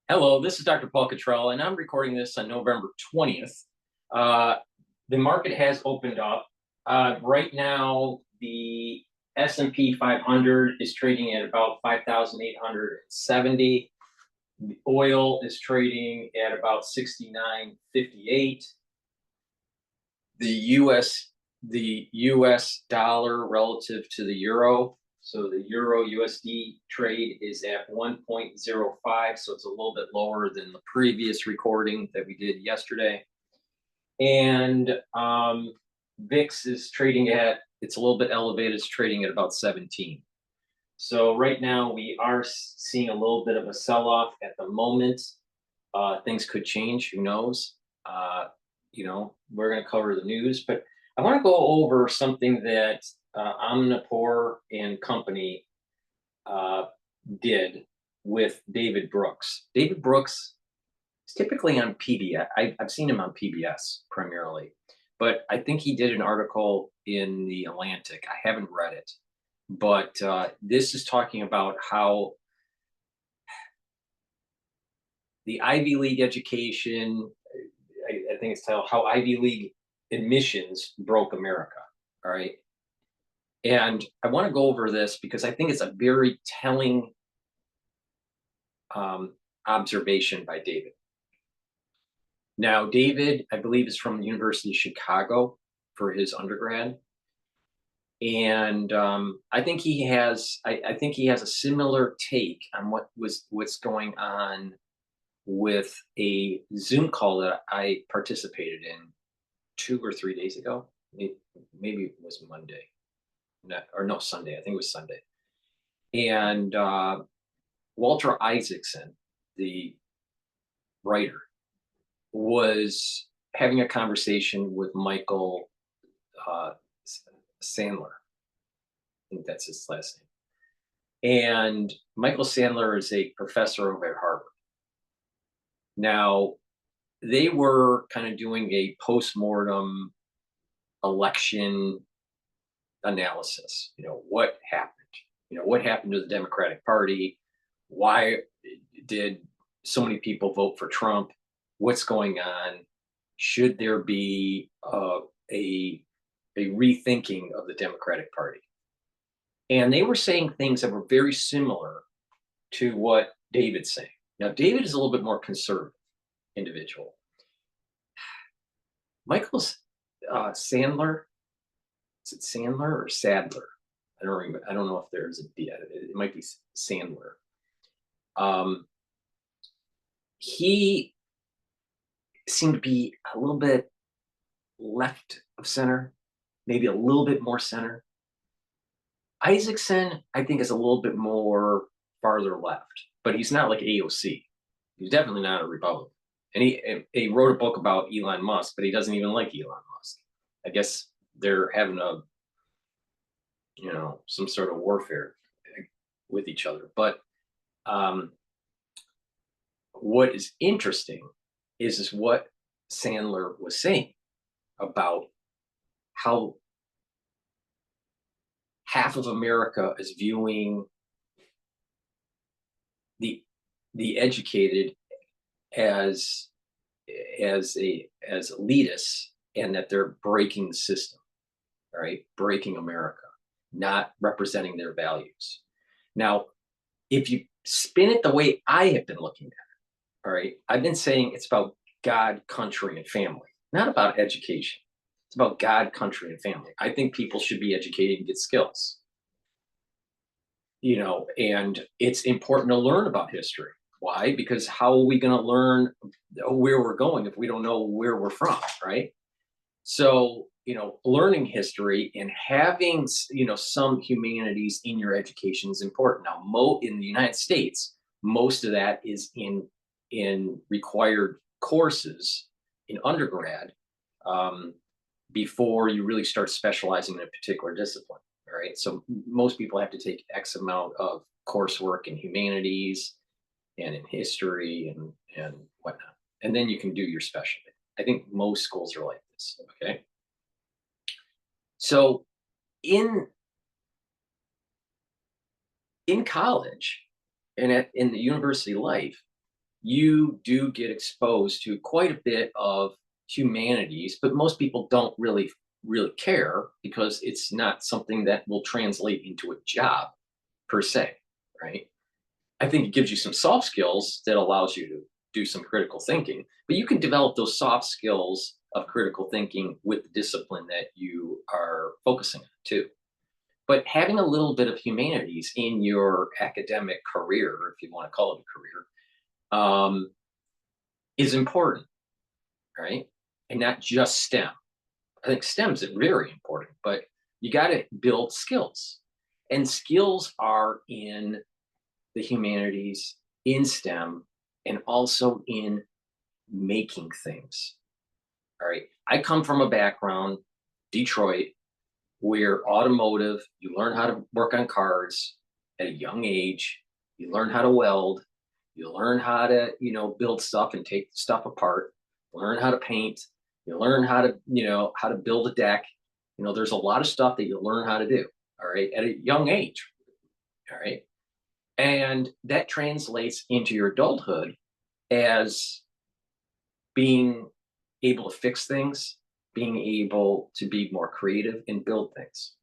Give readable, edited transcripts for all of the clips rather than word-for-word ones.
Hello, this is Dr. Paul Cottrell, and I'm recording this on November 20th. Uh, the market has opened up. Right now, the S&P 500 is trading at about 5,870. The oil is trading at about 69.58. The US dollar relative to the euro. So the euro USD trade is at 1.05. So it's a little bit lower than the previous recording that we did yesterday. And VIX is trading at, it's a little bit elevated, it's trading at about 17. So right now we are seeing a little bit of a sell-off at the moment. Things could change, who knows? We're going to cover the news, but I want to go over something that Omnipore and company did with David Brooks. David Brooks is typically on PBS. I've seen him on PBS primarily, but I think he did an article in the Atlantic. I haven't read it, but this is talking about how the Ivy League education, I think it's titled How Ivy League Admissions Broke America. All right. And I want to go over this because I think it's a very telling observation by David. Now, David, I believe, is from the University of Chicago for his undergrad. And I think he has a similar take on what's going on with a Zoom call that I participated in 2 or 3 days ago. Maybe it was Monday, no, Sunday. I think it was Sunday. And Walter Isaacson, the writer, was having a conversation with Michael Sandler. I think that's his last name. And Michael Sandler is a professor over at Harvard. Now, they were kind of doing a post-mortem election analysis. What happened? What happened to the Democratic Party? Why did so many people vote for Trump? What's going on? Should there be a rethinking of the Democratic Party? And they were saying things that were very similar to what David's saying. Now, David is a little bit more conservative individual. Michael Sandler, is it Sandler or Sadler? I don't remember. I don't know if there's a D. It might be Sandler. He seemed to be a little bit left of center, maybe a little bit more center. Isaacson, I think, is a little bit more farther left, but he's not like AOC. He's definitely not a Republican. And he wrote a book about Elon Musk, but he doesn't even like Elon Musk. I guess they're having some sort of warfare with each other. But what is interesting is what Sandler was saying about how half of America is viewing the educated as elitists, and that they're breaking the system, right? Breaking America, not representing their values. Now, if you spin it the way I have been looking at it, all right, I've been saying it's about God, country, and family, not about education. It's about God, country, and family. I think people should be educated and get skills. And it's important to learn about history. Why? Because how are we going to learn where we're going if we don't know where we're from, right? So, learning history and having, some humanities in your education is important. Now, in the United States, most of that is in required courses in undergrad before you really start specializing in a particular discipline, right? So most people have to take X amount of coursework in humanities and in history and whatnot. And then you can do your specialty. I think most schools are like this, okay? So in college and in the university life, you do get exposed to quite a bit of humanities, but most people don't really care because it's not something that will translate into a job per se, right? I think it gives you some soft skills that allows you to do some critical thinking, but you can develop those soft skills of critical thinking with the discipline that you are focusing on too. But having a little bit of humanities in your academic career, if you want to call it a career, um, is important, right? And not just STEM. I think STEM is very important, but you got to build skills. And skills are in the humanities, in STEM, and also in making things. All right. I come from a background, Detroit, where automotive, you learn how to work on cars at a young age, you learn how to weld, you learn how to, build stuff and take stuff apart, learn how to paint, you learn how to, how to build a deck. There's a lot of stuff that you learn how to do, all right, at a young age, all right? And that translates into your adulthood as being able to fix things, being able to be more creative and build things.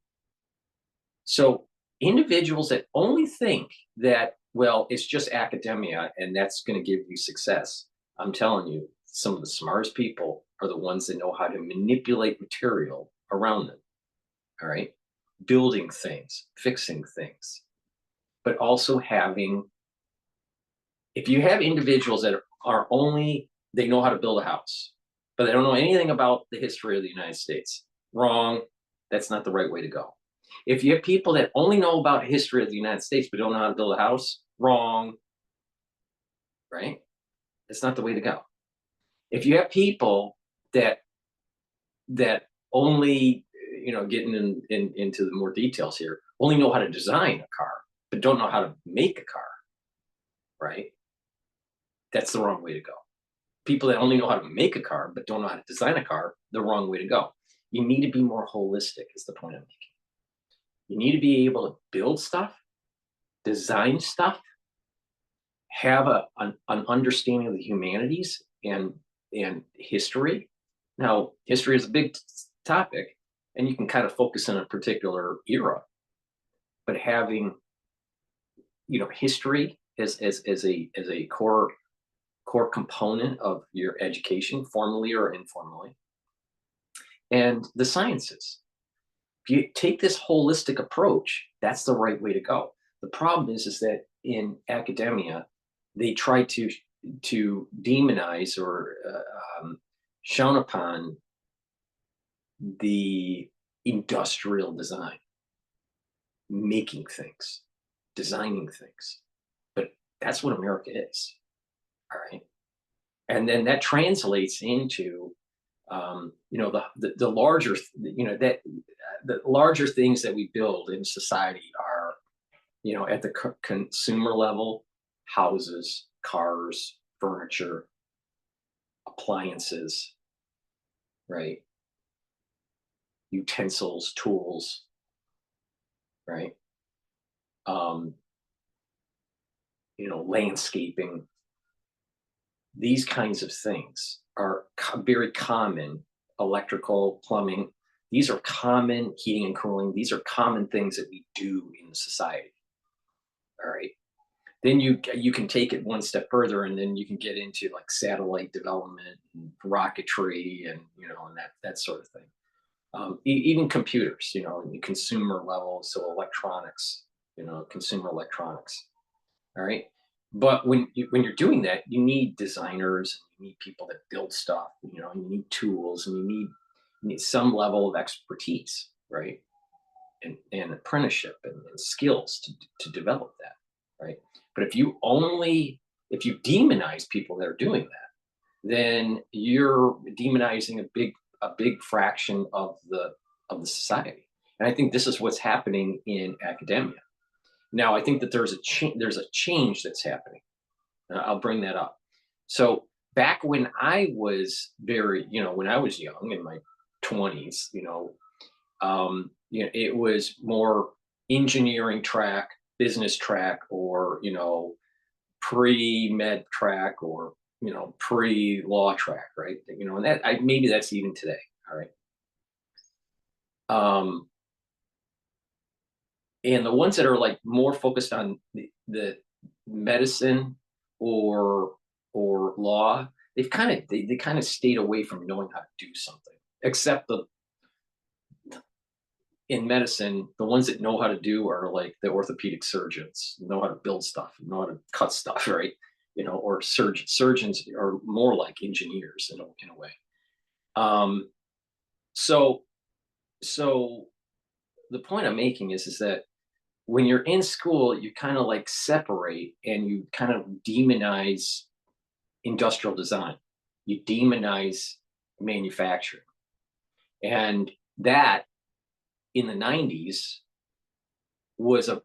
So individuals that only think that, well, it's just academia and that's going to give you success, I'm telling you, some of the smartest people are the ones that know how to manipulate material around them. All right. Building things, fixing things, but also having, if you have individuals that are only, they know how to build a house, but they don't know anything about the history of the United States, wrong. That's not the right way to go. If you have people that only know about history of the United States but don't know how to build a house, wrong, right? That's not the way to go. If you have people that only, getting into the more details here, only know how to design a car but don't know how to make a car, right? That's the wrong way to go. People that only know how to make a car but don't know how to design a car, the wrong way to go. You need to be more holistic, is the point I'm making. You need to be able to build stuff, design stuff, have an understanding of the humanities and history. Now, history is a big topic, and you can kind of focus on a particular era, but having history as a core component of your education, formally or informally, and the sciences. If you take this holistic approach, that's the right way to go. The problem is that in academia, they try to demonize or shun upon the industrial design, making things, designing things. But that's what America is. All right. And then that translates into the larger that the larger things that we build in society are at the consumer level: houses, cars, furniture, appliances, right? Utensils, tools, right? um Landscaping. These kinds of things are very common. Electrical, plumbing, these are common. Heating and cooling, these are common things that we do in society. All right. Then you can take it one step further, and then you can get into like satellite development and rocketry, and and that sort of thing. Even computers, in the consumer level, so electronics, consumer electronics. All right. But when you're doing that, you need designers, and you need people that build stuff, and you need tools, and you need some level of expertise, right? And apprenticeship and skills to develop that, right? But if you demonize people that are doing that, then you're demonizing a big fraction of the society. And I think this is what's happening in academia. Now, I think that there's a change that's happening. I'll bring that up. So back when I was when I was young, in my 20s, it was more engineering track, business track, or pre-med track or, pre-law track, right? And maybe that's even today. All right. And the ones that are like more focused on the medicine or law, they kind of stayed away from knowing how to do something. Except in medicine, the ones that know how to do are like the orthopedic surgeons, know how to build stuff, know how to cut stuff, right? Or surgeons are more like engineers in a way. Um, so so the point I'm making is that when you're in school, you kind of like separate and you kind of demonize industrial design. You demonize manufacturing. And that in the 90s was a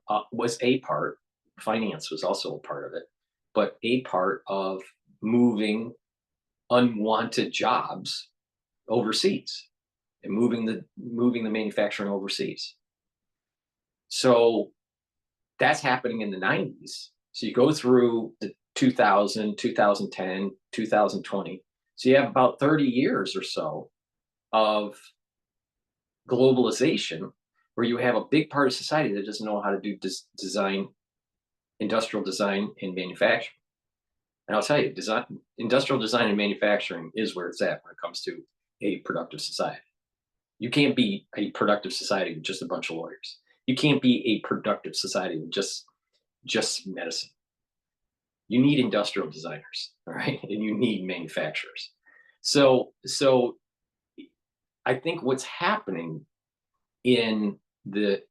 part. Finance was also a part of it, but a part of moving unwanted jobs overseas and moving the manufacturing overseas. So that's happening in the 90s. So you go through the 2000, 2010, 2020. So you have about 30 years or so of globalization where you have a big part of society that doesn't know how to do design, industrial design, and manufacturing. And I'll tell you, industrial design and manufacturing is where it's at when it comes to a productive society. You can't be a productive society with just a bunch of lawyers. You can't be a productive society with just medicine. You need industrial designers, all right, and you need manufacturers. So I think what's happening in the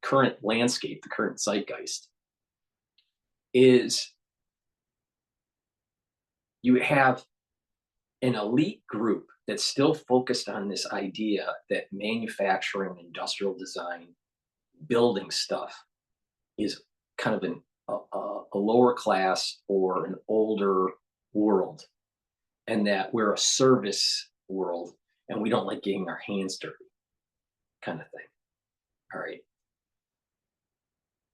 current landscape, the current zeitgeist, is you have an elite group that's still focused on this idea that manufacturing, industrial design, building stuff is kind of a lower class or an older world, and that we're a service world and we don't like getting our hands dirty, kind of thing. All right.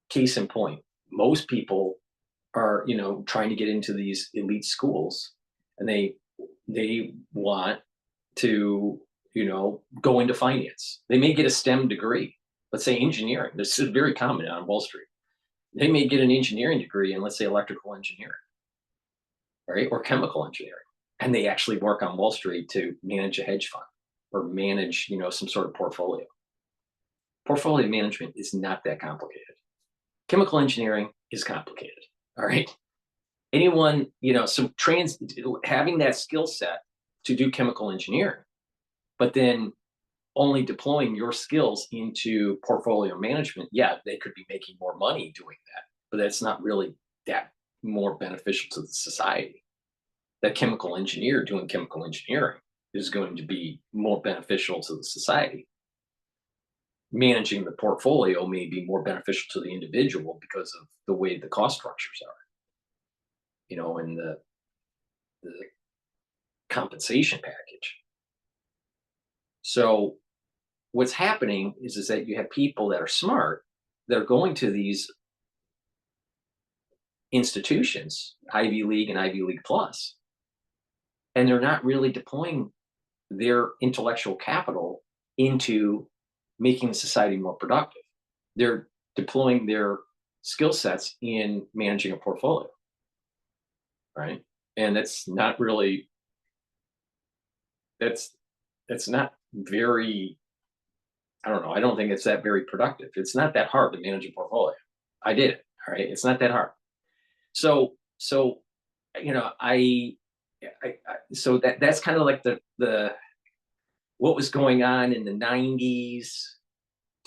Case in point, most people are, trying to get into these elite schools, and they want to, go into finance. They may get a STEM degree, let's say engineering. This is very common on Wall Street. They may get an engineering degree in, let's say, electrical engineering, right, or chemical engineering, and they actually work on Wall Street to manage a hedge fund or manage, some sort of portfolio. Portfolio management is not that complicated. Chemical engineering is complicated. All right. Anyone, having that skill set to do chemical engineering, but then only deploying your skills into portfolio management, yeah, they could be making more money doing that, but that's not really that more beneficial to the society. That chemical engineer doing chemical engineering is going to be more beneficial to the society. Managing the portfolio may be more beneficial to the individual because of the way the cost structures are, and the compensation package. So what's happening is that you have people that are smart that are going to these institutions, Ivy League and Ivy League Plus, and they're not really deploying their intellectual capital into making the society more productive. They're deploying their skill sets in managing a portfolio, right? And that's not really, that's not very, I don't know, I don't think it's that very productive. It's not that hard to manage a portfolio. I did it, all right? It's not that hard. So so that's kind of like the what was going on in the 90s,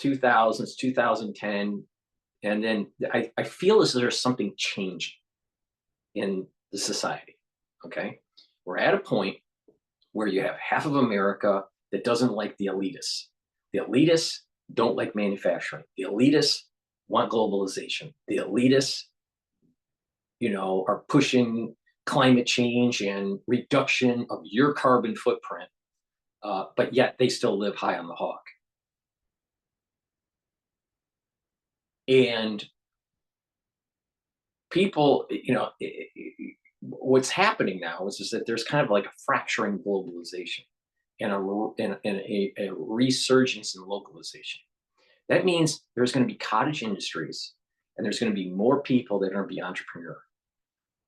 2000s, 2010, and then I feel as though there's something changing in the society. Okay, we're at a point where you have half of America that doesn't like the elitists. The elitists don't like manufacturing. The elitists want globalization. The elitists, are pushing climate change and reduction of your carbon footprint, but yet they still live high on the hog. And people, what's happening now is that there's kind of like a fracturing globalization and a resurgence in localization. That means there's going to be cottage industries, and there's going to be more people that are going to be entrepreneur.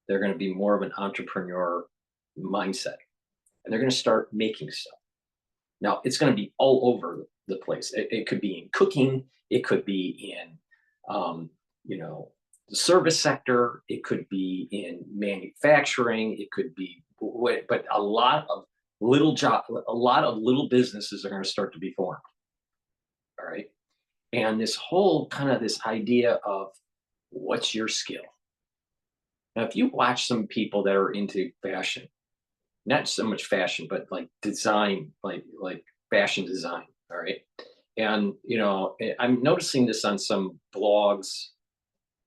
They're going to be more of an entrepreneur mindset, and they're going to start making stuff. Now, it's going to be all over the place. It could be in cooking. It could be in, the service sector. It could be in manufacturing. It could be, but a lot of little businesses are going to start to be formed. All right. And this whole kind of this idea of what's your skill? Now, if you watch some people that are into fashion, not so much fashion, but like design, like fashion design. All right. And I'm noticing this on some blogs,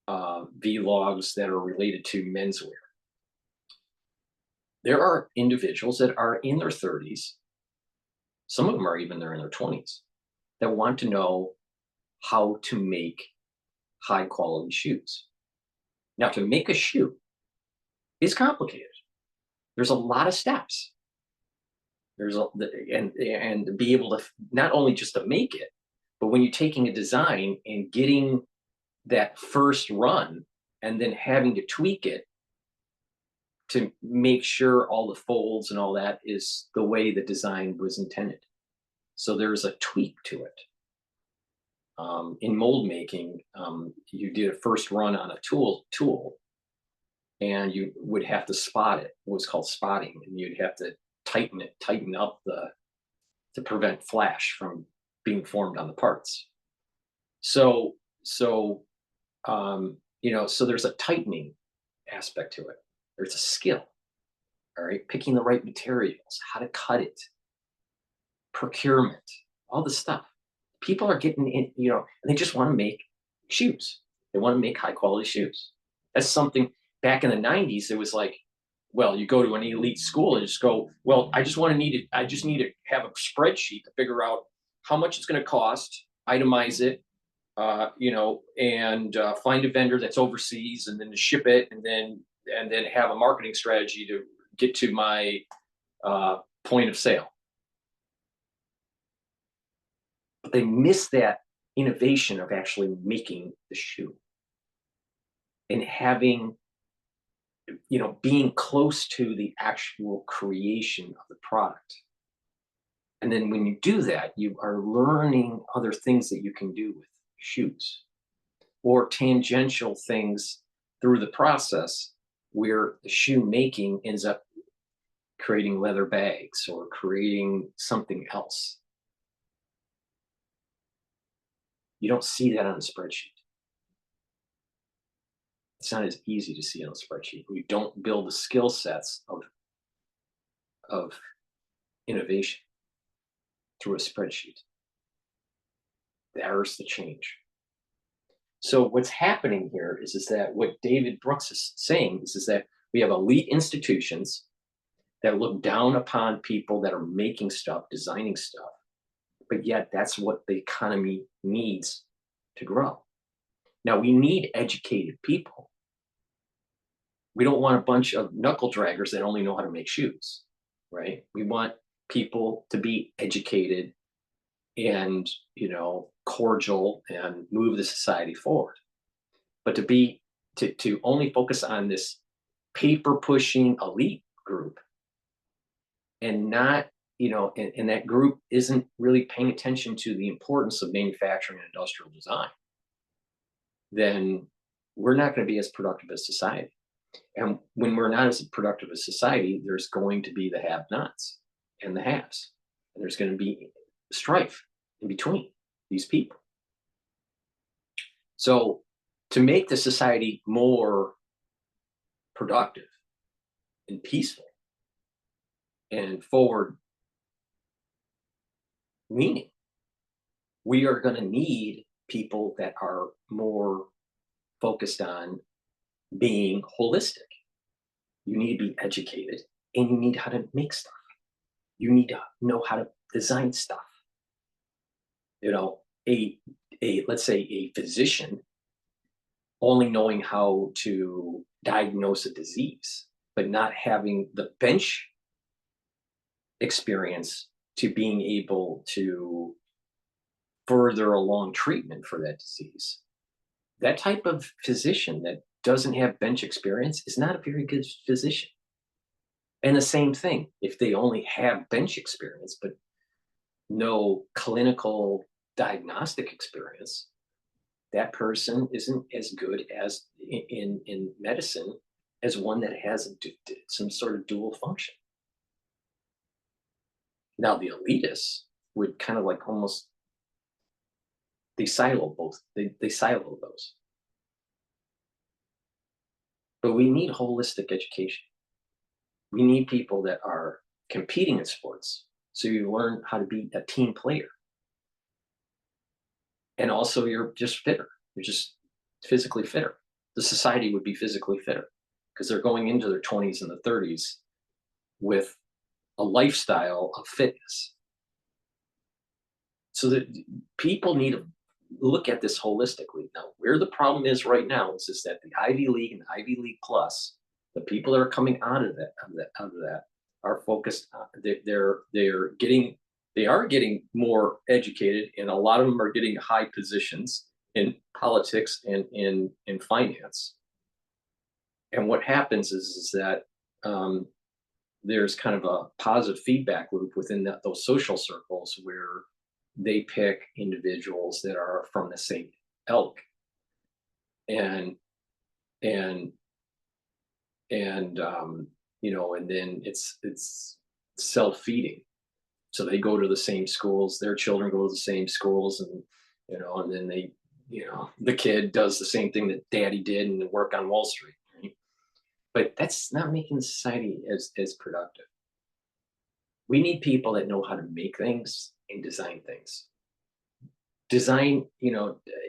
vlogs that are related to menswear. There are individuals that are in their 30s. Some of them are even there in their 20s that want to know how to make high quality shoes. Now, to make a shoe is complicated. There's a lot of steps. And to be able to not only just to make it, but when you're taking a design and getting that first run and then having to tweak it to make sure all the folds and all that is the way the design was intended. So there's a tweak to it. In mold making, you did a first run on a tool, and you would have to spot it. What's called spotting, and you'd have to tighten up to prevent flash from being formed on the parts. So there's a tightening aspect to it. There's a skill. All right, picking the right materials, how to cut it, procurement, all this stuff. People are getting in, and they just want to make shoes. They want to make high quality shoes. That's something back in the 90s, it was like, well, you go to an elite school and just go, well, I just need to have a spreadsheet to figure out how much it's going to cost, itemize it, and find a vendor that's overseas, and then to ship it, and then have a marketing strategy to get to my point of sale. But they miss that innovation of actually making the shoe and having, being close to the actual creation of the product. And then when you do that, you are learning other things that you can do with shoes, or tangential things through the process where the shoe making ends up creating leather bags or creating something else. You don't see that on a spreadsheet. It's not as easy to see on a spreadsheet. We don't build the skill sets of innovation through a spreadsheet. There's the change. So what's happening here is that what David Brooks is saying is that we have elite institutions that look down upon people that are making stuff, designing stuff, but yet that's what the economy needs to grow. Now, we need educated people. We don't want a bunch of knuckle draggers that only know how to make shoes, right? We want people to be educated and, cordial and move the society forward. But to only focus on this paper pushing elite group and not, and that group isn't really paying attention to the importance of manufacturing and industrial design, then we're not going to be as productive as society. And when we're not as productive as society, there's going to be the have-nots and the haves. And there's going to be strife in between these people. So to make the society more productive and peaceful and forward leaning, we are going to need people that are more focused on being holistic. You need to be educated, and you need how to make stuff. You need to know how to design stuff. Let's say a physician only knowing how to diagnose a disease, but not having the bench experience to being able to further along treatment for that disease. That type of physician that doesn't have bench experience is not a very good physician. And the same thing, if they only have bench experience, but no clinical diagnostic experience, that person isn't as good as in medicine as one that has some sort of dual function. Now, the elitists would kind of like almost they silo both. They silo those. But we need holistic education. We need people that are competing in sports, so you learn how to be a team player. And also you're just fitter. You're just physically fitter. The society would be physically fitter because they're going into their 20s and the 30s with a lifestyle of fitness. So that people need to look at this holistically. Now, where the problem is right now is that the Ivy League and Ivy League Plus, the people that are coming out of that are focused on, they are getting more educated, and a lot of them are getting high positions in politics and in finance. And what happens is that there's kind of a positive feedback loop within those social circles where they pick individuals that are from the same ilk, and and and then it's self-feeding. So they go to the same schools, their children go to the same schools, and and then the kid does the same thing that daddy did and work on Wall Street, right? But that's not making society as productive. We need people that know how to make things and design things. Design,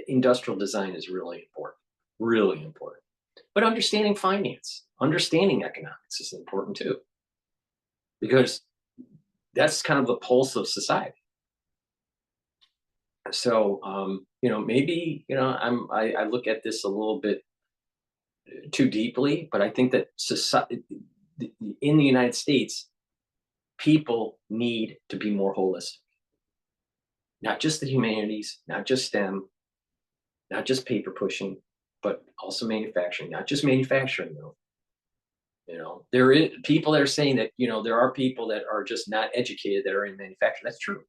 industrial design is really important. But understanding finance, understanding economics is important too, because that's kind of the pulse of society. So, maybe, I look at this a little bit too deeply, but I think that society in the United States, people need to be more holistic. Not just the humanities, not just STEM, not just paper pushing, but also manufacturing. Not just manufacturing, though. There is people that are saying that there are people that are just not educated that are in manufacturing. That's true,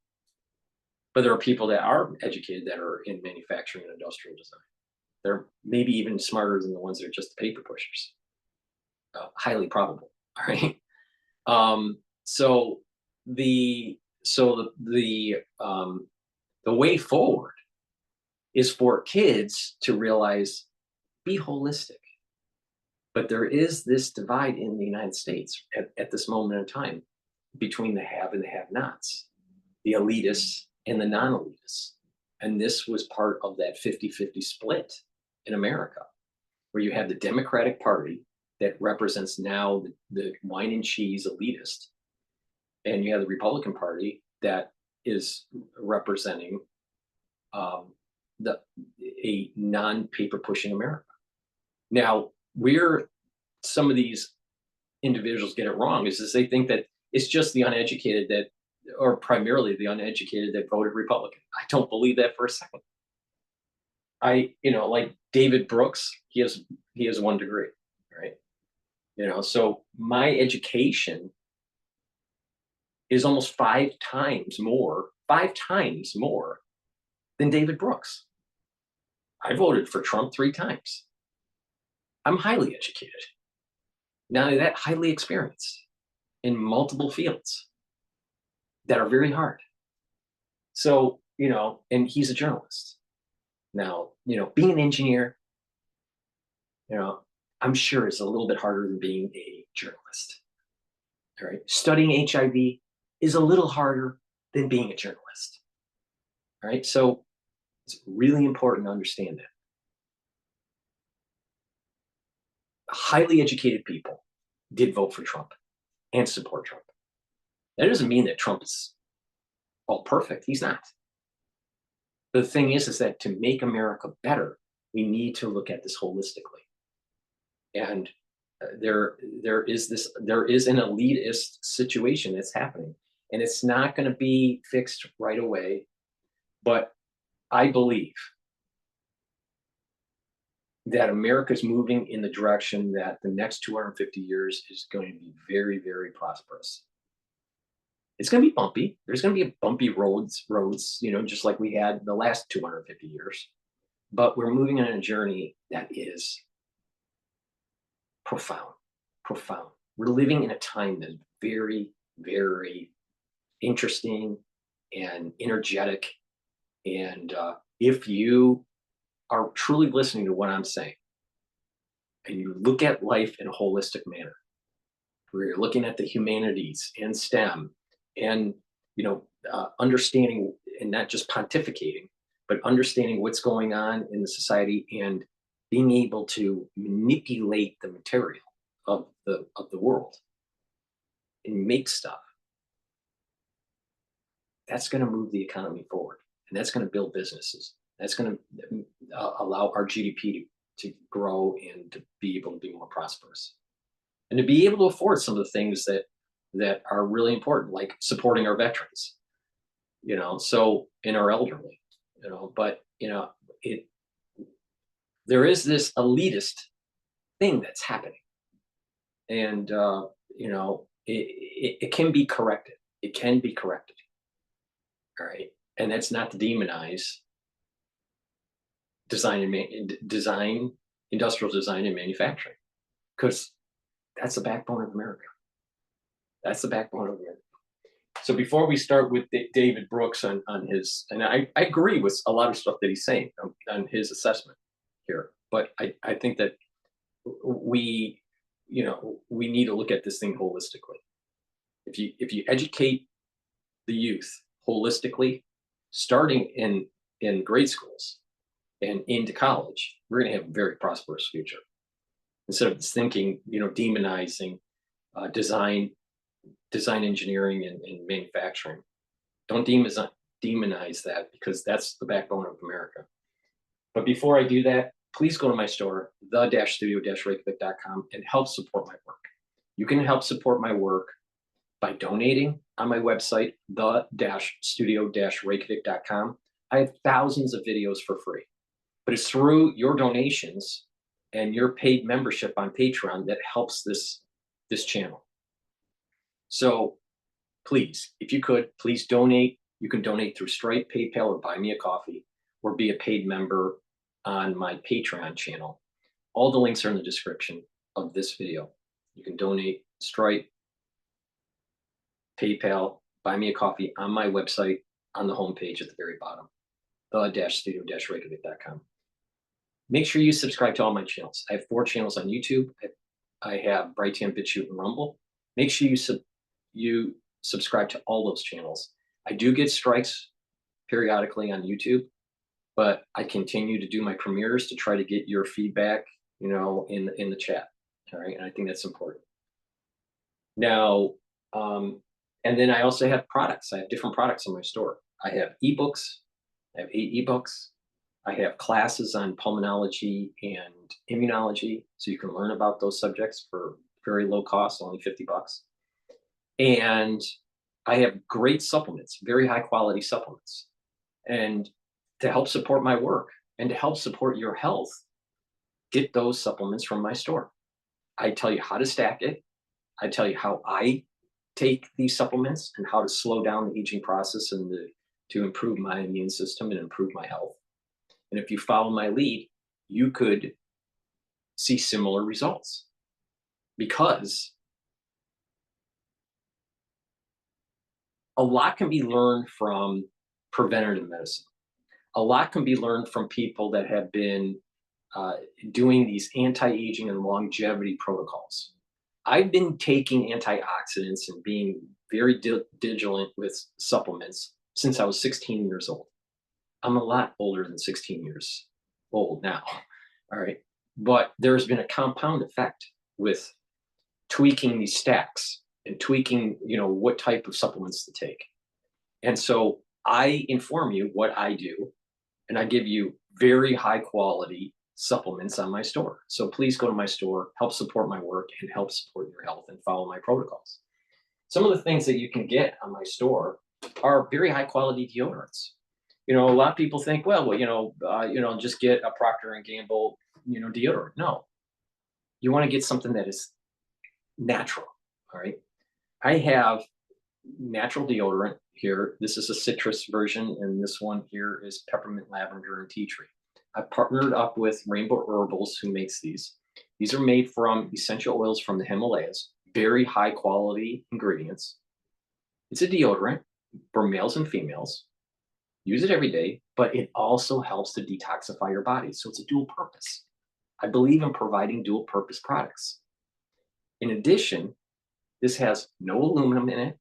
but there are people that are educated that are in manufacturing and industrial design. They're maybe even smarter than the ones that are just the paper pushers. Highly probable. All right. So the way forward is for kids to realize, be holistic. But there is this divide in the United States at this moment in time between the have and the have-nots, the elitists and the non-elitists. And this was part of that 50-50 split in America, where you have the Democratic Party that represents now the wine and cheese elitist, and you have the Republican Party that is representing a non-paper pushing America. Now, where some of these individuals get it wrong is they think that it's just the uneducated or primarily the uneducated that voted Republican. I don't believe that for a second. Like David Brooks, he has 1 degree, right? So my education is almost 5 times more than David Brooks. I voted for Trump 3 times. I'm highly educated. Not only that, highly experienced in multiple fields that are very hard. So, and he's a journalist. Now, being an engineer, I'm sure is a little bit harder than being a journalist. All right. Studying HIV is a little harder than being a journalist. All right. So it's really important to understand that. Highly educated people did vote for Trump and support Trump. That doesn't mean that Trump is all perfect. He's not. The thing is that to make America better, We need to look at this holistically. And there is an elitist situation that's happening, and it's not going to be fixed right away. But I believe that America's moving in the direction that the next 250 years is going to be very, very prosperous. It's going to be bumpy. There's going to be bumpy roads, just like we had the last 250 years. But we're moving on a journey that is profound, profound. We're living in a time that's very, very interesting and energetic. And if you are truly listening to what I'm saying, and you look at life in a holistic manner, where you're looking at the humanities and STEM, and understanding, and not just pontificating, but understanding what's going on in the society, and being able to manipulate the material of the world and make stuff, that's going to move the economy forward, and that's going to build businesses. That's going to allow our GDP to grow and to be able to be more prosperous, and to be able to afford some of the things that are really important, like supporting our veterans, so in our elderly, but there is this elitist thing that's happening, and it can be corrected. It can be corrected. All right, and that's not to demonize industrial design and manufacturing, because that's the backbone of America. That's the backbone of America. So before we start with David Brooks on his, and I agree with a lot of stuff that he's saying on his assessment here, but I think that we need to look at this thing holistically. If you educate the youth holistically, starting in grade schools and into college, we're going to have a very prosperous future. Instead of thinking, demonizing design engineering and manufacturing. Don't demonize that, because that's the backbone of America. But before I do that, please go to my store, the-studio-reykjavik.com, and help support my work. You can help support my work by donating on my website, the-studio-reykjavik.com. I have thousands of videos for free, but it's through your donations and your paid membership on Patreon that helps this channel. So please, if you could, please donate. You can donate through Stripe, PayPal, or Buy Me a Coffee, or be a paid member on my Patreon channel. All the links are in the description of this video. You can donate Stripe, PayPal, Buy Me a Coffee on my website on the homepage at the very bottom, the-studio-reykjavik.com. Make sure you subscribe to all my channels. I have 4 channels on YouTube. I have Brighteon, Bitchute, and Rumble. Make sure you subscribe to all those channels. I do get strikes periodically on YouTube, but I continue to do my premieres to try to get your feedback, in the chat. All right, and I think that's important. Now, and then I also have products. I have different products in my store. I have ebooks. I have 8 ebooks. I have classes on pulmonology and immunology, so you can learn about those subjects for very low cost, only $50. And I have great supplements, very high quality supplements. And to help support my work and to help support your health, get those supplements from my store. I tell you how to stack it. I tell you how I take these supplements and how to slow down the aging process and to improve my immune system and improve my health. And if you follow my lead, you could see similar results, because a lot can be learned from preventative medicine. A lot can be learned from people that have been doing these anti-aging and longevity protocols. I've been taking antioxidants and being very vigilant with supplements since I was 16 years old. I'm a lot older than 16 years old now, all right? But there's been a compound effect with tweaking these stacks and tweaking, what type of supplements to take. And so I inform you what I do, and I give you very high quality supplements on my store. So please go to my store, help support my work, and help support your health and follow my protocols. Some of the things that you can get on my store are very high quality deodorants. A lot of people think, well, just get a Procter and Gamble, deodorant. No, you want to get something that is natural. All right. I have natural deodorant here. This is a citrus version, and this one here is peppermint, lavender, and tea tree. I partnered up with Rainbow Herbals, who makes these. These are made from essential oils from the Himalayas, very high quality ingredients. It's a deodorant for males and females. Use it every day, but it also helps to detoxify your body. So it's a dual purpose. I believe in providing dual purpose products. In addition, this has no aluminum in it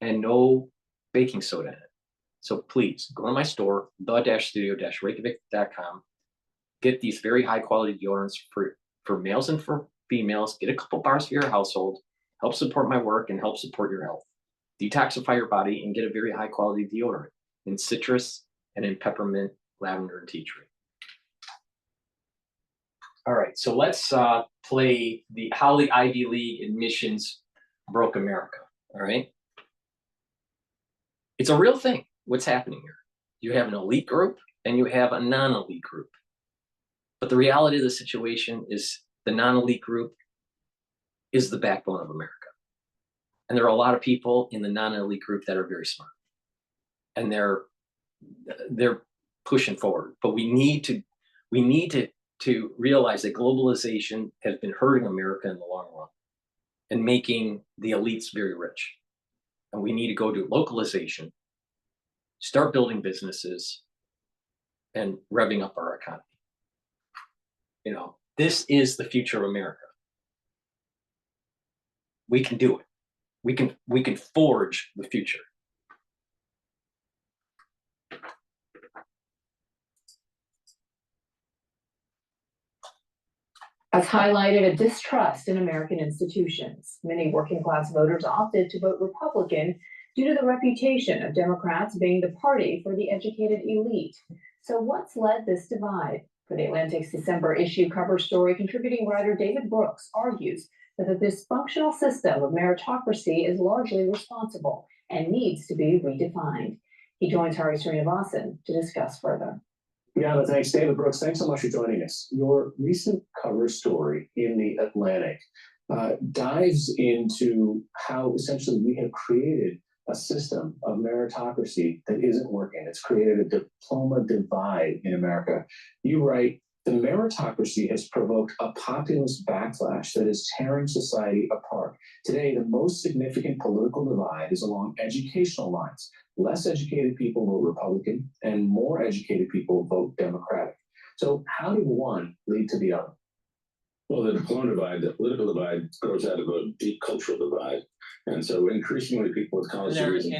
and no baking soda in it. So please go to my store, the-studio-reykjavik.com. Get these very high quality deodorants for males and for females. Get a couple bars for your household. Help support my work and help support your health. Detoxify your body and get a very high quality deodorant in citrus and in peppermint, lavender, and tea tree. All right, so let's play how the Ivy League admissions broke America. All right, it's a real thing. What's happening here? You have an elite group and you have a non-elite group. But the reality of the situation is the non-elite group is the backbone of America. And there are a lot of people in the non-elite group that are very smart. And they're pushing forward. But we need to realize that globalization has been hurting America in the long run and making the elites very rich. And we need to go to localization, start building businesses, and revving up our economy. This is the future of America. We can do it. We can forge the future. Has highlighted a distrust in American institutions. Many working class voters opted to vote Republican due to the reputation of Democrats being the party for the educated elite. So what's led this divide? For the Atlantic's December issue cover story, contributing writer David Brooks argues that the dysfunctional system of meritocracy is largely responsible and needs to be redefined. He joins Hari Srinivasan to discuss further. Yeah, thanks, David Brooks. Thanks so much for joining us. Your recent cover story in the Atlantic dives into how essentially we have created a system of meritocracy that isn't working. It's created a diploma divide in America. You write, the meritocracy has provoked a populist backlash that is tearing society apart. Today, the most significant political divide is along educational lines. Less educated people vote Republican, and more educated people vote Democratic. So how did one lead to the other? Well, the diploma divide, the political divide, grows out of a deep cultural divide. And so increasingly people with college degrees...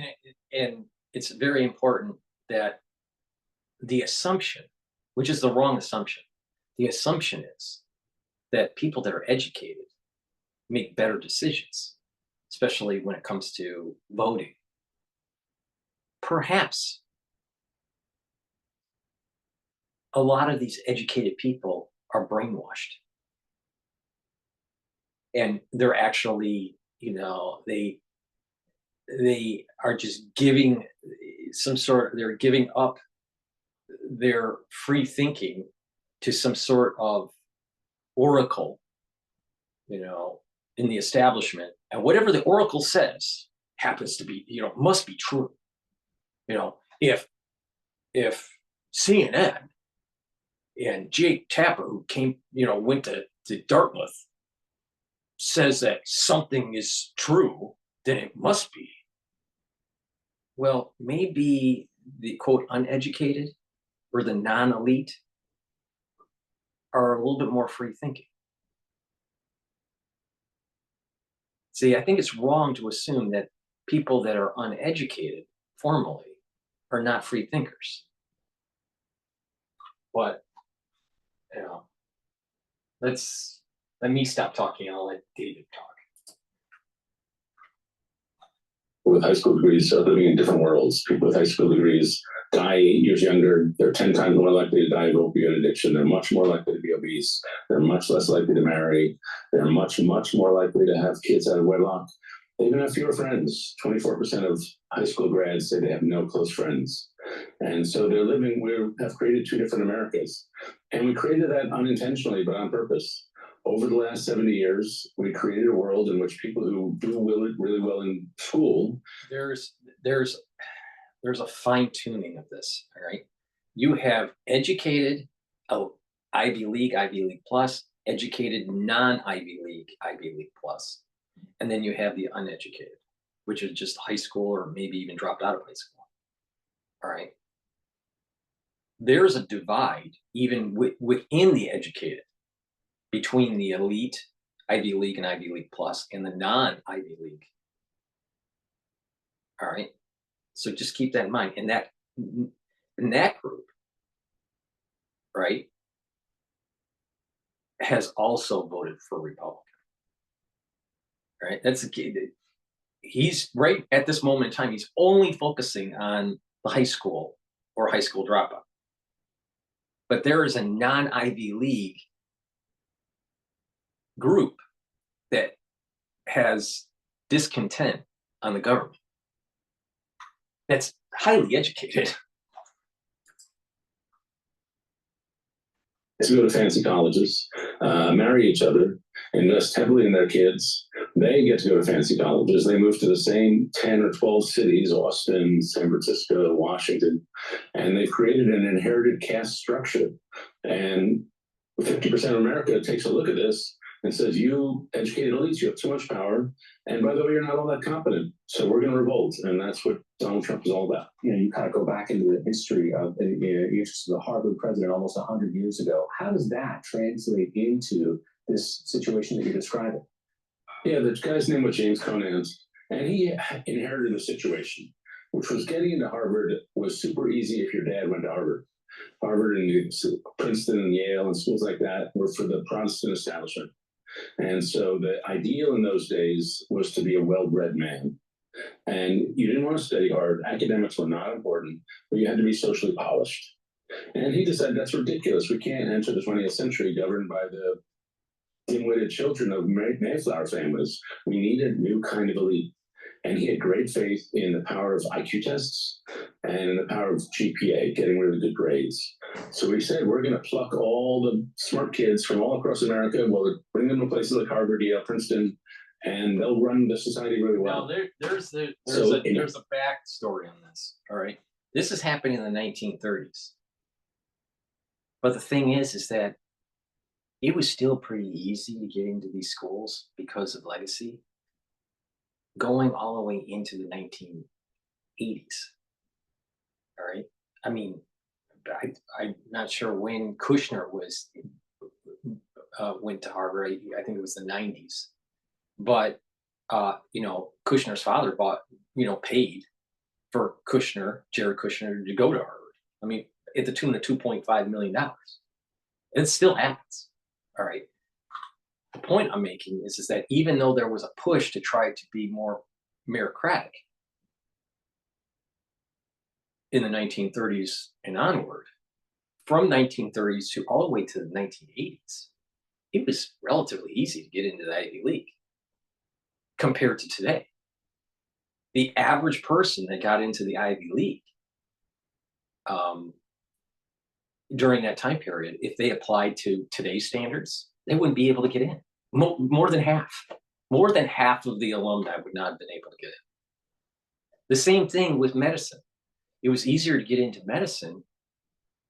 And it's very important that the assumption, which is the wrong assumption, the assumption is that people that are educated make better decisions, especially when it comes to voting. Perhaps a lot of these educated people are brainwashed. And they're actually, they are just giving they're giving up their free thinking to some sort of oracle, in the establishment. And whatever the oracle says happens to be, must be true. If CNN and Jake Tapper, who went to Dartmouth, says that something is true, then it must be. Well, maybe the quote uneducated or the non-elite are a little bit more free thinking. See, I think it's wrong to assume that people that are uneducated formally are not free thinkers. But, let me stop talking and I'll let David talk. with high school degrees are living in different worlds. People with high school degrees die 8 years younger. They're 10 times more likely to die of opioid addiction. They're much more likely to be obese. They're much less likely to marry. They're much, much more likely to have kids out of wedlock. They even have fewer friends. 24% of high school grads say they have no close friends. And so they're living, we have created two different Americas. And we created that unintentionally, but on purpose. Over the last 70 years, we created a world in which people who do really well in school. There's a fine tuning of this. All right. You have educated, Ivy League plus, educated non-Ivy League plus. And then you have the uneducated, which is just high school or maybe even dropped out of high school. All right. There's a divide even within the educated between the elite Ivy League and Ivy League plus and the non-Ivy League. All right. So just keep that in mind. And that in that group, right, has also voted for Republican. Right. That's the key. He's right at this moment in time, he's only focusing on the high school or high school dropout. But there is a non-Ivy League group that has discontent on the government. That's highly educated. To go to fancy colleges, marry each other, invest heavily in their kids. They get to go to fancy colleges. They move to the same 10 or 12 cities, Austin, San Francisco, Washington, and they've created an inherited caste structure. And 50% of America takes a look at this and says, you educated elites, you have too much power. And by the way, you're not all that competent. So we're going to revolt. And that's what Donald Trump is all about. You know, you kind of go back into the history of the Harvard president almost 100 years ago. How does that translate into this situation that you're describing? Yeah, the guy's name was James Conant, and he inherited a situation, which was getting into Harvard was super easy if your dad went to Harvard. Harvard and Princeton and Yale and schools like that were for the Protestant establishment. And so the ideal in those days was to be a well-bred man. And you didn't want to study hard. Academics were not important, but you had to be socially polished. And he decided that's ridiculous. We can't enter the 20th century governed by the dim-witted children of Mayflower families. We need a new kind of elite. And he had great faith in the power of IQ tests and in the power of GPA, getting really good grades. So he said, we're going to pluck all the smart kids from all across America. We'll bring them to places like Harvard, Yale, Princeton, and they'll run the society really well. Now, there's a backstory on this. All right. This is happening in the 1930s. But the thing is that it was still pretty easy to get into these schools because of legacy, going all the way into the 1980s. All right. I mean, I'm not sure when Kushner went to Harvard. I think it was the 90s. But Kushner's father paid for Jared Kushner, to go to Harvard. I mean, at the tune of $2.5 million. It still happens. All right. The point I'm making is that even though there was a push to try to be more meritocratic in the 1930s and onward, from 1930s to all the way to the 1980s, it was relatively easy to get into the Ivy League compared to today. The average person that got into the Ivy League during that time period, if they applied to today's standards, they wouldn't be able to get in. More than half of the alumni would not have been able to get in. The same thing with medicine. It was easier to get into medicine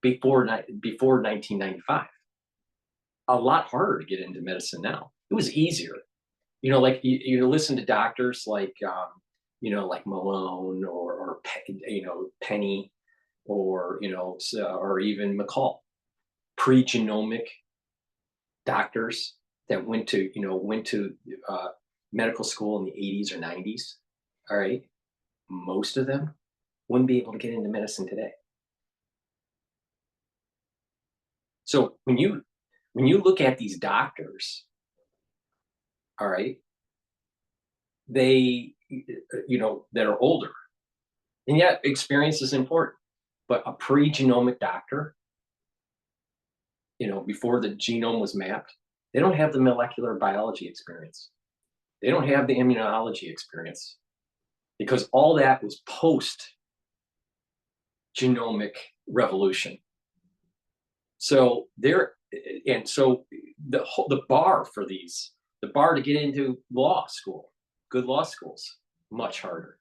before 1995. A lot harder to get into medicine now. It was easier. Like you listen to doctors like like Malone or Penny or or even McCall, pre-genomic doctors that went to medical school in the 80s or 90s. All right, most of them wouldn't be able to get into medicine today. So when you look at these doctors, all right, they that are older. And yet experience is important, but a pre-genomic doctor, before the genome was mapped, they don't have the molecular biology experience. They don't have the immunology experience, because all that was post genomic revolution. So the bar for these, the bar to get into law school, good law schools, much harder.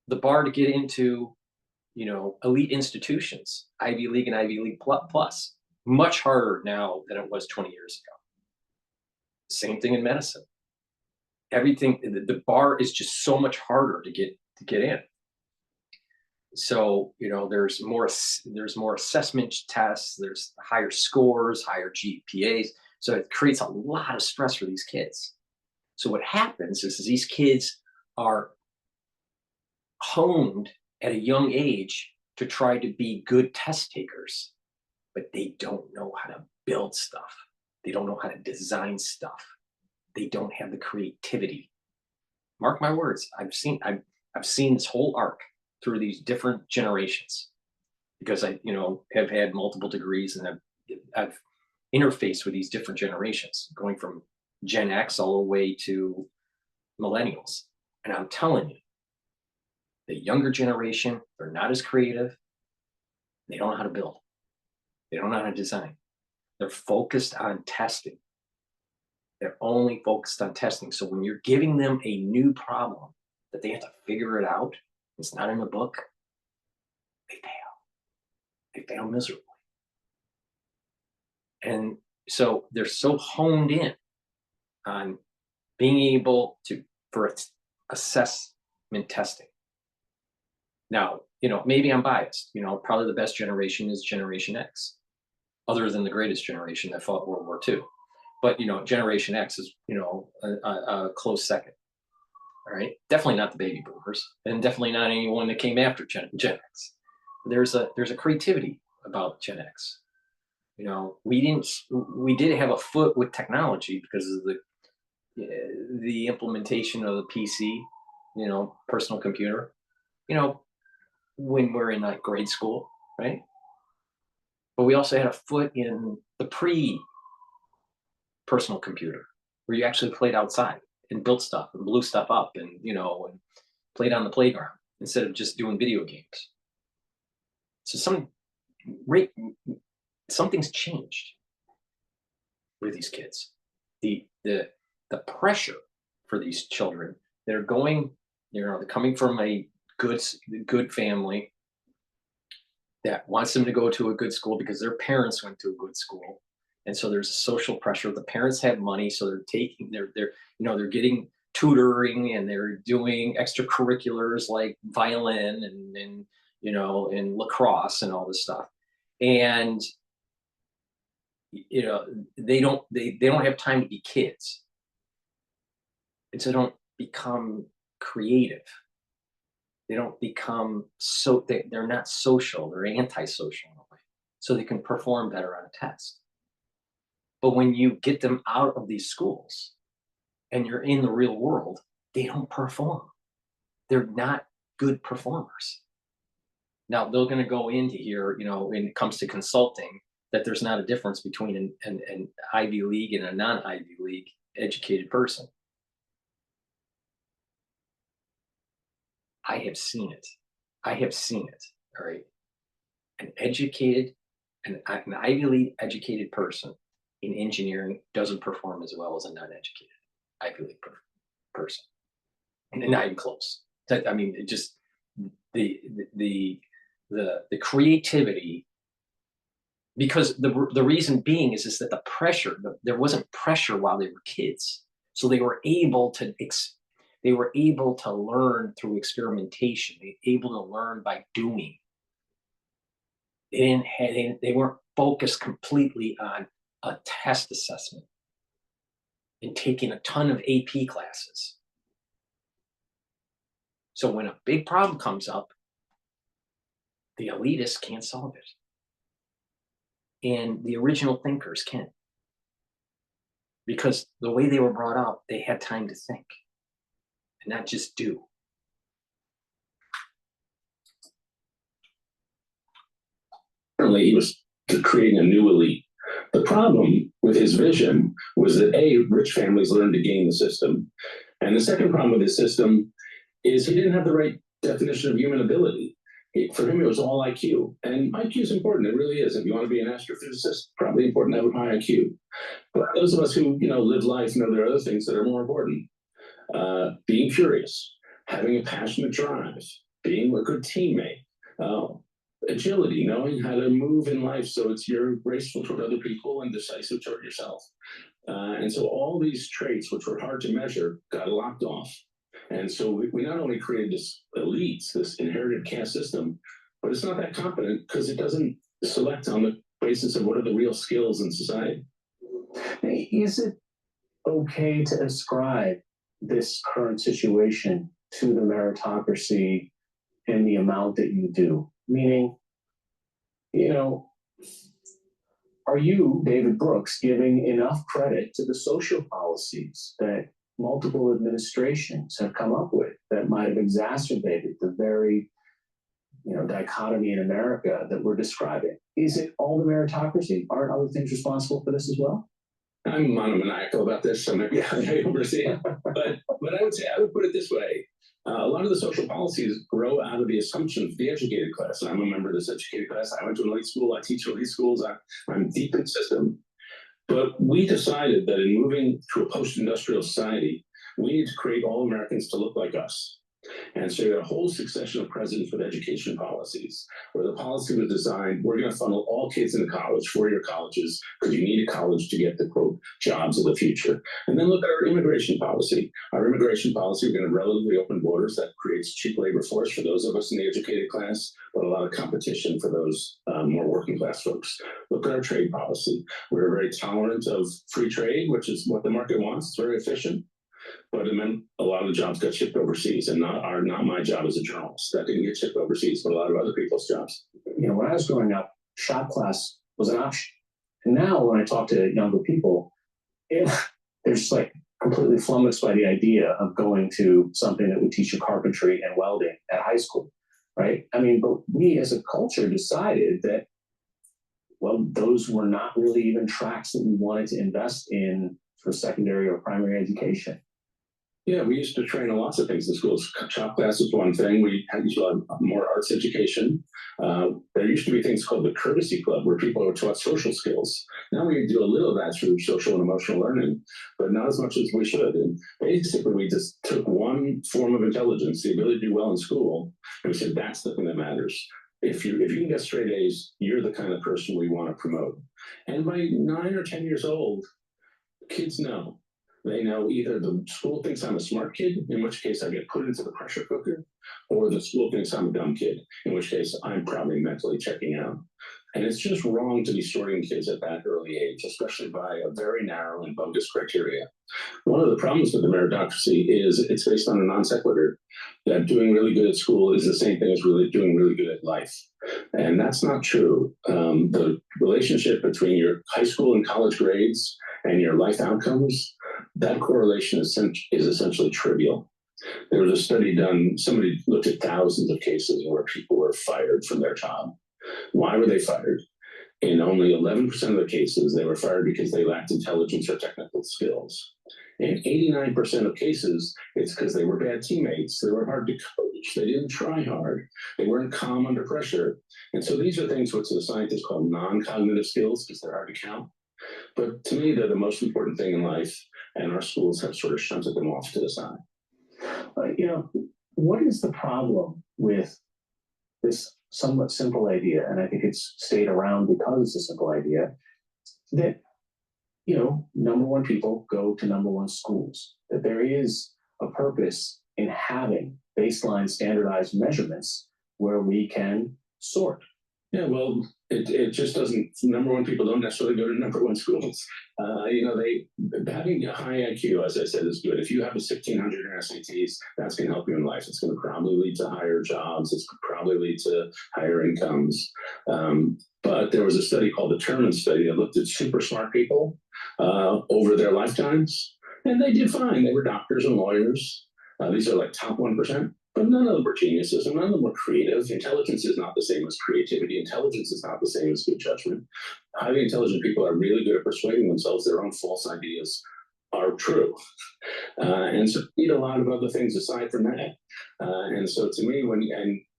The bar to get into, elite institutions, Ivy League and Ivy League plus, much harder now than it was 20 years ago. Same thing in medicine. Everything, the bar is just so much harder to get in. So, there's more assessment tests, there's higher scores, higher GPAs. So it creates a lot of stress for these kids. So what happens is these kids are honed at a young age to try to be good test takers, but they don't know how to build stuff. They don't know how to design stuff. They don't have the creativity. Mark my words, I've seen this whole arc through these different generations, because I, have had multiple degrees, and I've interfaced with these different generations, going from Gen X all the way to millennials. And I'm telling you, the younger generation, they're not as creative. They don't know how to build. They don't know how to design. They're focused on testing. They're only focused on testing. So when you're giving them a new problem that they have to figure it out, it's not in the book, they fail. They fail miserably. And so they're so honed in on being able for assessment testing. Now, maybe I'm biased. Probably the best generation is Generation X, other than the greatest generation that fought World War II. But Generation X is a close second. All right, definitely not the baby boomers, and definitely not anyone that came after Gen X. There's a creativity about Gen X. We did have a foot with technology because of the implementation of the PC, personal computer, when we're in like grade school, right? But we also had a foot in the personal computer, where you actually played outside and built stuff and blew stuff up, and and played on the playground instead of just doing video games. So something's changed with these kids. The pressure for these children that are going, they're coming from a good family that wants them to go to a good school because their parents went to a good school. And so there's a social pressure. The parents have money, so they're getting tutoring, and they're doing extracurriculars like violin and lacrosse and all this stuff. And they don't have time to be kids. And so they don't become creative. They don't become they're not social, they're antisocial in a way. So they can perform better on a test. But when you get them out of these schools and you're in the real world, they don't perform. They're not good performers. Now, they're going to go into here, when it comes to consulting, that there's not a difference between an Ivy League and a non-Ivy League educated person. I have seen it. All right. An Ivy League educated person in engineering doesn't perform as well as a non-educated Ivy League person, and not even close. I mean, it just the creativity, because the reason being is that the pressure, there wasn't pressure while they were kids, so they were able to learn through experimentation. They were able to learn by doing. They weren't focused completely on a test assessment and taking a ton of AP classes. So when a big problem comes up, the elitists can't solve it. And the original thinkers can. Because the way they were brought up, they had time to think. not just do. Apparently, he was creating a new elite. The problem with his vision was that rich families learned to game the system. And the second problem with his system is he didn't have the right definition of human ability. For him, it was all IQ. And IQ is important. It really is. If you want to be an astrophysicist, probably important to have a high IQ. But those of us who, live life know there are other things that are more important. Being curious, having a passionate drive, being a good teammate, agility, knowing how to move in life so you're graceful toward other people and decisive toward yourself. And so all these traits, which were hard to measure, got locked off. And so we not only created this elites, this inherited caste system, but it's not that competent because it doesn't select on the basis of what are the real skills in society. Is it okay to ascribe this current situation to the meritocracy and the amount that you do? Meaning, are you, David Brooks, giving enough credit to the social policies that multiple administrations have come up with that might have exacerbated the very, dichotomy in America that we're describing? Is it all the meritocracy? Aren't other things responsible for this as well? I'm monomaniacal about this, so maybe I oversee it. But I would put it this way. A lot of the social policies grow out of the assumption of the educated class. I'm a member of this educated class. I went to an elite school. I teach elite schools. I'm deep in the system. But we decided that in moving to a post-industrial society, we need to create all Americans to look like us. And so you had a whole succession of presidents with education policies, where the policy was designed, we're going to funnel all kids into college, four-year colleges, because you need a college to get the, quote, jobs of the future. And then look at our immigration policy. Our immigration policy, we're going to relatively open borders. That creates cheap labor force for those of us in the educated class, but a lot of competition for those more working class folks. Look at our trade policy. We're very tolerant of free trade, which is what the market wants. It's very efficient. But it meant a lot of the jobs got shipped overseas, and not my job as a journalist. That didn't get shipped overseas, but a lot of other people's jobs. When I was growing up, shop class was an option. And now when I talk to younger people, they're just like completely flummoxed by the idea of going to something that would teach you carpentry and welding at high school, right? But we as a culture decided that, well, those were not really even tracks that we wanted to invest in for secondary or primary education. Yeah, we used to train on lots of things in schools. Shop class was one thing. We used to have more arts education. There used to be things called the Courtesy Club, where people were taught social skills. Now we do a little of that through social and emotional learning, but not as much as we should. And basically, we just took one form of intelligence, the ability to do well in school, and we said, that's the thing that matters. If you can get straight A's, you're the kind of person we want to promote. And by 9 or 10 years old, kids know. They know either the school thinks I'm a smart kid, in which case I get put into the pressure cooker, or the school thinks I'm a dumb kid, in which case I'm probably mentally checking out. And it's just wrong to be sorting kids at that early age, especially by a very narrow and bogus criteria. One of the problems with the meritocracy is it's based on a non sequitur, that doing really good at school is the same thing as doing really good at life. And that's not true. The relationship between your high school and college grades and your life outcomes, that correlation is essentially trivial. There was a study done, somebody looked at thousands of cases where people were fired from their job. Why were they fired? In only 11% of the cases, they were fired because they lacked intelligence or technical skills. In 89% of cases, it's because they were bad teammates. They were hard to coach. They didn't try hard. They weren't calm under pressure. And so these are things which the scientists call non-cognitive skills because they're hard to count. But to me, they're the most important thing in life, and our schools have sort of shunted them off to the side. What is the problem with this somewhat simple idea, and I think it's stayed around because it's a simple idea, that, number one people go to number one schools, that there is a purpose in having baseline standardized measurements where we can sort. Yeah, well, it just doesn't. Number one people don't necessarily go to number one schools. Having a high IQ, as I said, is good. If you have a 1600 in SATs, that's going to help you in life. It's going to probably lead to higher jobs. It's probably lead to higher incomes. But there was a study called the Terman study that looked at super smart people over their lifetimes, and they did fine. They were doctors and lawyers. These are like top 1%, but none of them were geniuses and none of them were creative. Intelligence is not the same as creativity. Intelligence is not the same as good judgment. Highly intelligent people are really good at persuading themselves their own false ideas are true. And so you need a lot of other things aside from that. And so to me,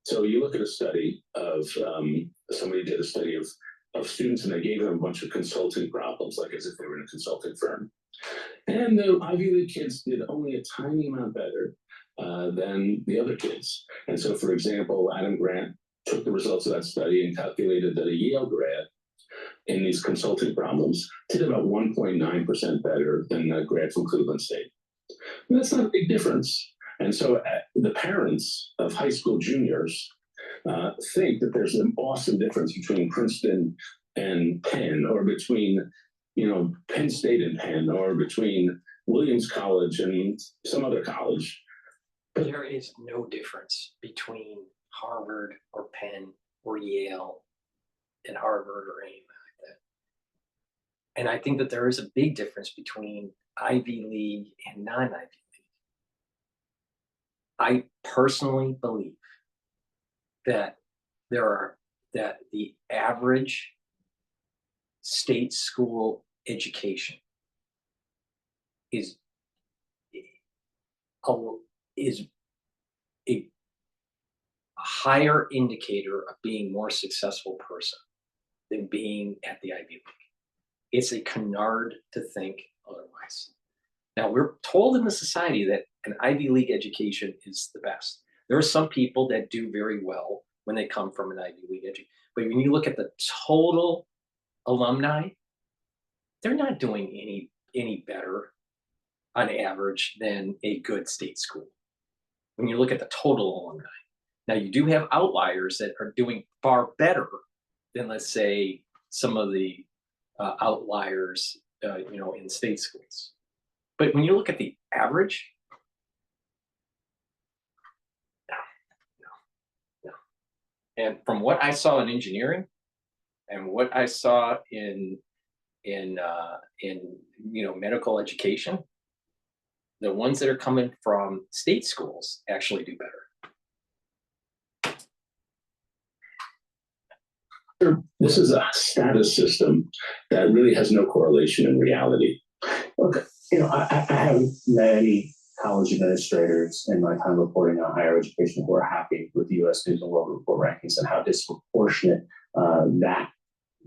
so you look at a study of, somebody did a study of students and they gave them a bunch of consulting problems, like as if they were in a consulting firm. And the Ivy League kids did only a tiny amount better than the other kids. And so, for example, Adam Grant took the results of that study and calculated that a Yale grad in these consulting problems did about 1.9% better than a grad from Cleveland State. And that's not a big difference. And so the parents of high school juniors think that there's an awesome difference between Princeton and Penn, or between, Penn State and Penn, or between Williams College and some other college. But there is no difference between Harvard or Penn or Yale and Harvard or anything like that. And I think that there is a big difference between Ivy League and non-Ivy League. I personally believe that the average state school education is a higher indicator of being a more successful person than being at the Ivy League. It's a canard to think otherwise. Now, we're told in the society that an Ivy League education is the best. There are some people that do very well when they come from an Ivy League education. But when you look at the total alumni, they're not doing any better on average than a good state school. When you look at the total alumni. Now, you do have outliers that are doing far better than, let's say, some of the outliers, in state schools. But when you look at the average, no. And from what I saw in engineering, and what I saw in medical education, the ones that are coming from state schools actually do better. This is a status system that really has no correlation in reality. Okay. I have many college administrators in my time reporting on higher education who are happy with the U.S. News and World Report rankings and how disproportionate that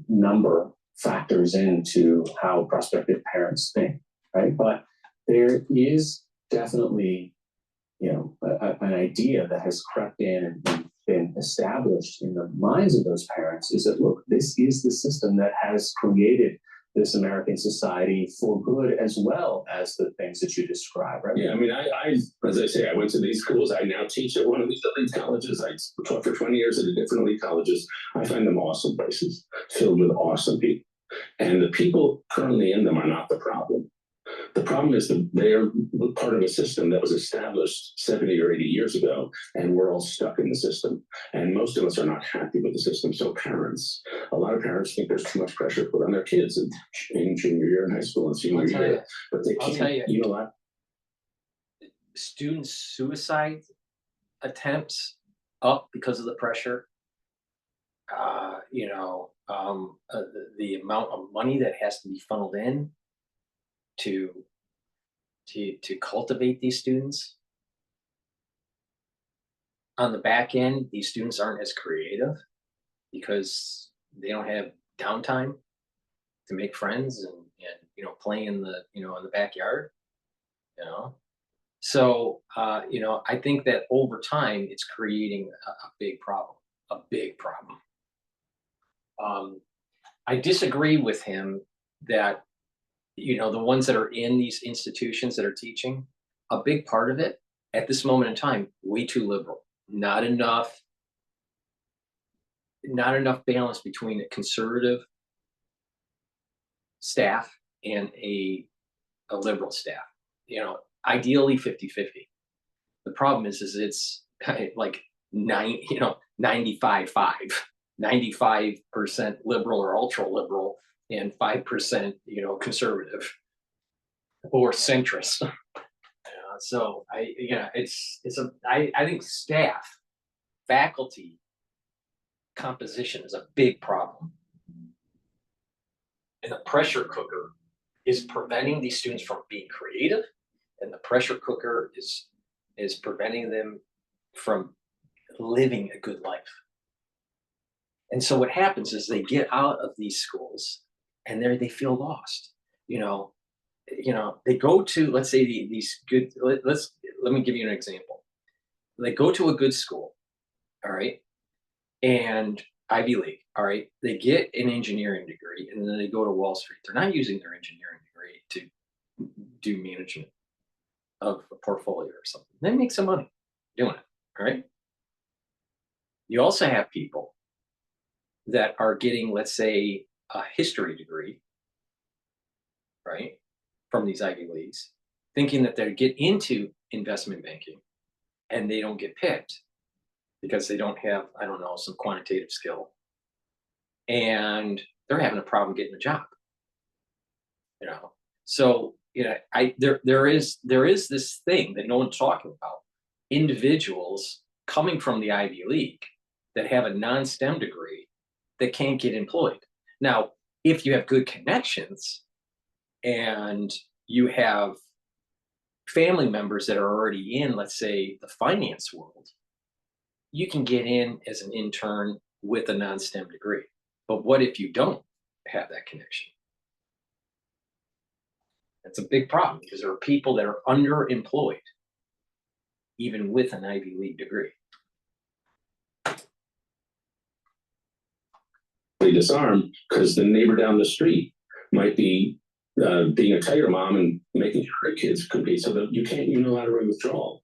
number factors into how prospective parents think, right? But there is definitely, an idea that has crept in and been established in the minds of those parents is that, look, this is the system that has created this American society for good, as well as the things that you describe, right? Yeah, I mean, I as I say, I went to these schools. I now teach at one of these elite colleges. I taught for 20 years at different elite colleges. I find them awesome places, filled with awesome people. And the people currently in them are not the problem. The problem is that they're part of a system that was established 70 or 80 years ago, and we're all stuck in the system. And most of us are not happy with the system. So a lot of parents think there's too much pressure put on their kids in junior year in high school and senior year. But they can't, you know what? Student suicide attempts up because of the pressure. The amount of money that has to be funneled in to cultivate these students. On the back end, these students aren't as creative because they don't have downtime to make friends and play in the in the backyard. So I think that over time it's creating a big problem. I disagree with him that the ones that are in these institutions that are teaching, a big part of it at this moment in time, way too liberal. Not enough balance between a conservative staff and a liberal staff. Ideally 50-50. The problem is it's like 95-5, 95% liberal or ultra liberal and 5% conservative or centrist. so I think faculty composition is a big problem. And the pressure cooker is preventing these students from being creative, and the pressure cooker is preventing them from living a good life. And so what happens is they get out of these schools and they feel lost. They go to, let's say, these good, let me give you an example. They go to a good school, all right, and Ivy League, all right, they get an engineering degree, and then they go to Wall Street. They're not using their engineering degree to do management of a portfolio or something. They make some money doing it, all right? You also have people that are getting, let's say, a history degree, right, from these Ivy Leagues, thinking that they get into investment banking, and they don't get picked because they don't have, I don't know, some quantitative skill, and they're having a problem getting a job. So there is this thing that no one's talking about. Individuals coming from the Ivy League that have a non-STEM degree that can't get employed. Now, if you have good connections and you have family members that are already in, let's say, the finance world, you can get in as an intern with a non-STEM degree. But what if you don't have that connection? That's a big problem, because there are people that are underemployed, even with an Ivy League degree. They disarm because the neighbor down the street might be being a tiger mom and making sure her kids compete, so that you can't unilaterally withdraw.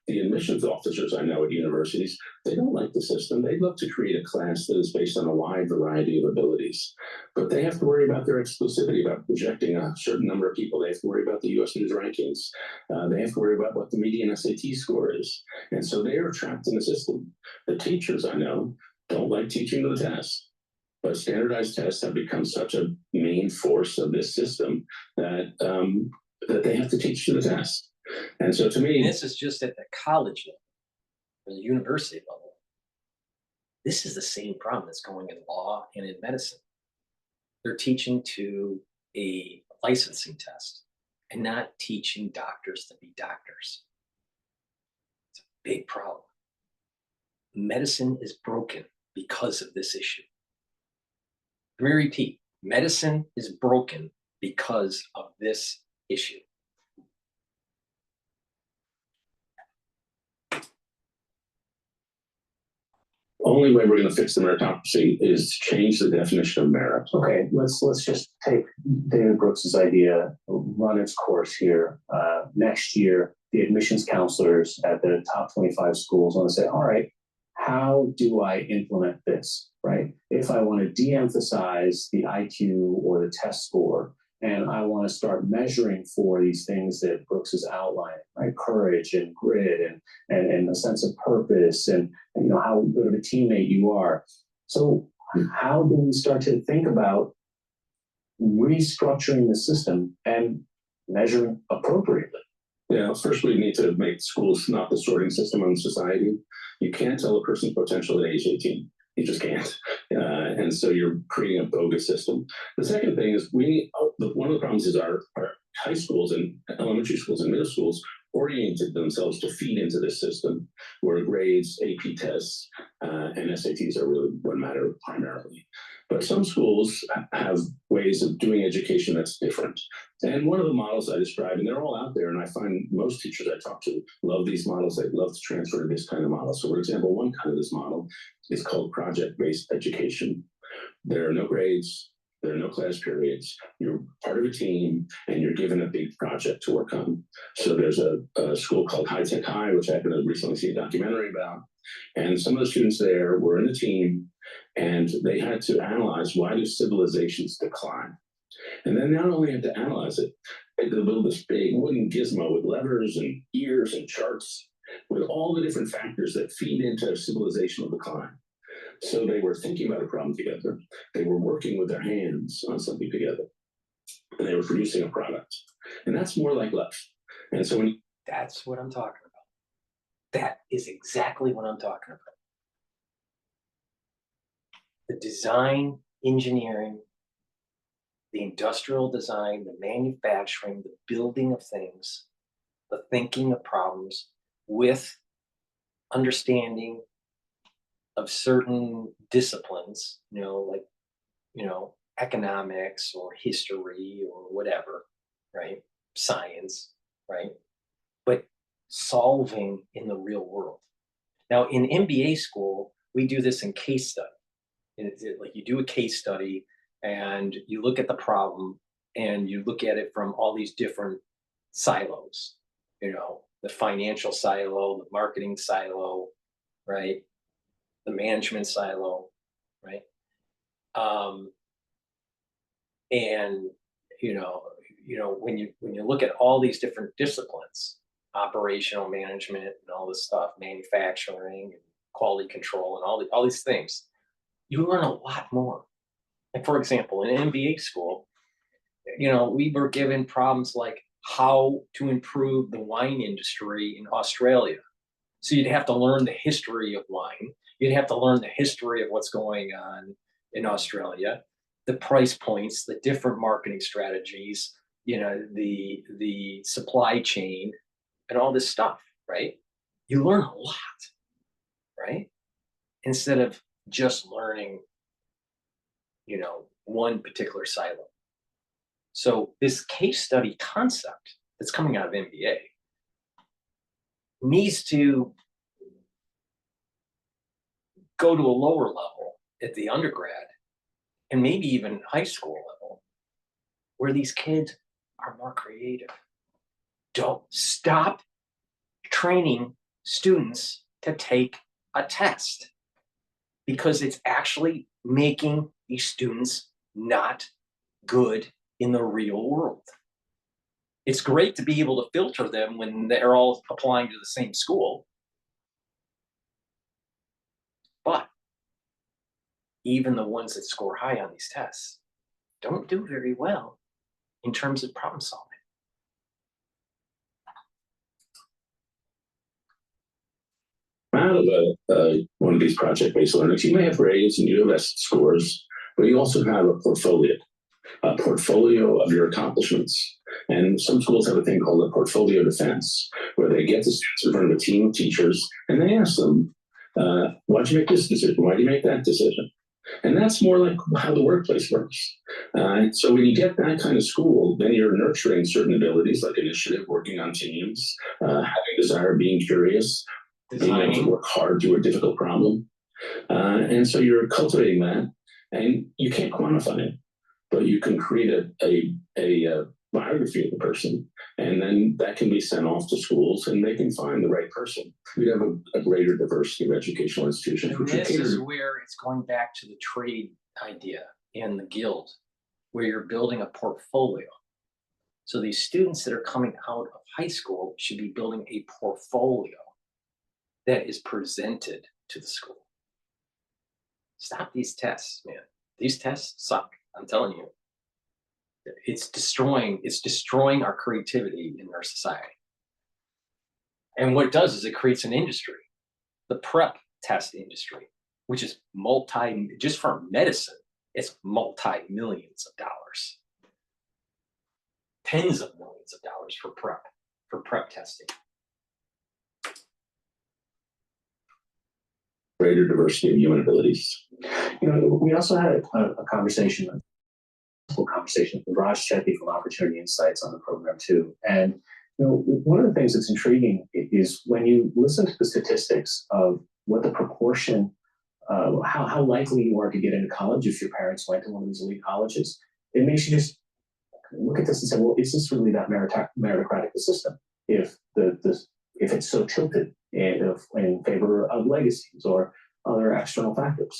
The admissions officers I know at universities, they don't like the system. They'd love to create a class that is based on a wide variety of abilities, but they have to worry about their exclusivity, about projecting a certain number of people. They have to worry about the U.S. News rankings. They have to worry about what the median SAT score is. And so they are trapped in the system. The teachers I know don't like teaching to the test, but standardized tests have become such a main force of this system that that they have to teach to the test. And so to me, and this is just at the college level or the university level. This is the same problem that's going in law and in medicine. They're teaching to a licensing test and not teaching doctors to be doctors. It's a big problem. Medicine is broken because of this issue. Let me repeat, medicine is broken because of this issue. Only way we're going to fix the meritocracy is change the definition of merit. Okay, let's just take David Brooks's idea, run its course here. Next year, the admissions counselors at the top 25 schools want to say, all right, how do I implement this, right? If I want to de-emphasize the IQ or the test score, and I want to start measuring for these things that Brooks is outlining, right? Courage and grit and a sense of purpose and how good of a teammate you are. So how do we start to think about restructuring the system and measuring appropriately? Yeah, first we need to make schools not the sorting system on society. You can't tell a person's potential at age 18. You just can't. And so you're creating a bogus system. The second thing is one of the problems is our high schools and elementary schools and middle schools oriented themselves to feed into this system where grades, AP tests, and SATs are really what matter primarily. But some schools have ways of doing education that's different. And one of the models I described, and they're all out there, and I find most teachers I talk to love these models. They'd love to transfer to this kind of model. So for example, one kind of this model is called project-based education. There are no grades. There are no class periods. You're part of a team, and you're given a big project to work on. So there's a school called High Tech High, which I happened to recently see a documentary about. And some of the students there were in a team, and they had to analyze, why do civilizations decline? And then not only had to analyze it, they had to build this big wooden gizmo with levers and ears and charts with all the different factors that feed into civilizational decline. So they were thinking about a problem together. They were working with their hands on something together. And they were producing a product. And that's more like life. And so when That's what I'm talking about. That is exactly what I'm talking about. The design, engineering, the industrial design, the manufacturing, the building of things, the thinking of problems with understanding of certain disciplines, like, economics or history or whatever, right? Science, right? But solving in the real world. Now, in MBA school, we do this in case study. Like you do a case study and you look at the problem and you look at it from all these different silos, the financial silo, the marketing silo, right? The management silo, right? And when you look at all these different disciplines, operational management and all this stuff, manufacturing and quality control and all these things, you learn a lot more. Like, for example, in MBA school, we were given problems like how to improve the wine industry in Australia. So you'd have to learn the history of wine. You'd have to learn the history of what's going on in Australia, the price points, the different marketing strategies, the supply chain and all this stuff, right? You learn a lot, right? Instead of just learning, one particular silo. So this case study concept that's coming out of MBA needs to go to a lower level at the undergrad and maybe even high school level, where these kids are more creative. Don't stop training students to take a test, because it's actually making these students not good in the real world. It's great to be able to filter them when they're all applying to the same school. But even the ones that score high on these tests don't do very well in terms of problem solving. Out of one of these project-based learnings, you may have grades and you have scores, but you also have a portfolio of your accomplishments. And some schools have a thing called a portfolio defense, where they get the students in front of a team of teachers and they ask them, why'd you make this decision? Why'd you make that decision? And that's more like how the workplace works. So when you get that kind of school, then you're nurturing certain abilities like initiative, working on teams, having desire, being curious, being able to work hard through a difficult problem. And so you're cultivating that, and you can't quantify it, but you can create a biography of the person, and then that can be sent off to schools and they can find the right person. We have a greater diversity of educational institutions. And this is where it's going back to the trade idea and the guild, where you're building a portfolio. So these students that are coming out of high school should be building a portfolio that is presented to the school. Stop these tests, man. These tests suck. I'm telling you. It's destroying our creativity in our society. And what it does is it creates an industry, the prep test industry, which is just for medicine, it's multi-millions of dollars. Tens of millions of dollars for prep testing. Greater diversity of human abilities. We also had a conversation with Raj Chetty from Opportunity Insights on the program too. And one of the things that's intriguing is when you listen to the statistics of what the proportion, how likely you are to get into college if your parents went to one of these elite colleges, it makes you just look at this and say, well, is this really that meritocratic a system if it's so tilted in favor of legacies or other external factors?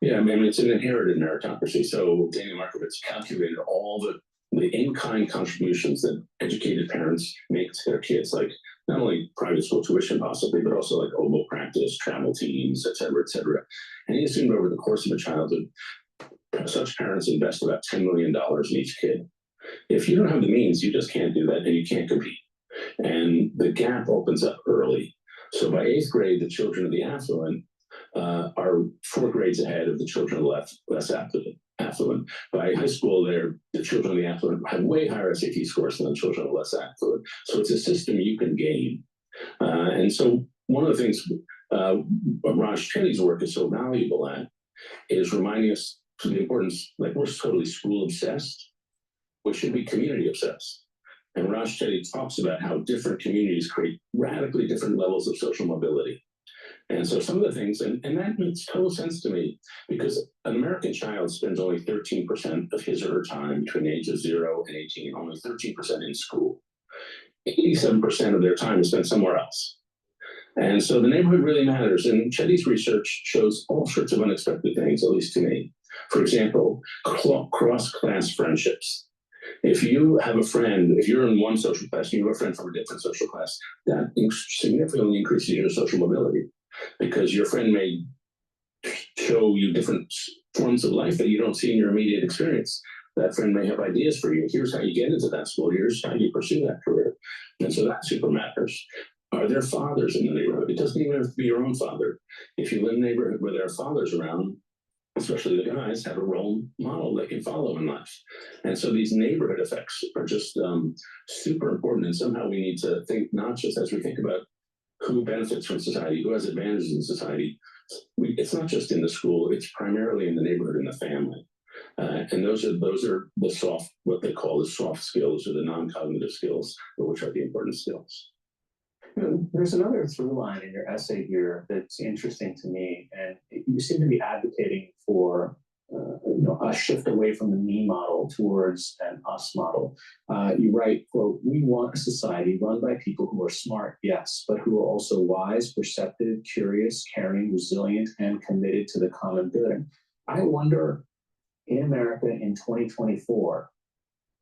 Yeah, I mean, it's an inherited meritocracy. So Daniel Markovits calculated all the in-kind contributions that educated parents make to their kids, like not only private school tuition possibly, but also like oboe practice, travel teams, et cetera, et cetera. And he assumed over the course of a childhood, such parents invest about $10 million in each kid. If you don't have the means, you just can't do that and you can't compete. And the gap opens up early. So by 8th grade, the children of the affluent are 4 grades ahead of the children of the less affluent. By high school, the children of the affluent have way higher SAT scores than the children of the less affluent. So it's a system you can game. And so one of the things Raj Chetty's work is so valuable at is reminding us to the importance, like we're totally school obsessed, we should be community obsessed. And Raj Chetty talks about how different communities create radically different levels of social mobility. And so some of the things, and that makes total sense to me, because an American child spends only 13% of his or her time between the ages of 0 and 18, only 13% in school. 87% of their time is spent somewhere else. And so the neighborhood really matters. And Chetty's research shows all sorts of unexpected things, at least to me. For example, cross-class friendships. If you have a friend, if you're in one social class, you have a friend from a different social class, that significantly increases your social mobility, because your friend may show you different forms of life that you don't see in your immediate experience. That friend may have ideas for you. Here's how you get into that school. Here's how you pursue that career. And so that super matters. Are there fathers in the neighborhood? It doesn't even have to be your own father. If you live in a neighborhood where there are fathers around, especially the guys, have a role model they can follow in life. And so these neighborhood effects are just super important. And somehow we need to think, not just as we think about who benefits from society, who has advantages in society. It's not just in the school, it's primarily in the neighborhood and the family. And those are the soft, what they call the soft skills, or the non-cognitive skills, which are the important skills. There's another through line in your essay here that's interesting to me, and you seem to be advocating for a shift away from the me model towards an us model. You write, quote, "We want a society run by people who are smart, yes, but who are also wise, perceptive, curious, caring, resilient, and committed to the common good." I wonder, in America in 2024,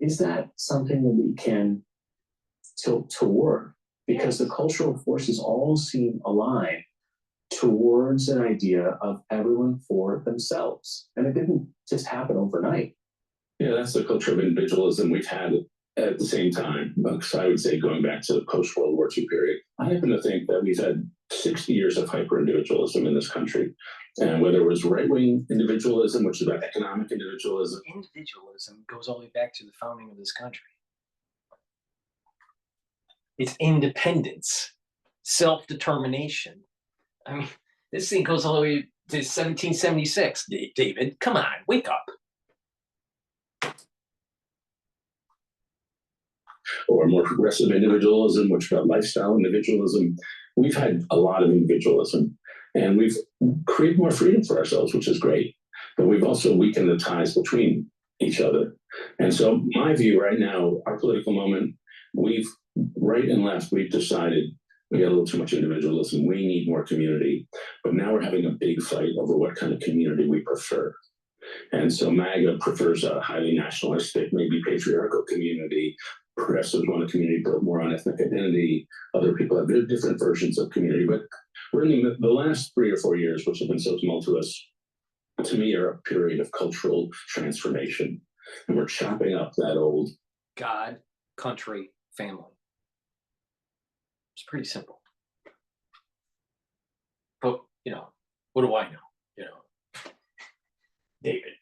is that something that we can tilt toward? Because the cultural forces all seem aligned towards an idea of everyone for themselves. And it didn't just happen overnight. Yeah, that's the culture of individualism we've had at the same time. So I would say going back to the post-World War II period, I happen to think that we've had 60 years of hyper-individualism in this country. And whether it was right-wing individualism, which is about economic individualism. Individualism goes all the way back to the founding of this country. It's independence, self-determination. I mean, this thing goes all the way to 1776, David. Come on, wake up. Or more progressive individualism, which is about lifestyle individualism. We've had a lot of individualism, and we've created more freedom for ourselves, which is great. But we've also weakened the ties between each other. And so my view right now, our political moment, right and left, we've decided we got a little too much individualism. We need more community. But now we're having a big fight over what kind of community we prefer. And so MAGA prefers a highly nationalistic, maybe patriarchal community. Progressives want a community built more on ethnic identity. Other people have different versions of community. But we're in the last 3 or 4 years, which have been so tumultuous, to me, are a period of cultural transformation. And we're chopping up that old God, country, family. It's pretty simple. But, what do I know? David.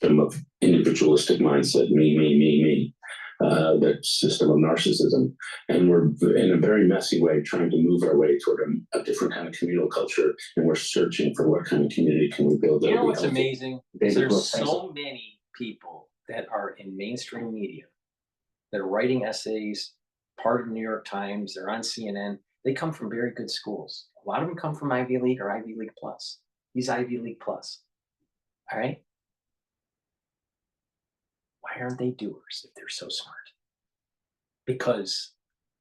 Of individualistic mindset, me, that system of narcissism. And we're in a very messy way trying to move our way toward a different kind of communal culture. And we're searching for what kind of community can we build. You know what's amazing? There's so many people that are in mainstream media that are writing essays, part of the New York Times, they're on CNN. They come from very good schools. A lot of them come from Ivy League or Ivy League Plus. He's Ivy League Plus. All right? Why aren't they doers if they're so smart? Because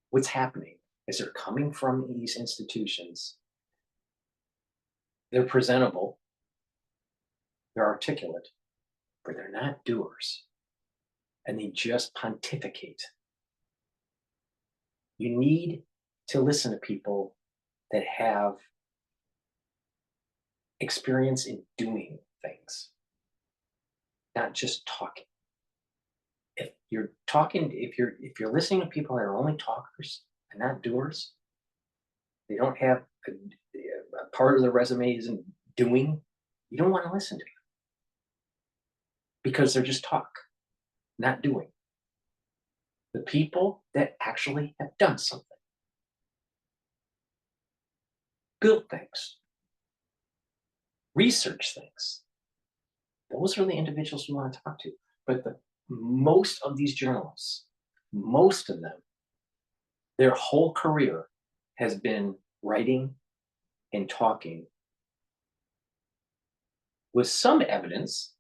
what's happening is they're coming from these institutions. They're presentable. They're articulate, but they're not doers. And they just pontificate. You need to listen to people that have experience in doing things, not just talking. if you're talking, if you're listening to people that are only talkers and not doers, they don't have a part of the resume isn't doing, you don't want to listen to them because they're just talk, not doing. The people that actually have done something, built things, research things, those are the individuals you want to talk to. But most of these journalists, most of them, their whole career has been writing and talking with some evidence,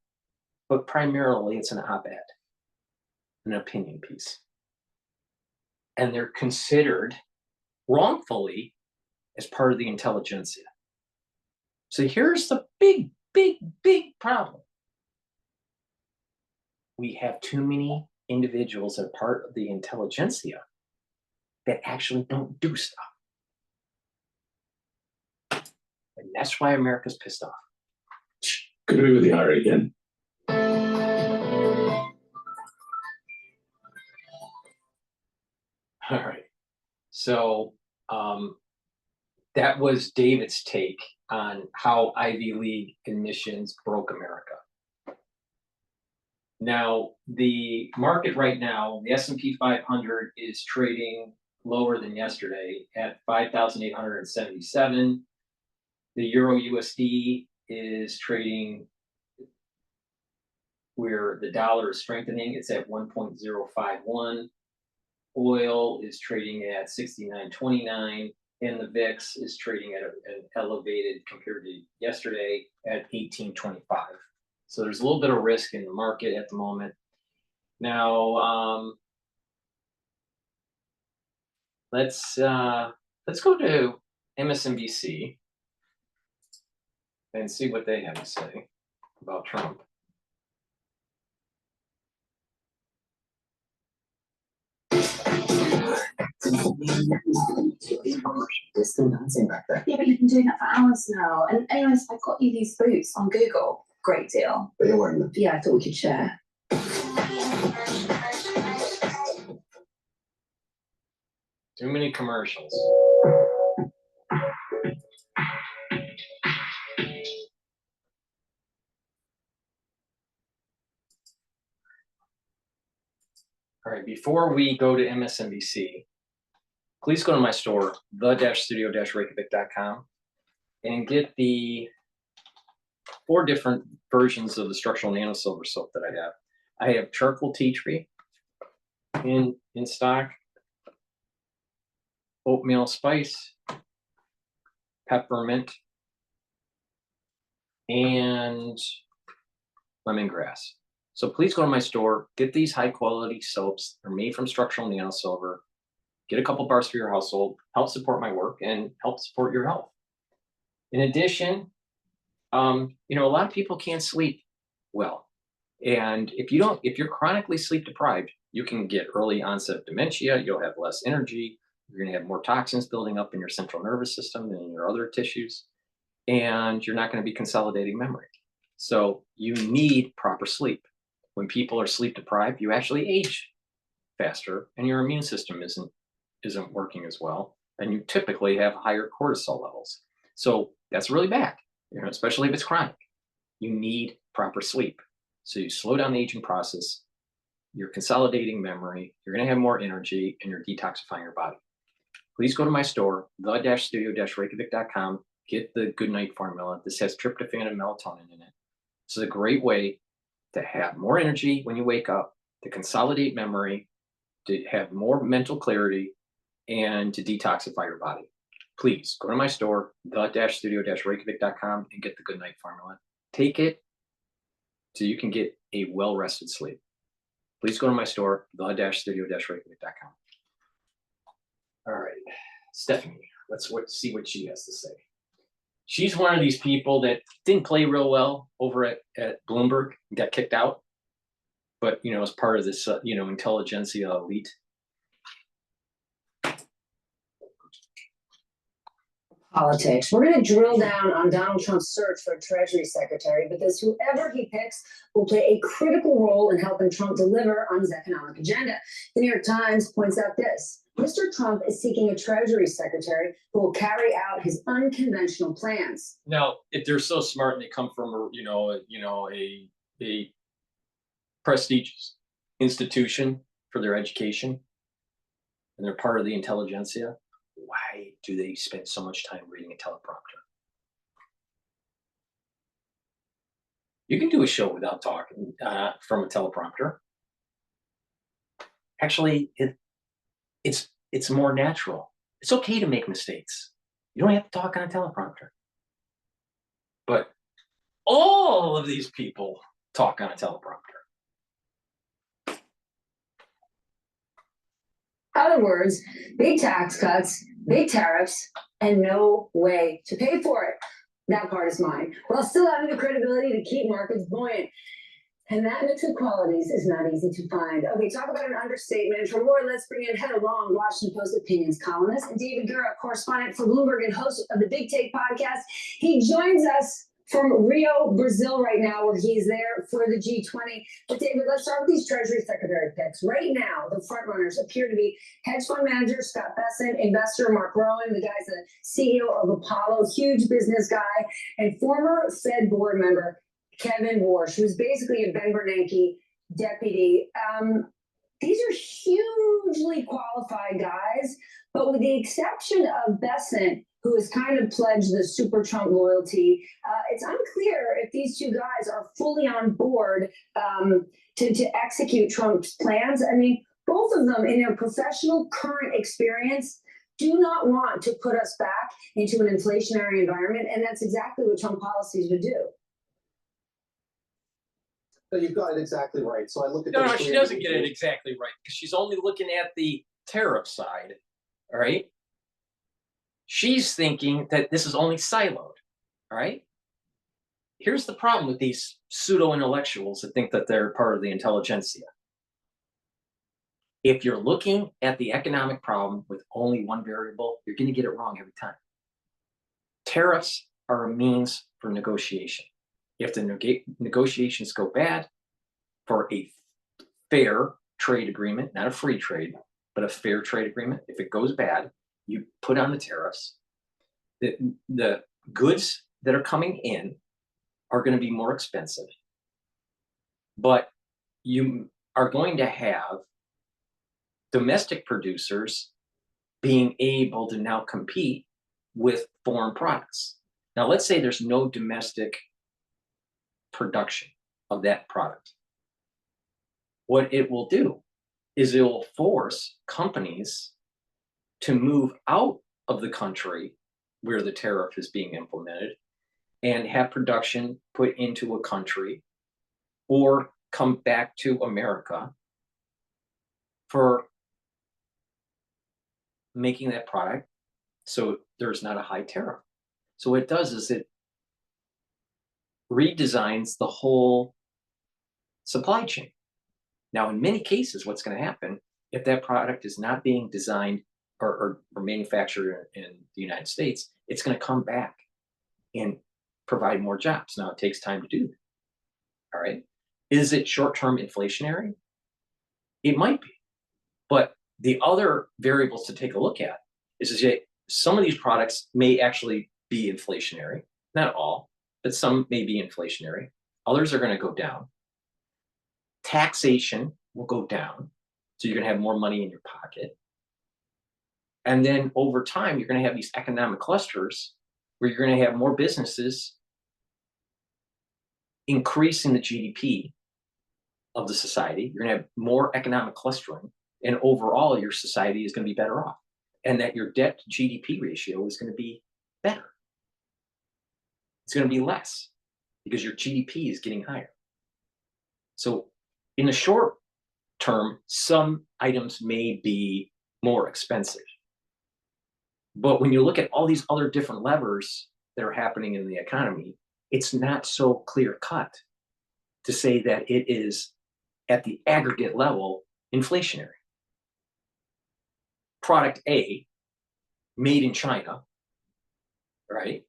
but primarily it's an op-ed, an opinion piece. And they're considered wrongfully as part of the intelligentsia. So here's the big, big, big problem. We have too many individuals that are part of the intelligentsia that actually don't do stuff. And that's why America's pissed off. Good to be with you, Harry, again. All right. So that was David's take on how Ivy League admissions broke America. Now, the market right now, the S&P 500 is trading lower than yesterday at 5,877. The Euro USD is trading where the dollar is strengthening. It's at 1.051. Oil is trading at 69.29, and the VIX is trading at an elevated compared to yesterday at 18.25. So there's a little bit of risk in the market at the moment. Now, let's go to MSNBC and see what they have to say about Trump. Still dancing back there. Yeah, but you've been doing that for hours now. And anyways, I got you these boots on Google. Great deal. But you're wearing them. Yeah, I thought we could share. Too many commercials. All right, before we go to MSNBC, please go to my store, the-studio-reykjavik.com, and get the 4 different versions of the structural nano silver soap that I have. I have charcoal tea tree in stock, oatmeal spice, peppermint, and lemongrass. So please go to my store, get these high quality soaps. They're made from structural nano silver. Get a couple bars for your household, help support my work, and help support your health. In addition, a lot of people can't sleep well. And if you're chronically sleep deprived, you can get early onset dementia, you'll have less energy, you're gonna have more toxins building up in your central nervous system and in your other tissues, and you're not gonna be consolidating memory. So you need proper sleep. When people are sleep deprived, you actually age faster and your immune system isn't working as well, and you typically have higher cortisol levels. So that's really bad, especially if it's chronic. You need proper sleep. So you slow down the aging process, you're consolidating memory, you're gonna have more energy, and you're detoxifying your body. Please go to my store, the-studio-reykjavik.com, get the Good Night Formula. This has tryptophan and melatonin in it. This is a great way to have more energy when you wake up, to consolidate memory, to have more mental clarity, and to detoxify your body. Please go to my store, the-studio-reykjavik.com, and get the Good Night Formula. Take it so you can get a well-rested sleep. Please go to my store, the-studio-reykjavik.com. All right, Stephanie, let's see what she has to say. She's one of these people that didn't play real well over at Bloomberg, got kicked out, but as part of this intelligentsia elite. politics. We're going to drill down on Donald Trump's search for a Treasury Secretary because whoever he picks will play a critical role in helping Trump deliver on his economic agenda. The New York Times points out this. Mr. Trump is seeking a Treasury Secretary who will carry out his unconventional plans. Now, if they're so smart and they come from a prestigious institution for their education, and they're part of the intelligentsia, why do they spend so much time reading a teleprompter? You can do a show without talking from a teleprompter. Actually, it's more natural. It's okay to make mistakes. You don't have to talk on a teleprompter. But all of these people talk on a teleprompter. In other words, big tax cuts, big tariffs, and no way to pay for it. That part is mine, while still having the credibility to keep markets buoyant. And that mix of qualities is not easy to find. Okay, talk about an understatement. For more, let's bring in Head Along, Washington Post opinions columnist, and David Gura, correspondent for Bloomberg and host of the Big Take podcast. He joins us from Rio, Brazil right now, where he's there for the G20. But David, let's start with these Treasury Secretary picks. Right now, the frontrunners appear to be hedge fund manager Scott Bessent, investor Mark Rowan, the guy's the CEO of Apollo, huge business guy, and former Fed board member Kevin Warsh, who's basically a Ben Bernanke deputy. These are hugely qualified guys, but with the exception of Bessent, who has kind of pledged the super Trump loyalty, it's unclear if these two guys are fully on board to execute Trump's plans. I mean, both of them in their professional current experience do not want to put us back into an inflationary environment, and that's exactly what Trump policies would do. No, you've got it exactly right. So I look at No, those she three doesn't get it individuals. exactly right because she's only looking at the tariff side. All right. She's thinking that this is only siloed. All right. Here's the problem with these pseudo intellectuals that think that they're part of the intelligentsia. If you're looking at the economic problem with only one variable, you're going to get it wrong every time. Tariffs are a means for negotiation. If the negotiations go bad for a fair trade agreement, not a free trade, but a fair trade agreement, if it goes bad, you put on the tariffs. The goods that are coming in are going to be more expensive, but you are going to have domestic producers being able to now compete with foreign products. Now, let's say there's no domestic production of that product. What it will do is it will force companies to move out of the country where the tariff is being implemented and have production put into a country or come back to America for making that product so there's not a high tariff. So what it does is it redesigns the whole supply chain. Now, in many cases, what's going to happen if that product is not being designed or manufactured in the United States, it's going to come back and provide more jobs. Now, it takes time to do that. All right. Is it short-term inflationary? It might be. But the other variables to take a look at is that some of these products may actually be inflationary, not all, but some may be inflationary. Others are going to go down. Taxation will go down. So you're going to have more money in your pocket. And then over time, you're going to have these economic clusters where you're going to have more businesses increasing the GDP of the society. You're going to have more economic clustering. And overall, your society is going to be better off. And that your debt to GDP ratio is going to be better. It's going to be less because your GDP is getting higher. So in the short term, some items may be more expensive. But when you look at all these other different levers that are happening in the economy, it's not so clear cut to say that it is at the aggregate level inflationary. Product A, made in China, right?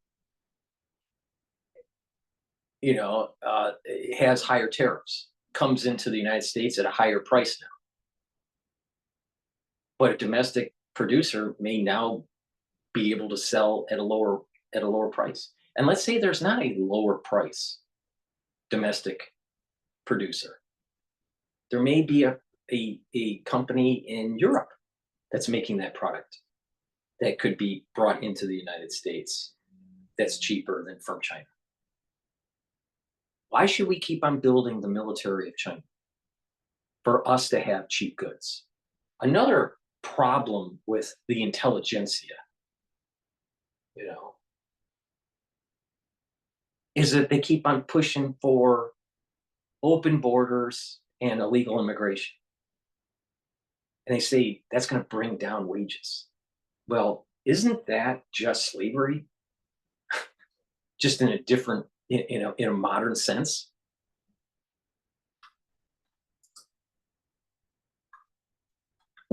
It has higher tariffs, comes into the United States at a higher price now. But a domestic producer may now be able to sell at a lower price. And let's say there's not a lower price domestic producer. There may be a company in Europe that's making that product that could be brought into the United States that's cheaper than from China. Why should we keep on building the military of China? For us to have cheap goods. Another problem with the intelligentsia, is that they keep on pushing for open borders and illegal immigration. And they say that's going to bring down wages. Well, isn't that just slavery? Just in a different, in a modern sense?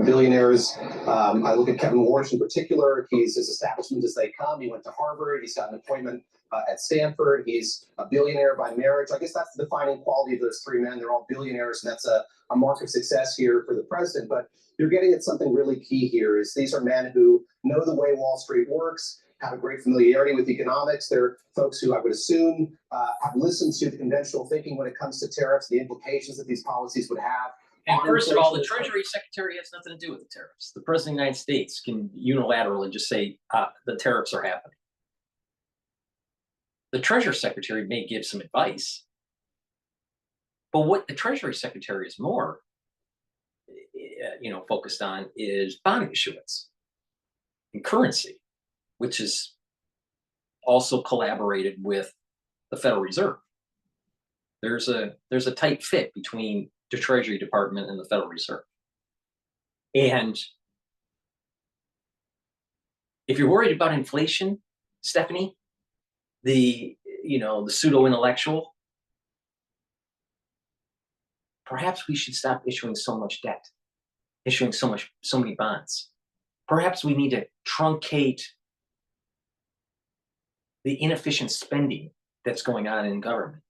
Billionaires. I look at Kevin Warsh in particular. He's as establishment as they come. He went to Harvard. He's got an appointment at Stanford. He's a billionaire by marriage. I guess that's the defining quality of those three men. They're all billionaires, and that's a mark of success here for the president. But you're getting at something really key here is these are men who know the way Wall Street works, have a great familiarity with economics. They're folks who I would assume have listened to the conventional thinking when it comes to tariffs, the implications that these policies would have. And first of all, the Treasury Secretary has nothing to do with the tariffs. The President of the United States can unilaterally just say the tariffs are happening. The Treasury Secretary may give some advice, but what the Treasury Secretary is more, focused on is bond issuance and currency, which is also collaborated with the Federal Reserve. There's a tight fit between the Treasury Department and the Federal Reserve. And if you're worried about inflation, Stephanie, the pseudo-intellectual, perhaps we should stop issuing so much debt, issuing so many bonds. Perhaps we need to truncate the inefficient spending that's going on in government.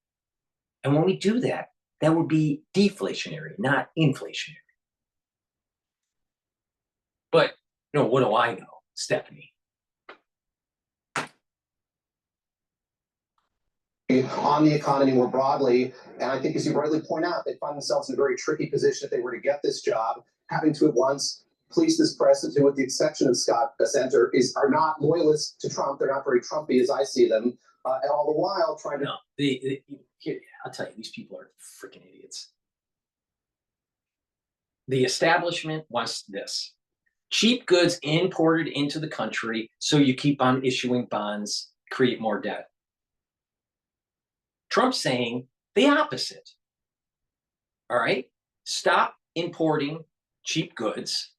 And when we do that, that would be deflationary, not inflationary. But, what do I know, Stephanie? On the economy more broadly, and I think as you rightly point out, they find themselves in a very tricky position if they were to get this job, having to at once police this president who, with the exception of Scott Bessenter, are not loyalists to Trump. They're not very Trumpy as I see them, and all the while trying to... No, I'll tell you, these people are freaking idiots. The establishment wants this. Cheap goods imported into the country so you keep on issuing bonds, create more debt. Trump's saying the opposite. All right? Stop importing cheap goods,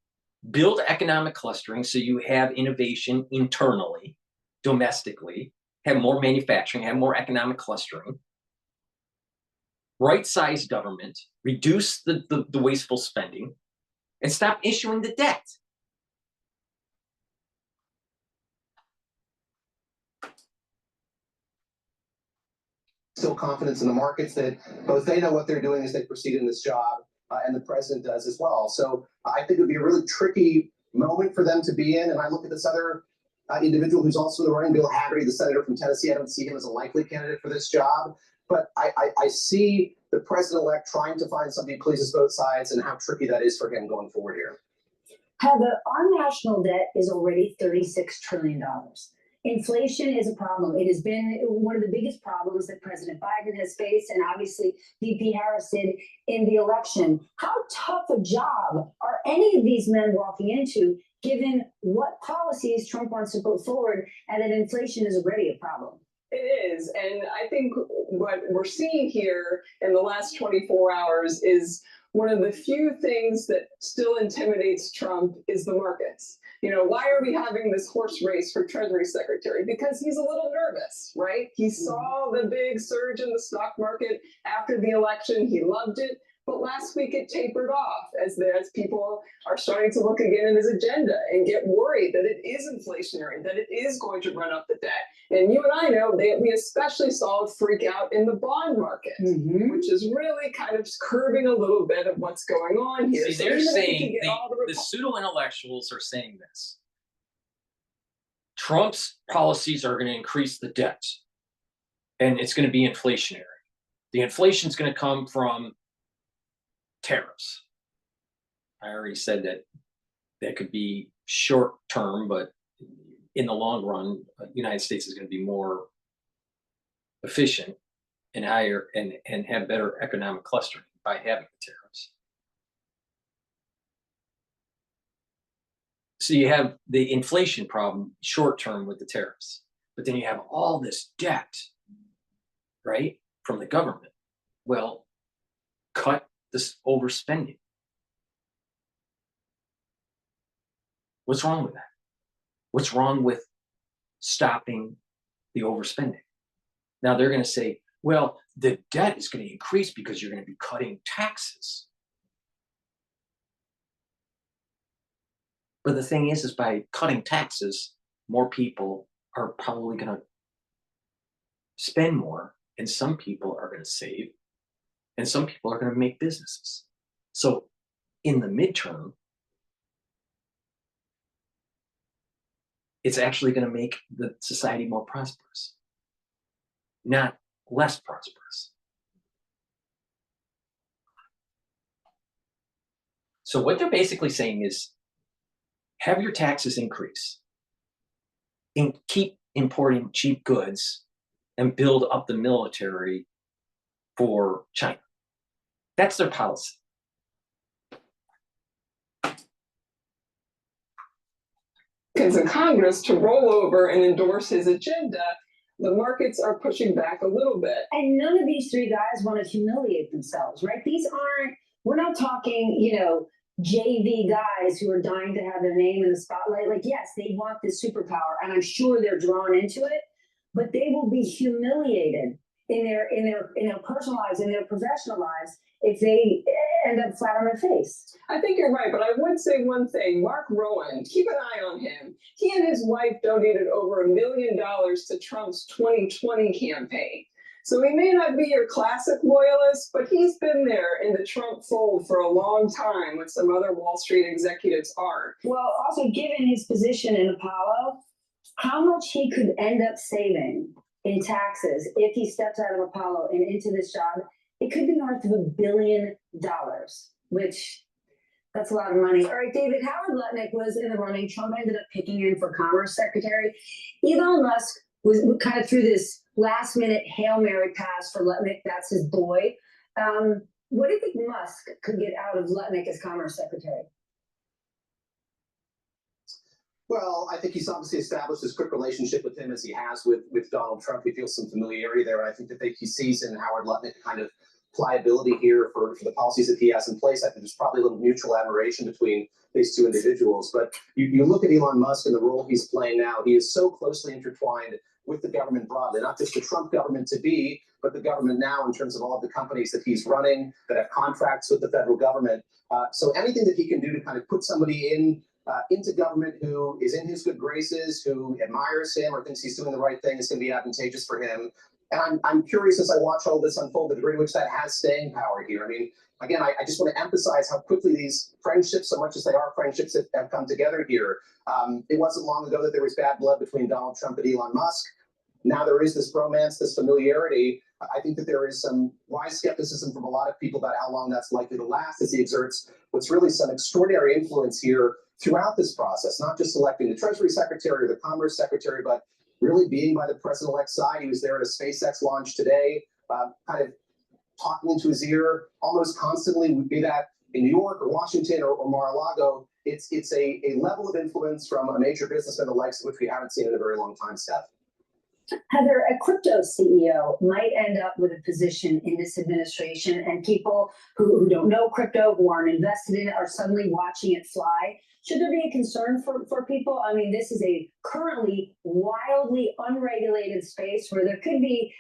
build economic clustering so you have innovation internally, domestically, have more manufacturing, have more economic clustering, right-size government, reduce the wasteful spending, and stop issuing the debt. Still confidence in the markets that both they know what they're doing as they proceed in this job, and the president does as well. So I think it would be a really tricky moment for them to be in. And I look at this other individual who's also in the running, Bill Hagerty, the senator from Tennessee. I don't see him as a likely candidate for this job, but I see the president-elect trying to find somebody who pleases both sides and how tricky that is for him going forward here. Heather, our national debt is already $36 trillion. Inflation is a problem. It has been one of the biggest problems that President Biden has faced, and obviously VP Harris did in the election. How tough a job are any of these men walking into, given what policies Trump wants to put forward, and that inflation is already a problem? It is. And I think what we're seeing here in the last 24 hours is one of the few things that still intimidates Trump is the markets. Why are we having this horse race for Treasury Secretary? Because he's a little nervous, right? He saw the big surge in the stock market after the election. He loved it. But last week it tapered off as people are starting to look again at his agenda and get worried that it is inflationary, that it is going to run up the debt. And you and I know that we especially saw a freak out in the bond market, which is really kind of curbing a little bit of what's going on here. See, So they're even if we saying, can get all the pseudo-intellectuals are saying this. Trump's policies are going to increase the debt, and it's going to be inflationary. The inflation is going to come from tariffs. I already said that that could be short term, but in the long run, the United States is going to be more efficient and higher and have better economic clustering by having the tariffs. So you have the inflation problem short term with the tariffs, but then you have all this debt, right, from the government. Well, cut this overspending. What's wrong with that? What's wrong with stopping the overspending? Now they're going to say, well, the debt is going to increase because you're going to be cutting taxes. But the thing is by cutting taxes, more people are probably going to spend more, and some people are going to save, and some people are going to make businesses. So in the midterm, it's actually going to make the society more prosperous, not less prosperous. So what they're basically saying is, have your taxes increase and keep importing cheap goods and build up the military for China. That's their policy. In Congress to roll over and endorse his agenda, the markets are pushing back a little bit. And none of these three guys want to humiliate themselves, right? We're not talking, JV guys who are dying to have their name in the spotlight. Like, yes, they want this superpower, and I'm sure they're drawn into it, but they will be humiliated in their personal lives, in their professional lives, if they end up flat on their face. I think you're right, but I would say one thing. Mark Rowan, keep an eye on him. He and his wife donated over $1 million to Trump's 2020 campaign. So he may not be your classic loyalist, but he's been there in the Trump fold for a long time, when some other Wall Street executives aren't. Well, also given his position in Apollo, how much he could end up saving in taxes if he steps out of Apollo and into this job, it could be north of $1 billion, which that's a lot of money. All right, David, Howard Lutnick was in the running. Trump ended up picking him for Commerce Secretary. Elon Musk was kind of through this last minute Hail Mary pass for Lutnick. That's his boy. What do you think Musk could get out of Lutnick as Commerce Secretary? Well, I think he's obviously established this quick relationship with him as he has with Donald Trump. He feels some familiarity there. And I think that he sees in Howard Lutnick kind of pliability here for the policies that he has in place. I think there's probably a little mutual admiration between these two individuals. But you look at Elon Musk and the role he's playing now, he is so closely intertwined with the government broadly, not just the Trump government to be, but the government now in terms of all of the companies that he's running that have contracts with the federal government. So anything that he can do to kind of put somebody into government who is in his good graces, who admires him or thinks he's doing the right thing is going to be advantageous for him. And I'm curious as I watch all this unfold, the degree to which that has staying power here. I mean, again, I just want to emphasize how quickly these friendships, so much as they are friendships, have come together here. It wasn't long ago that there was bad blood between Donald Trump and Elon Musk. Now there is this romance, this familiarity. I think that there is some wise skepticism from a lot of people about how long that's likely to last as he exerts what's really some extraordinary influence here throughout this process, not just selecting the Treasury Secretary or the Commerce Secretary, but really being by the president-elect's side. He was there at a SpaceX launch today, kind of talking into his ear almost constantly, be that in New York or Washington or Mar-a-Lago. It's a level of influence from a major businessman, the likes of which we haven't seen in a very long time, Steph. Heather, a crypto CEO might end up with a position in this administration, and people who don't know crypto, who aren't invested in it, are suddenly watching it fly. Should there be a concern for people? I mean, this is a currently wildly unregulated space where there could be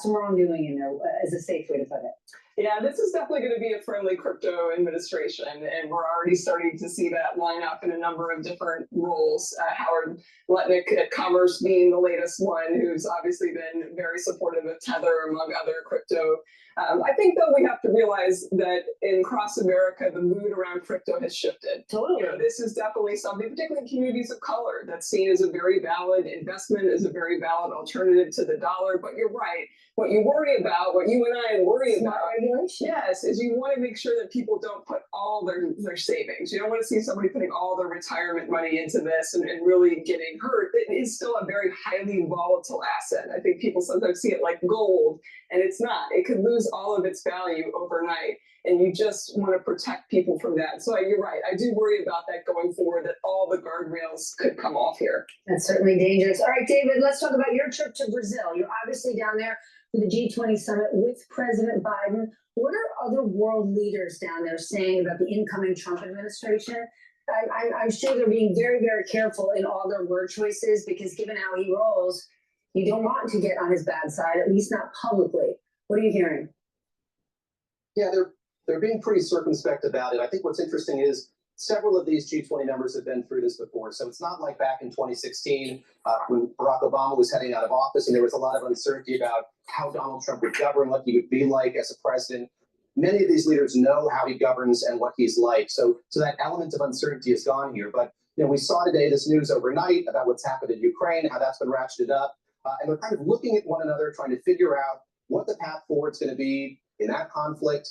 some wrongdoing in there, as a safe way to put it. Yeah, this is definitely going to be a friendly crypto administration, and we're already starting to see that line up in a number of different roles. Howard Lutnick at Commerce being the latest one, who's obviously been very supportive of Tether, among other crypto. I think, though, we have to realize that in cross America, the mood around crypto has shifted. Totally. You know, this is definitely something, particularly in communities of color, that's seen as a very valid investment, as a very valid alternative to the dollar. But you're right. What you worry about, what you and I worry about, regulation. yes, is you want to make sure that people don't put all their savings. You don't want to see somebody putting all their retirement money into this and really getting hurt. It is still a very highly volatile asset. I think people sometimes see it like gold, and it's not. It could lose all of its value overnight. And you just want to protect people from that. So you're right. I do worry about that going forward, that all the guardrails could come off here. That's certainly dangerous. All right, David, let's talk about your trip to Brazil. You're obviously down there for the G20 summit with President Biden. What are other world leaders down there saying about the incoming Trump administration? I'm sure they're being very, very careful in all their word choices, because given how he rolls, you don't want to get on his bad side, at least not publicly. What are you hearing? Yeah, they're being pretty circumspect about it. I think what's interesting is several of these G20 members have been through this before. So it's not like back in 2016 when Barack Obama was heading out of office and there was a lot of uncertainty about how Donald Trump would govern, what he would be like as a president. Many of these leaders know how he governs and what he's like. So that element of uncertainty is gone here. But we saw today this news overnight about what's happened in Ukraine, how that's been ratcheted up. And they're kind of looking at one another, trying to figure out what the path forward is going to be in that conflict,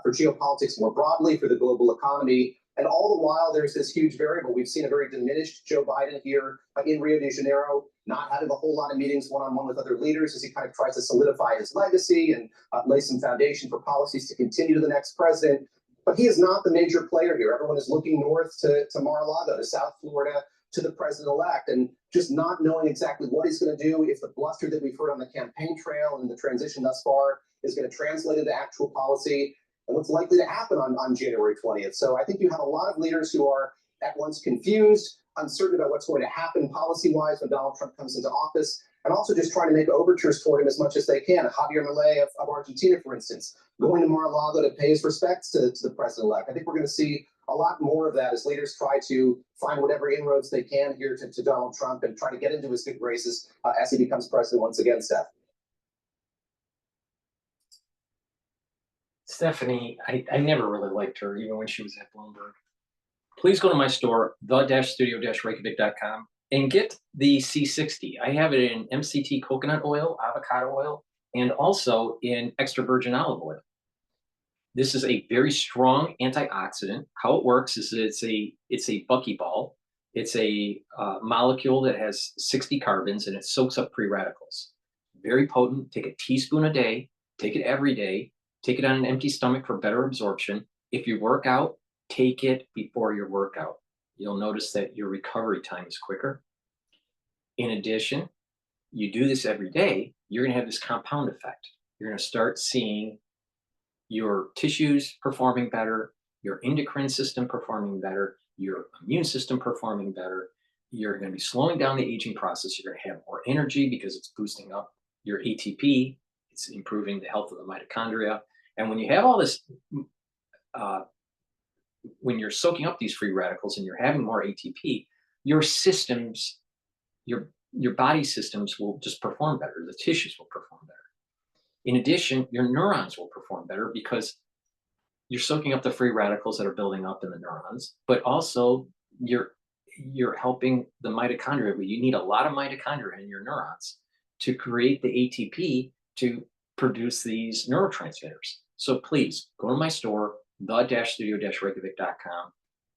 for geopolitics more broadly, for the global economy. And all the while, there's this huge variable. We've seen a very diminished Joe Biden here in Rio de Janeiro, not having a whole lot of meetings one-on-one with other leaders as he kind of tries to solidify his legacy and lay some foundation for policies to continue to the next president. But he is not the major player here. Everyone is looking north to Mar-a-Lago, to South Florida, to the president-elect, and just not knowing exactly what he's going to do, if the bluster that we've heard on the campaign trail and the transition thus far is going to translate into actual policy, and what's likely to happen on January 20th. So I think you have a lot of leaders who are at once confused, uncertain about what's going to happen policy-wise when Donald Trump comes into office, and also just trying to make overtures toward him as much as they can. Javier Milei of Argentina, for instance, going to Mar-a-Lago to pay his respects to the president-elect. I think we're going to see a lot more of that as leaders try to find whatever inroads they can here to Donald Trump and try to get into his good graces as he becomes president once again, Steph. Stephanie, I never really liked her, even when she was at Bloomberg. Please go to my store, the-studio-reykjavik.com, and get the C60. I have it in MCT coconut oil, avocado oil, and also in extra virgin olive oil. This is a very strong antioxidant. How it works is it's a buckyball. It's a molecule that has 60 carbons, and it soaks up free radicals. Very potent. Take a teaspoon a day. Take it every day. Take it on an empty stomach for better absorption. If you work out, take it before your workout. You'll notice that your recovery time is quicker. In addition, you do this every day, you're going to have this compound effect. You're going to start seeing your tissues performing better, your endocrine system performing better, your immune system performing better. You're going to be slowing down the aging process. You're going to have more energy because it's boosting up your ATP. It's improving the health of the mitochondria. And when you have all this, when you're soaking up these free radicals and you're having more ATP, your systems, your body systems will just perform better. The tissues will perform better. In addition, your neurons will perform better because you're soaking up the free radicals that are building up in the neurons, but also you're helping the mitochondria. You need a lot of mitochondria in your neurons to create the ATP to produce these neurotransmitters. So please go to my store, the-studio-reykjavik.com,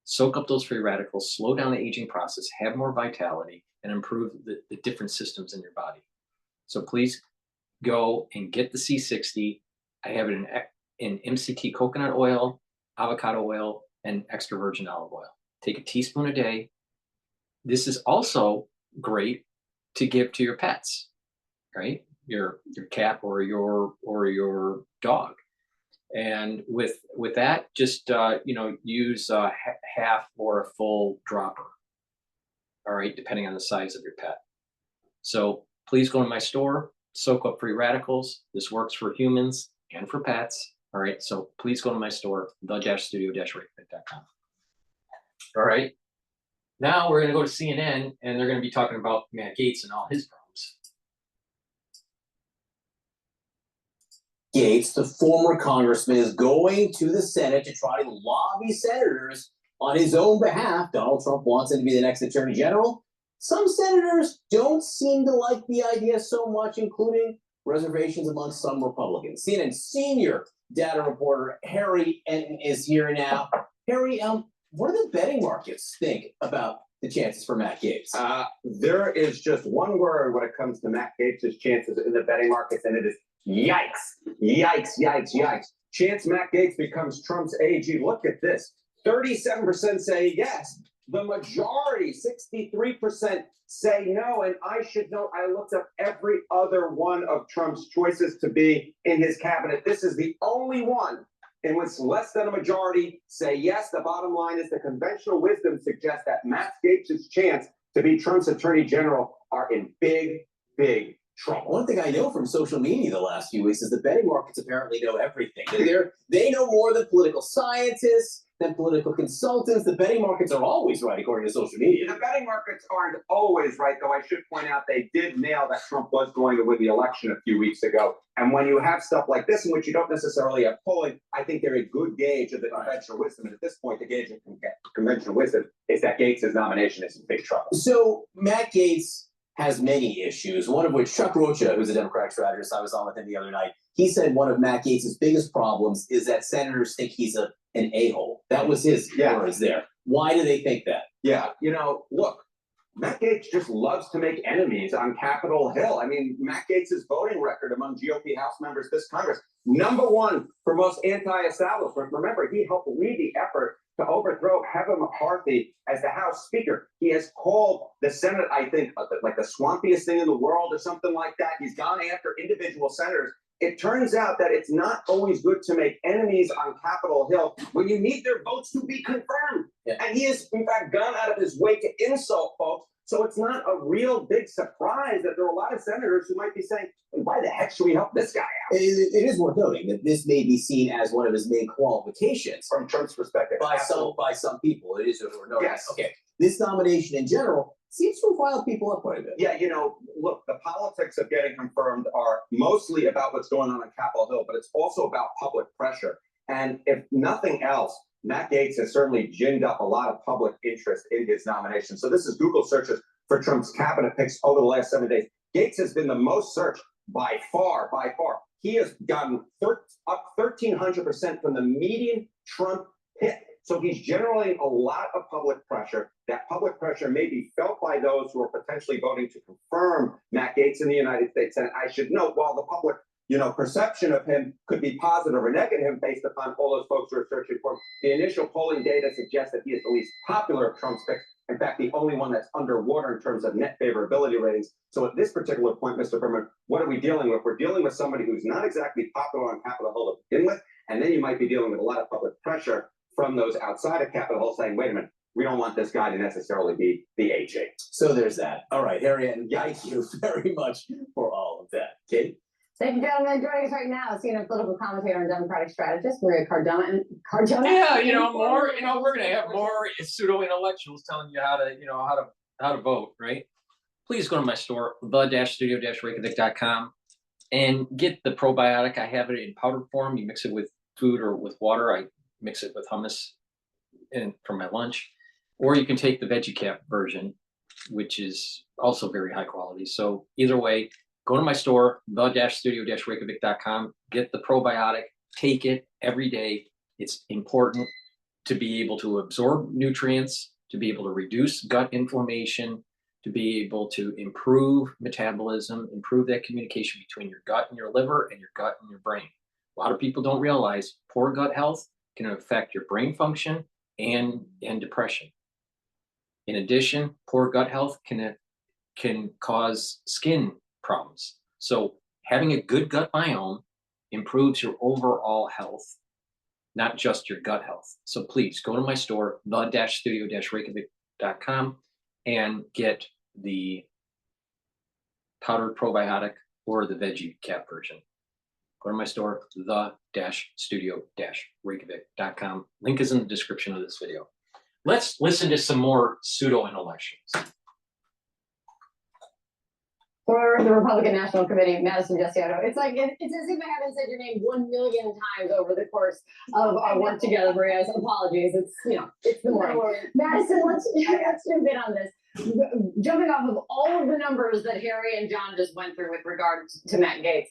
soak up those free radicals, slow down the aging process, have more vitality, and improve the different systems in your body. So please go and get the C60. I have it in MCT coconut oil, avocado oil, and extra virgin olive oil. Take a teaspoon a day. This is also great to give to your pets, right? Your cat or your dog. And with that, just use half or a full dropper. All right, depending on the size of your pet. So please go to my store, soak up free radicals. This works for humans and for pets. All right, so please go to my store, the-studio-reykjavik.com. All right, now we're gonna go to CNN, and they're gonna be talking about Matt Gaetz and all his problems. Gaetz, the former congressman, is going to the Senate to try to lobby senators on his own behalf. Donald Trump wants him to be the next attorney general. Some senators don't seem to like the idea so much, including reservations amongst some Republicans. CNN senior data reporter Harry Enton is here now. Harry, what do the betting markets think about the chances for Matt Gaetz? There is just one word when it comes to Matt Gaetz' chances in the betting markets, and it is yikes. Yikes, yikes, yikes. Chance Matt Gaetz becomes Trump's AG. Look at this. 37% say yes. The majority, 63%, say no. And I should note, I looked up every other one of Trump's choices to be in his cabinet. This is the only one in which less than a majority say yes. The bottom line is the conventional wisdom suggests that Matt Gaetz' chance to be Trump's attorney general are in big, big trouble. One thing I know from social media the last few weeks is the betting markets apparently know everything. They know more than political scientists, than political consultants. The betting markets are always right, according to social media. The betting markets aren't always right, though. I should point out they did nail that Trump was going to win the election a few weeks ago. And when you have stuff like this, in which you don't necessarily have polling, I think they're a good gauge of the conventional wisdom. And at this point, the gauge of conventional wisdom is that Gaetz' nomination is in big trouble. So Matt Gaetz has many issues, one of which Chuck Rocha, who's a Democratic strategist, I was on with him the other night, he said one of Matt Gaetz' biggest problems is that senators think he's an a-hole. That was his words there. Why do they think that? Yeah, look, Matt Gaetz just loves to make enemies on Capitol Hill. I mean, Matt Gaetz' voting record among GOP House members this Congress, #1 for most anti-establishment. Remember, he helped lead the effort to overthrow Kevin McCarthy as the House Speaker. He has called the Senate, I think, like the swampiest thing in the world or something like that. He's gone after individual senators. It turns out that it's not always good to make enemies on Capitol Hill when you need their votes to be confirmed. Yeah. And he has, in fact, gone out of his way to insult folks. So it's not a real big surprise that there are a lot of senators who might be saying, why the heck should we help this guy out? It is worth noting that this may be seen as one of his main qualifications from Trump's perspective. By some people. It is worth noting. Yes. Okay. This nomination in general seems to have riled people up quite a bit. Yeah, look, the politics of getting confirmed are mostly about what's going on Capitol Hill, but it's also about public pressure. And if nothing else, Matt Gaetz has certainly ginned up a lot of public interest in his nomination. So this is Google searches for Trump's cabinet picks over the last 7 days. Gaetz has been the most searched by far. He has gotten up 1,300% from the median Trump pick. So he's generating a lot of public pressure. That public pressure may be felt by those who are potentially voting to confirm Matt Gaetz in the United States Senate. I should note, while the public perception of him could be positive or negative based upon all those folks who are searching for him, the initial polling data suggests that he is the least popular of Trump's picks. In fact, the only one that's underwater in terms of net favorability ratings. So at this particular point, Mr. Berman, what are we dealing with? We're dealing with somebody who's not exactly popular on Capitol Hill to begin with, and then you might be dealing with a lot of public pressure from those outside of Capitol Hill saying, wait a minute, we don't want this guy to necessarily be the AJ. So there's that. All right, Harriet, and thank you very much for all of that. Kate? Ladies and gentlemen, joining us right now, senior political commentator and Democratic strategist, Maria Cardona. Yeah, more, we're going to have more pseudo-intellectuals telling you how to vote, right? Please go to my store, the-studio-reykjavik.com, and get the probiotic. I have it in powder form. You mix it with food or with water. I mix it with hummus for my lunch. Or you can take the veggie cap version, which is also very high quality. So either way, go to my store, the-studio-reykjavik.com, get the probiotic, take it every day. It's important to be able to absorb nutrients, to be able to reduce gut inflammation, to be able to improve metabolism, improve that communication between your gut and your liver and your gut and your brain. A lot of people don't realize poor gut health can affect your brain function and depression. In addition, poor gut health can cause skin problems. So having a good gut biome improves your overall health, not just your gut health. So please go to my store, the-studio-reykjavik.com, and get the powdered probiotic or the veggie cap version. Go to my store, the-studio-reykjavik.com. Link is in the description of this video. Let's listen to some more pseudo-intellectuals. For the Republican National Committee, Madison Desiato. It's like, it's as if I haven't said your name 1 million times over the course of our work together, Maria. Apologies. It's, you know, it's the morning. Madison, let's jump in on this. Jumping off of all of the numbers that Harry and John just went through with regard to Matt Gaetz,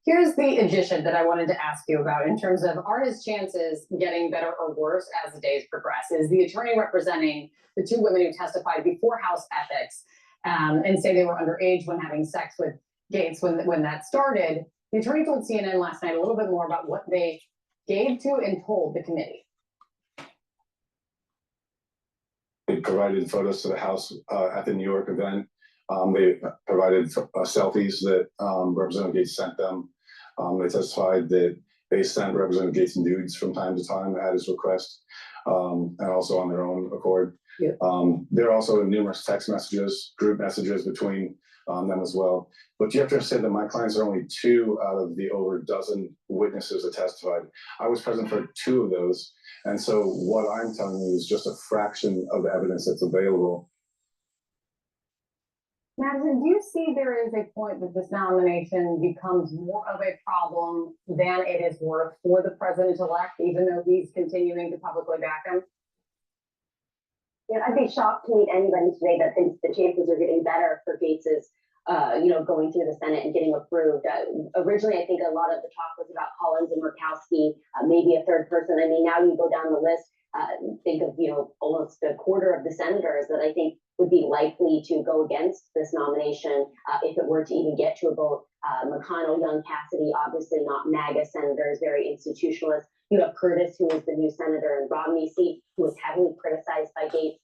here's the addition that I wanted to ask you about in terms of, are his chances getting better or worse as the days progress? Is the attorney representing the two women who testified before House Ethics and say they were underage when having sex with Gaetz when that started? The attorney told CNN last night a little bit more about what they gave to and told the committee. They provided photos to the House at the New York event. They provided selfies that Representative Gaetz sent them. They testified that they sent Representative Gaetz nudes from time to time at his request, and also on their own accord. Yeah. There are also numerous text messages, group messages between them as well. But you have to say that my clients are only 2 out of the over a dozen witnesses that testified. I was present for 2 of those. And so what I'm telling you is just a fraction of the evidence that's available. Madison, do you see there is a point that this nomination becomes more of a problem than it is worth for the president-elect, even though he's continuing to publicly back him? Yeah, I'd be shocked to meet anybody today that thinks the chances are getting better for Gaetz's, going through the Senate and getting approved. Originally, I think a lot of the talk was about Collins and Murkowski, maybe a third person. I mean, now you go down the list, think of, almost a quarter of the senators that I think would be likely to go against this nomination if it were to even get to a vote. McConnell, Young, Cassidy, obviously not MAGA senators, very institutionalist. You have Curtis, who is the new senator, and Romney seat, who was heavily criticized by Gaetz.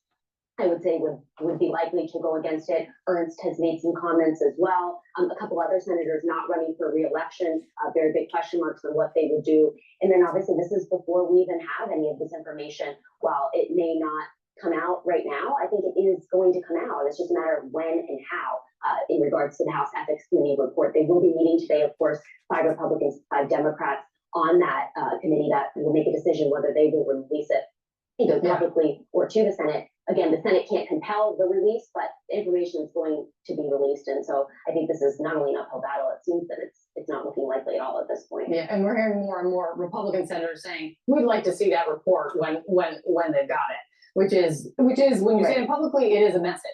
I would say would be likely to go against it. Ernst has made some comments as well. A couple other senators not running for re-election, very big question marks on what they would do. And then obviously this is before we even have any of this information. While it may not come out right now, I think it is going to come out. It's just a matter of when and how in regards to the House Ethics Committee report. They will be meeting today, of course, 5 Republicans, 5 Democrats on that committee that will make a decision whether they will release it either publicly or to the Senate. Again, the Senate can't compel the release, but information is going to be released. And so I think this is not only an uphill battle, it seems that it's not looking likely at all at this point. Yeah, and we're hearing more and more Republican senators saying, we'd like to see that report when they've got it, which is when you say it publicly, it is a message.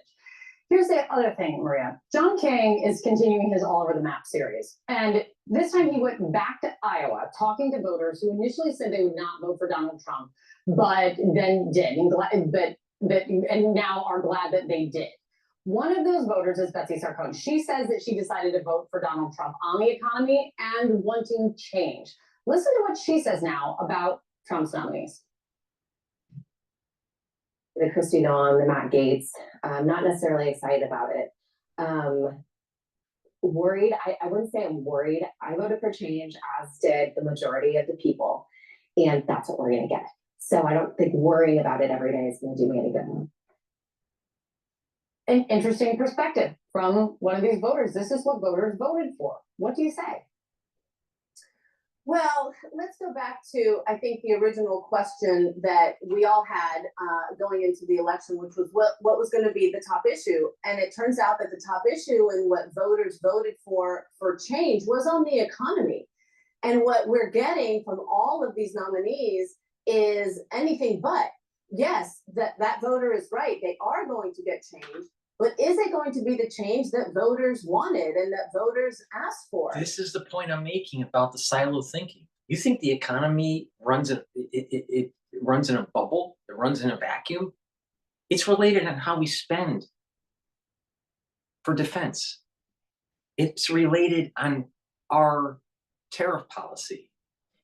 Here's the other thing, Maria. John King is continuing his All Over the Map series. And this time he went back to Iowa, talking to voters who initially said they would not vote for Donald Trump, but then did, and now are glad that they did. One of those voters is Betsy Sarcone. She says that she decided to vote for Donald Trump on the economy and wanting change. Listen to what she says now about Trump's nominees. The Kristi Noem, the Matt Gaetz, I'm not necessarily excited about it. Worried, I wouldn't say I'm worried. I voted for change, as did the majority of the people, and that's what we're gonna get. So I don't think worrying about it every day is gonna do me any good. An interesting perspective from one of these voters. This is what voters voted for. What do you say? Well, let's go back to, I think, the original question that we all had going into the election, which was what was going to be the top issue. And it turns out that the top issue and what voters voted for change was on the economy. And what we're getting from all of these nominees is anything but. Yes, that voter is right. They are going to get change. But is it going to be the change that voters wanted and that voters asked for? This is the point I'm making about the silo thinking. You think the economy runs it runs in a bubble? It runs in a vacuum? It's related on how we spend for defense. It's related on our tariff policy.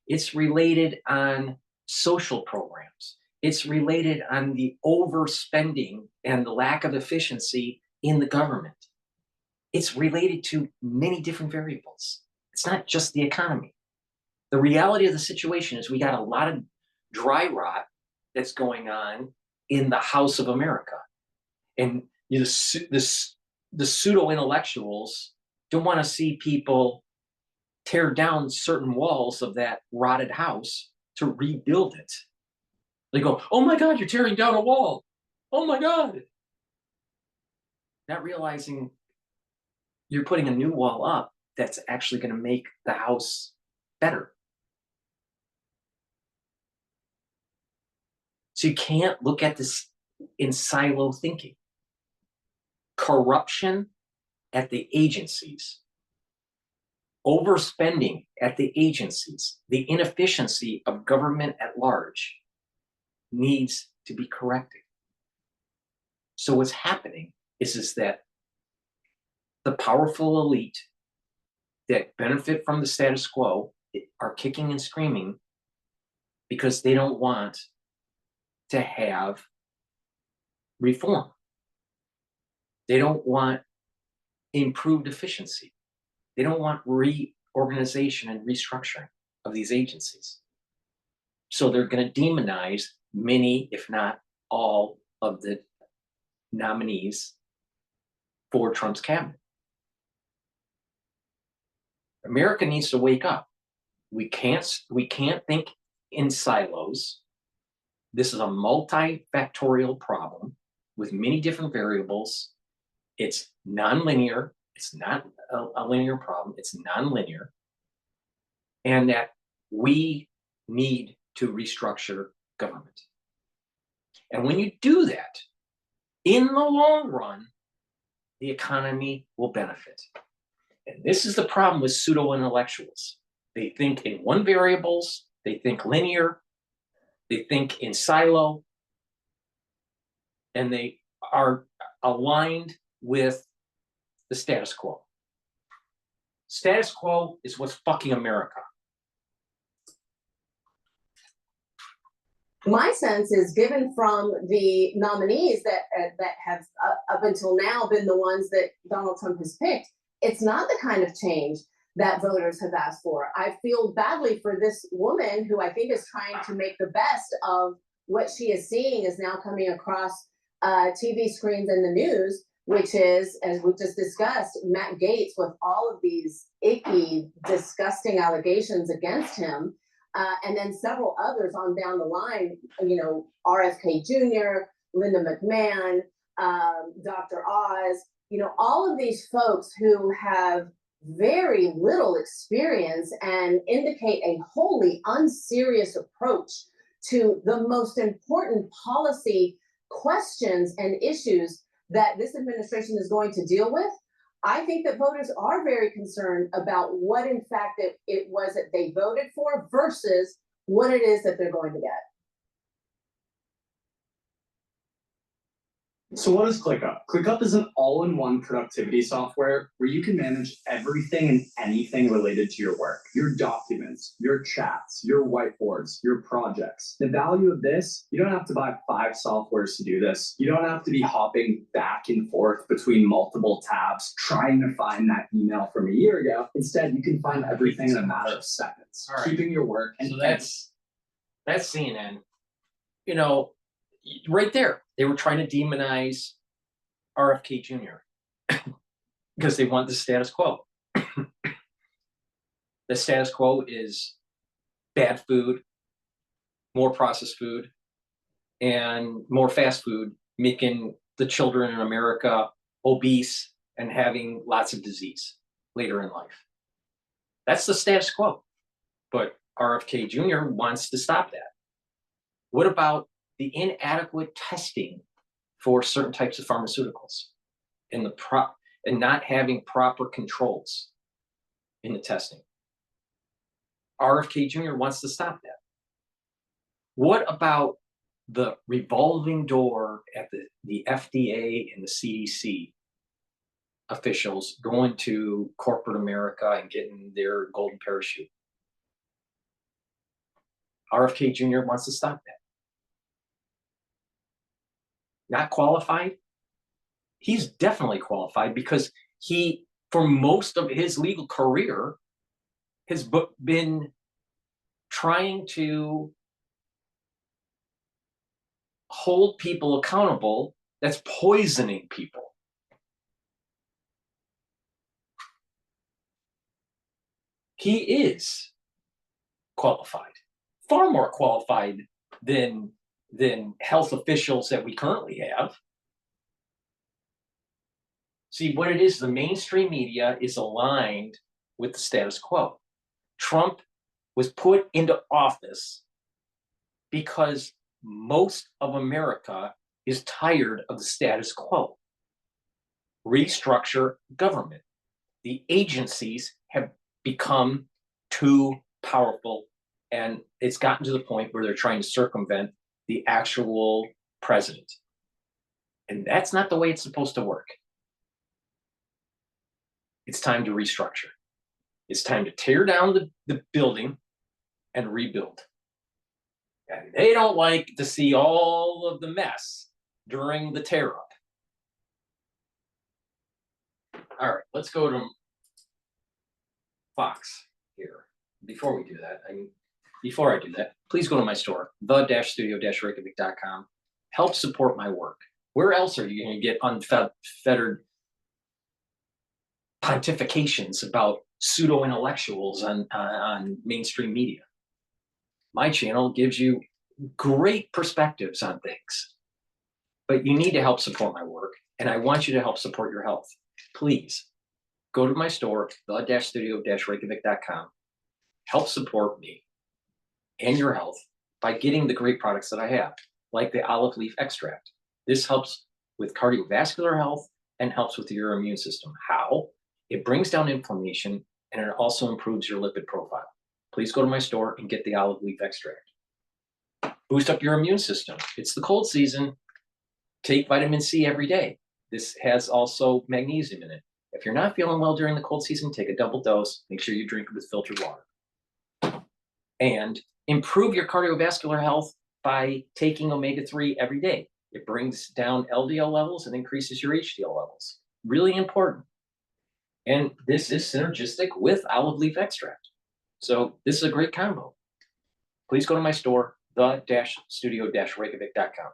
It's related on social programs. It's related on the overspending and the lack of efficiency in the government. It's related to many different variables. It's not just the economy. The reality of the situation is we got a lot of dry rot that's going on in the House of America. And the pseudo-intellectuals don't want to see people tear down certain walls of that rotted house to rebuild it. They go, oh my God, you're tearing down a wall. Oh my God. Not realizing you're putting a new wall up that's actually going to make the house better. So you can't look at this in silo thinking. Corruption at the agencies, overspending at the agencies, the inefficiency of government at large needs to be corrected. So what's happening is that the powerful elite that benefit from the status quo are kicking and screaming because they don't want to have reform. They don't want improved efficiency. They don't want reorganization and restructuring of these agencies. So they're going to demonize many, if not all, of the nominees for Trump's cabinet. America needs to wake up. We can't think in silos. This is a multifactorial problem with many different variables. It's nonlinear. It's not a linear problem. It's nonlinear. And that we need to restructure government. And when you do that, in the long run, the economy will benefit. And this is the problem with pseudo-intellectuals. They think in one variables, they think linear, they think in silo, and they are aligned with the status quo. Status quo is what's fucking America. My sense is, given from the nominees that have up until now been the ones that Donald Trump has picked, it's not the kind of change that voters have asked for. I feel badly for this woman who I think is trying to make the best of what she is seeing is now coming across TV screens and the news, which is, as we just discussed, Matt Gaetz with all of these icky, disgusting allegations against him. And then several others on down the line, you know, RFK Jr., Linda McMahon, Dr. Oz, you know, all of these folks who have very little experience and indicate a wholly unserious approach to the most important policy questions and issues that this administration is going to deal with. I think that voters are very concerned about what, in fact, it was that they voted for versus what it is that they're going to get. So what is ClickUp? ClickUp is an all-in-one productivity software where you can manage everything and anything related to your work. Your documents, your chats, your whiteboards, your projects. The value of this, you don't have to buy 5 softwares to do this. You don't have to be hopping back and forth between multiple tabs, trying to find that email from a year ago. Instead, you can find everything in a matter of seconds, keeping your work. And so that's CNN. You know, right there, they were trying to demonize RFK Jr. because they want the status quo. The status quo is bad food, more processed food, and more fast food, making the children in America obese and having lots of disease later in life. That's the status quo. But RFK Jr. wants to stop that. What about the inadequate testing for certain types of pharmaceuticals and not having proper controls in the testing? RFK Jr. wants to stop that. What about the revolving door at the FDA and the CDC officials going to corporate America and getting their golden parachute? RFK Jr. wants to stop that. Not qualified? He's definitely qualified because he, for most of his legal career, has been trying to hold people accountable that's poisoning people. He is qualified, far more qualified than health officials that we currently have. See, what it is, the mainstream media is aligned with the status quo. Trump was put into office because most of America is tired of the status quo. Restructure government. The agencies have become too powerful, and it's gotten to the point where they're trying to circumvent the actual president. And that's not the way it's supposed to work. It's time to restructure. It's time to tear down the building and rebuild. And they don't like to see all of the mess during the tear up. All right, let's go to Fox here. Before we do that, before I do that, please go to my store, the-studio-reykjavik.com. Help support my work. Where else are you going to get unfettered pontifications about pseudo-intellectuals on mainstream media? My channel gives you great perspectives on things, but you need to help support my work, and I want you to help support your health. Please go to my store, the-studio-reykjavik.com. Help support me and your health by getting the great products that I have, like the olive leaf extract. This helps with cardiovascular health and helps with your immune system. How? It brings down inflammation, and it also improves your lipid profile. Please go to my store and get the olive leaf extract. Boost up your immune system. It's the cold season. Take vitamin C every day. This has also magnesium in it. If you're not feeling well during the cold season, take a double dose. Make sure you drink it with filtered water. And improve your cardiovascular health by taking omega-3 every day. It brings down LDL levels and increases your HDL levels. Really important. And this is synergistic with olive leaf extract. So this is a great combo. Please go to my store, the-studio-reykjavik.com.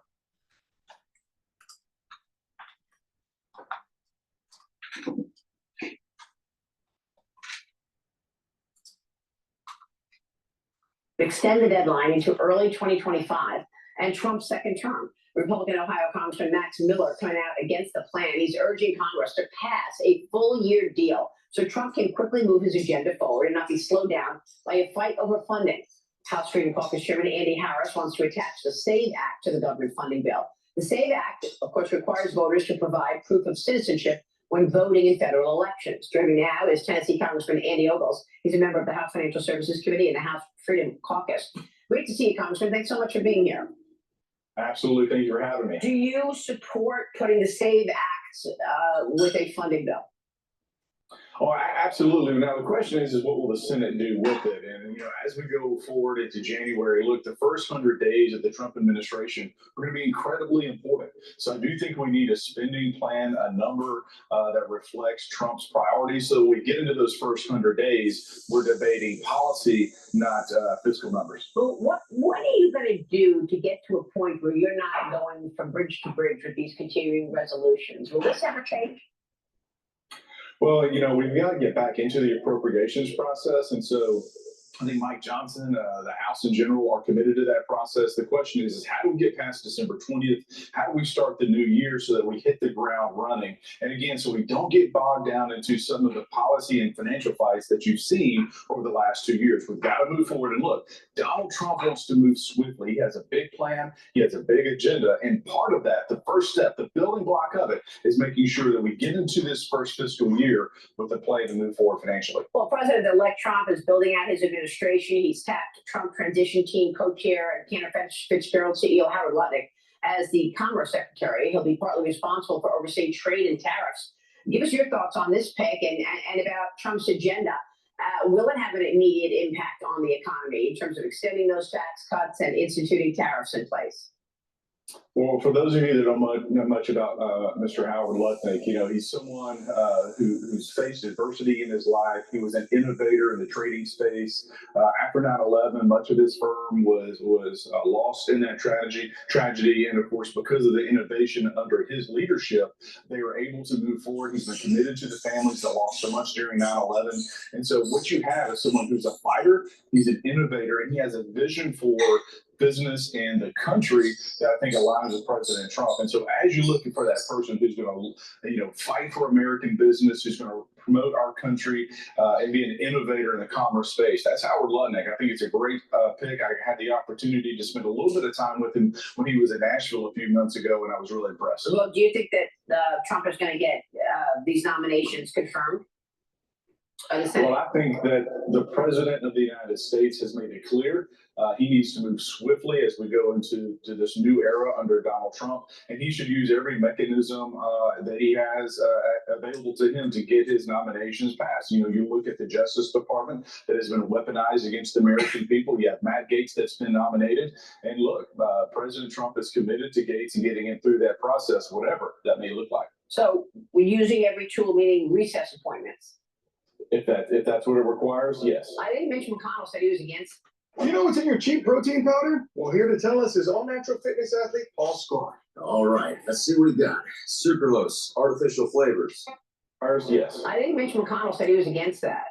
Extend the deadline into early 2025 and Trump's second term. Republican Ohio Congressman Max Miller coming out against the plan. He's urging Congress to pass a full-year deal so Trump can quickly move his agenda forward and not be slowed down by a fight over funding. House Freedom Caucus Chairman Andy Harris wants to attach the SAVE Act to the government funding bill. The SAVE Act, of course, requires voters to provide proof of citizenship when voting in federal elections. Joining me now is Tennessee Congressman Andy Ogles. He's a member of the House Financial Services Committee and the House Freedom Caucus. Great to see you, Congressman. Thanks so much for being here. Absolutely. Thank you for having me. Do you support putting the SAVE Act with a funding bill? Oh, absolutely. Now the question is what will the Senate do with it? And as we go forward into January, look, the first 100 days of the Trump administration are going to be incredibly important. So I do think we need a spending plan, a number that reflects Trump's priorities. So when we get into those first 100 days, we're debating policy, not fiscal numbers. Well, what are you going to do to get to a point where you're not going from bridge to bridge with these continuing resolutions? Will this ever change? Well, we've got to get back into the appropriations process. And so I think Mike Johnson, the House in general, are committed to that process. The question is how do we get past December 20th? How do we start the new year so that we hit the ground running? And again, so we don't get bogged down into some of the policy and financial fights that you've seen over the last 2 years. We've got to move forward. And look, Donald Trump wants to move swiftly. He has a big plan. He has a big agenda. And part of that, the first step, the building block of it, is making sure that we get into this first fiscal year with a plan to move forward financially. Well, President-elect Trump is building out his administration. He's tapped Trump transition team co-chair and Cantor Fitzgerald CEO Howard Lutnick as the Commerce Secretary. He'll be partly responsible for overseeing trade and tariffs. Give us your thoughts on this pick and about Trump's agenda. Will it have an immediate impact on the economy in terms of extending those tax cuts and instituting tariffs in place? Well, for those of you that don't know much about Mr. Howard Lutnick, he's someone who's faced adversity in his life. He was an innovator in the trading space. After 9/11, much of his firm was lost in that tragedy, and of course, because of the innovation under his leadership, they were able to move forward. He's been committed to the families that lost so much during 9/11, and so what you have is someone who's a fighter. He's an innovator, and he has a vision for business and the country that I think aligns with President Trump. And so as you're looking for that person who's going to, fight for American business, who's going to promote our country and be an innovator in the commerce space, that's Howard Lutnick. I think it's a great pick. I had the opportunity to spend a little bit of time with him when he was in Nashville a few months ago, and I was really impressed. Well, do you think that Trump is going to get these nominations confirmed? Well, I think that the President of the United States has made it clear he needs to move swiftly as we go into this new era under Donald Trump, and he should use every mechanism that he has available to him to get his nominations passed. You look at the Justice Department that has been weaponized against the American people. You have Matt Gaetz that's been nominated, and look, President Trump is committed to Gaetz and getting him through that process, whatever that may look like. So we're using every tool, meaning recess appointments. If that's what it requires, yes. I think Mitch McConnell said he was against. You know what's in your cheap protein powder? Well, here to tell us is all-natural fitness athlete Paul Scar. All right, let's see what we got. Sucralose, artificial flavors. Ours, yes. I think Mitch McConnell said he was against that.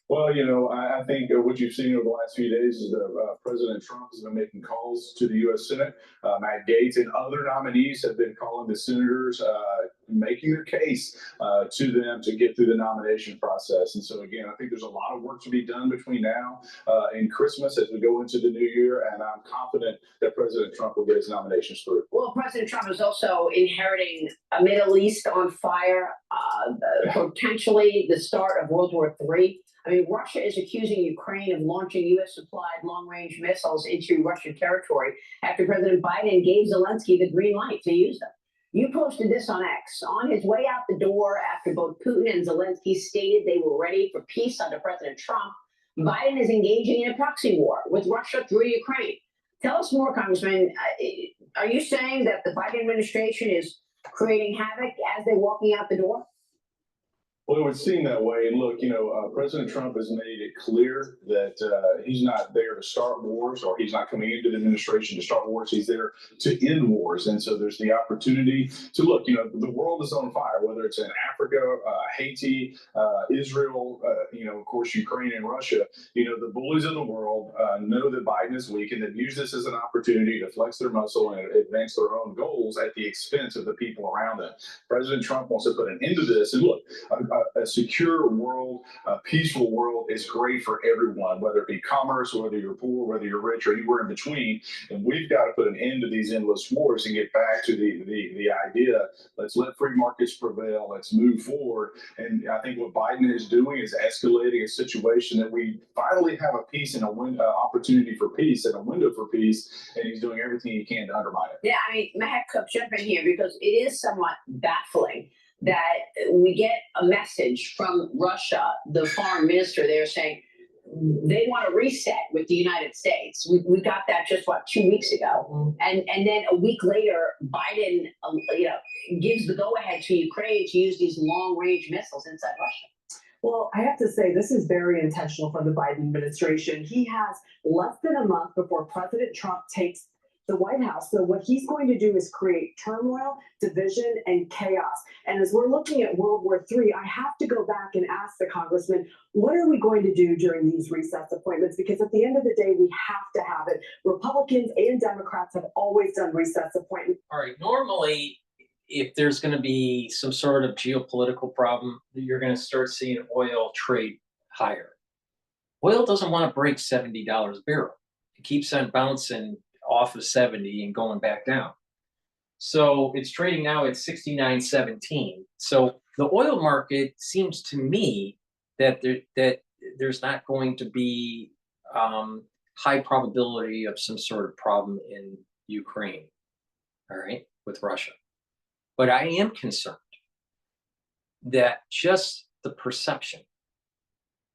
Well, I think what you've seen over the last few days is that President Trump has been making calls to the U.S. Senate. Matt Gaetz and other nominees have been calling the senators, making their case to them to get through the nomination process. And so, again, I think there's a lot of work to be done between now and Christmas as we go into the new year. And I'm confident that President Trump will get his nominations through. Well, President Trump is also inheriting a Middle East on fire, potentially the start of World War III. I mean, Russia is accusing Ukraine of launching U.S.-supplied long-range missiles into Russian territory after President Biden gave Zelensky the green light to use them. You posted this on X. On his way out the door after both Putin and Zelensky stated they were ready for peace under President Trump, Biden is engaging in a proxy war with Russia through Ukraine. Tell us more, Congressman. Are you saying that the Biden administration is creating havoc as they're walking out the door? Well, it would seem that way. And look, President Trump has made it clear that he's not there to start wars, or he's not coming into the administration to start wars. He's there to end wars. And so there's the opportunity to look, the world is on fire, whether it's in Africa, Haiti, Israel, of course, Ukraine and Russia. The bullies of the world know that Biden is weak and that use this as an opportunity to flex their muscle and advance their own goals at the expense of the people around them. President Trump wants to put an end to this. And look, a secure world, a peaceful world is great for everyone, whether it be commerce, whether you're poor, whether you're rich, or anywhere in between. And we've got to put an end to these endless wars and get back to the idea, let's let free markets prevail, let's move forward. And I think what Biden is doing is escalating a situation that we finally have a peace and opportunity for peace and a window for peace, and he's doing everything he can to undermine it. Yeah, I mean, Mahek, jump in here because it is somewhat baffling that we get a message from Russia, the foreign minister there saying they want to reset with the United States. We got that just 2 weeks ago, and then a week later, Biden gives the go ahead to Ukraine to use these long range missiles inside Russia. Well, I have to say, this is very intentional from the Biden administration. He has less than a month before President Trump takes the White House. So what he's going to do is create turmoil, division, and chaos. And as we're looking at World War III, I have to go back and ask the congressman, what are we going to do during these recess appointments? Because at the end of the day, we have to have it. Republicans and Democrats have always done recess appointments. All right. Normally, if there's going to be some sort of geopolitical problem, you're going to start seeing oil trade higher. Oil doesn't want to break $70 a barrel. It keeps on bouncing off of 70 and going back down. So it's trading now at 69.17. So the oil market seems to me that there's not going to be high probability of some sort of problem in Ukraine, all right, with Russia. But I am concerned that just the perception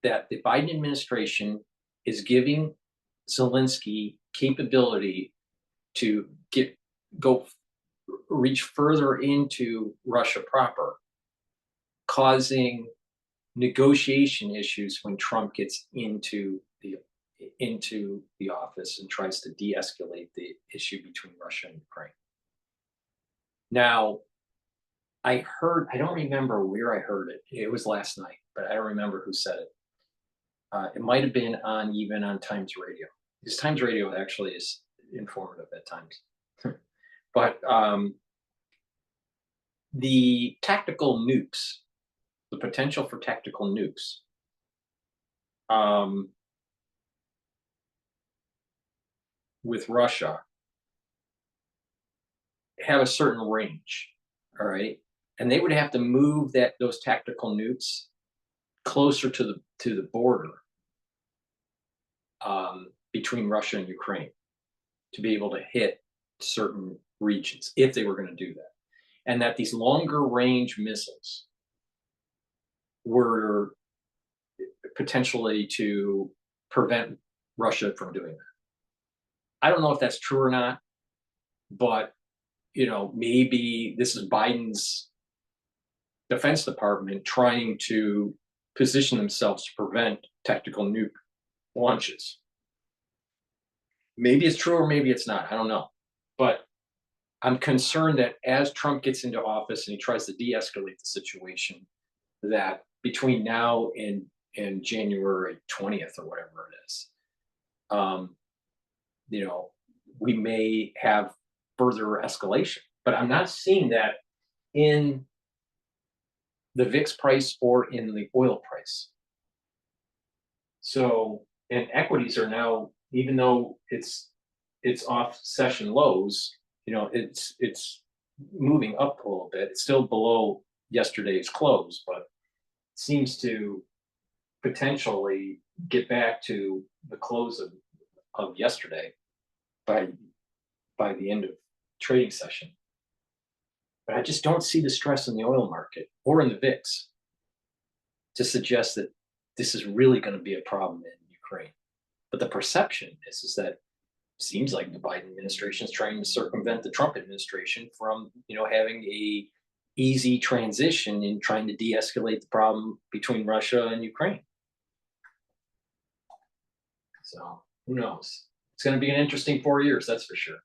that the Biden administration is giving Zelensky capability to reach further into Russia proper, causing negotiation issues when Trump gets into the office and tries to de-escalate the issue between Russia and Ukraine. Now, I don't remember where I heard it. It was last night, but I don't remember who said it. It might have been even on Times Radio, because Times Radio actually is informative at times. But the tactical nukes, the potential for tactical nukes, with Russia have a certain range, all right? And they would have to move those tactical nukes closer to the border between Russia and Ukraine to be able to hit certain regions if they were going to do that. And that these longer range missiles were potentially to prevent Russia from doing that. I don't know if that's true or not, but maybe this is Biden's Defense Department trying to position themselves to prevent tactical nuke launches. Maybe it's true or maybe it's not. I don't know. But I'm concerned that as Trump gets into office and he tries to de-escalate the situation, that between now and January 20th or whatever it is, we may have further escalation. But I'm not seeing that in the VIX price or in the oil price. So, and equities are now, even though it's off session lows, it's moving up a little bit. It's still below yesterday's close, but seems to potentially get back to the close of yesterday by the end of trading session. But I just don't see the stress in the oil market or in the VIX to suggest that this is really going to be a problem in Ukraine. But the perception is that seems like the Biden administration is trying to circumvent the Trump administration from, having a easy transition in trying to de-escalate the problem between Russia and Ukraine. So who knows? It's going to be an interesting 4 years, that's for sure.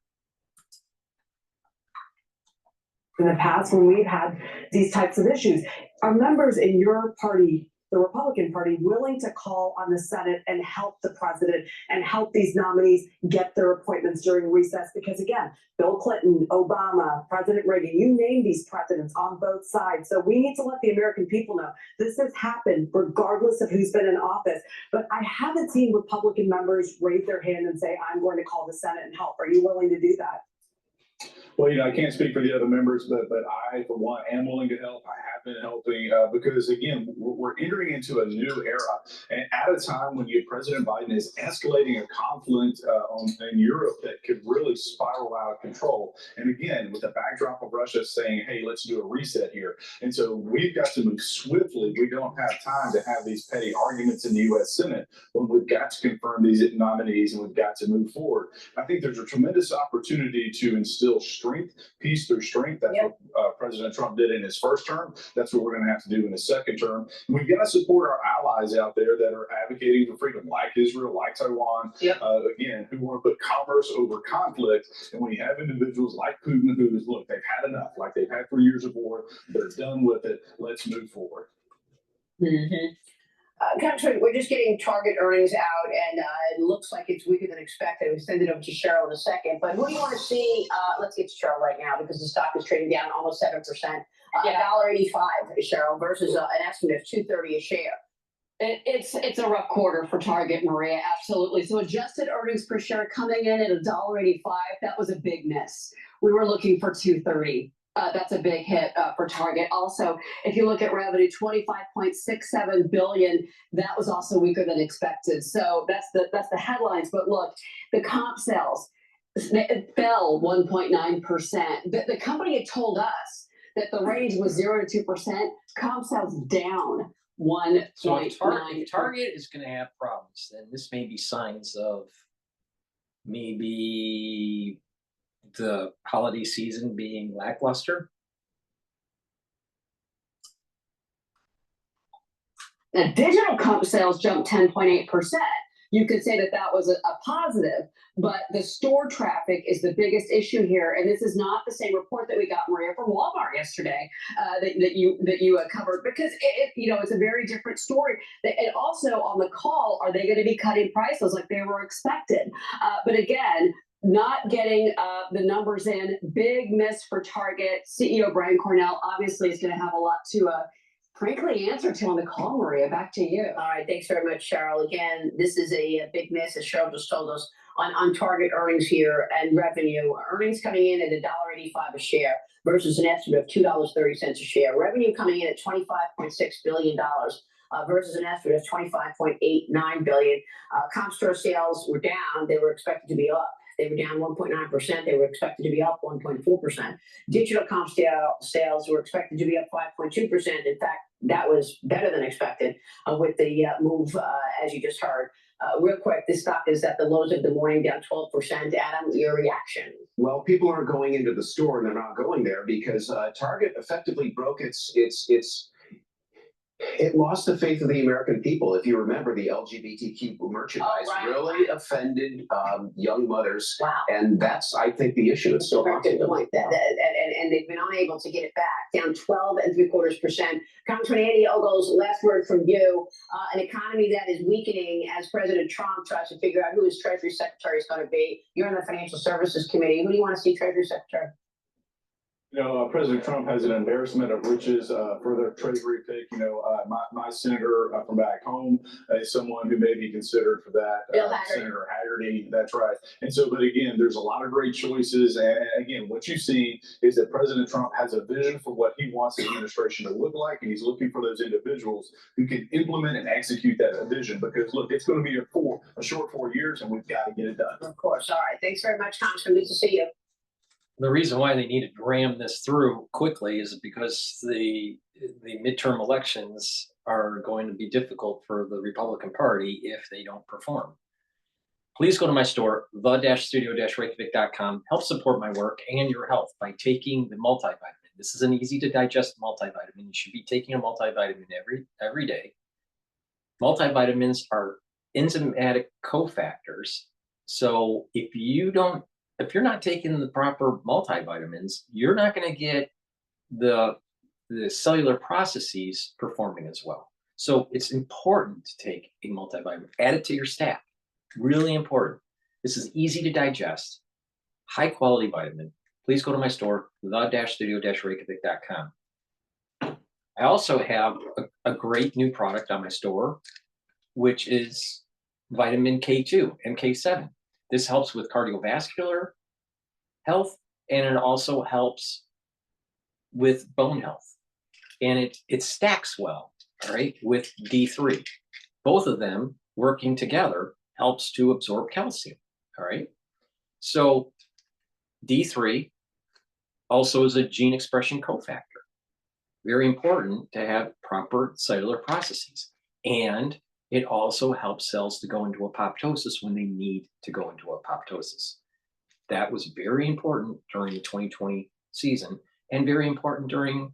In the past, when we've had these types of issues, are members in your party, the Republican Party, willing to call on the Senate and help the president and help these nominees get their appointments during recess? Because again, Bill Clinton, Obama, President Reagan, you name these presidents on both sides. So we need to let the American people know this has happened regardless of who's been in office. But I haven't seen Republican members raise their hand and say, I'm going to call the Senate and help. Are you willing to do that? Well, I can't speak for the other members, but I, for one, am willing to help. I have been helping because, again, we're entering into a new era. And at a time when President Biden is escalating a conflict in Europe that could really spiral out of control. And again, with the backdrop of Russia saying, hey, let's do a reset here. And so we've got to move swiftly. We don't have time to have these petty arguments in the U.S. Senate when we've got to confirm these nominees and we've got to move forward. I think there's a tremendous opportunity to instill peace through strength. That's what President Trump did in his first term. That's what we're going to have to do in his second term. And we've got to support our allies out there that are advocating for freedom, like Israel, like Taiwan, again, who want to put commerce over conflict. And when you have individuals like Putin who is, look, they've had enough, like they've had for years of war, they're done with it, let's move forward. Cottrell, we're just getting Target earnings out, and it looks like it's weaker than expected. We'll send it over to Cheryl in a second. But who do you want to see? Let's get to Cheryl right now because the stock is trading down almost 7%. $1.85, Cheryl, versus an estimate of $2.30 a share. It's a rough quarter for Target, Maria. Absolutely. So adjusted earnings per share coming in at $1.85. That was a big miss. We were looking for $2.30. That's a big hit for Target. Also, if you look at revenue, $25.67 billion, that was also weaker than expected. So that's the headlines. But look, the comp sales, it fell 1.9%. The company had told us that the range was 0 to 2%. Comp sales down 1.9%. So if Target is going to have problems, then this may be signs of maybe the holiday season being lackluster. Now, digital comp sales jumped 10.8%. You could say that that was a positive, but the store traffic is the biggest issue here. And this is not the same report that we got, Maria, from Walmart yesterday that you covered, because it's a very different story. And also on the call, are they going to be cutting prices like they were expected? But again, not getting the numbers in, big miss for Target. CEO Brian Cornell obviously is going to have a lot to frankly answer to on the call. Maria, back to you. All right, thanks very much, Cheryl. Again, this is a big miss, as Cheryl just told us, on Target earnings here and revenue. Earnings coming in at $1.85 a share versus an estimate of $2.30 a share. Revenue coming in at $25.6 billion. Versus an estimate of $25.89 billion. Comp store sales were down. They were expected to be up. They were down 1.9%. They were expected to be up 1.4%. Digital comp sales were expected to be up 5.2%. In fact, that was better than expected with the move, as you just heard. Real quick, this stock is at the lows of the morning, down 12%. Adam, your reaction? Well, people aren't going into the store, and they're not going there because Target effectively broke it lost the faith of the American people. If you remember, the LGBTQ merchandise really offended young mothers. Wow. And that's, I think, the issue. It's still not and they've been unable to get it back, down 12.75%. Congressman Andy Ogle's last word from you, an economy that is weakening as President Trump tries to figure out who his Treasury Secretary is going to be. You're on the Financial Services Committee. Who do you want to see Treasury Secretary? President Trump has an embarrassment of riches for their treasury pick. My senator from back home is someone who may be considered for that. Senator Haggerty, that's right. And so, but again, there's a lot of great choices. And again, what you've seen is that President Trump has a vision for what he wants his administration to look like. And he's looking for those individuals who can implement and execute that vision. Because look, it's going to be a short 4 years, and we've got to get it done. Of course. All right. Thanks very much, Congressman. Good to see you. The reason why they needed to ram this through quickly is because the midterm elections are going to be difficult for the Republican Party if they don't perform. Please go to my store, the-studio-reykjavik.com. Help support my work and your health by taking the multivitamin. This is an easy to digest multivitamin. You should be taking a multivitamin every day. Multivitamins are enzymatic cofactors. So if you're not taking the proper multivitamins, you're not going to get the cellular processes performing as well. So it's important to take a multivitamin. Add it to your stack. Really important. This is easy to digest, high quality vitamin. Please go to my store, the-studio-reykjavik.com. I also have a great new product on my store, which is vitamin K2, MK7. This helps with cardiovascular health, and it also helps with bone health. And it stacks well, all right, with D3. Both of them working together helps to absorb calcium, all right? So D3 also is a gene expression cofactor. Very important to have proper cellular processes. And it also helps cells to go into apoptosis when they need to go into apoptosis. That was very important during the 2020 season and very important during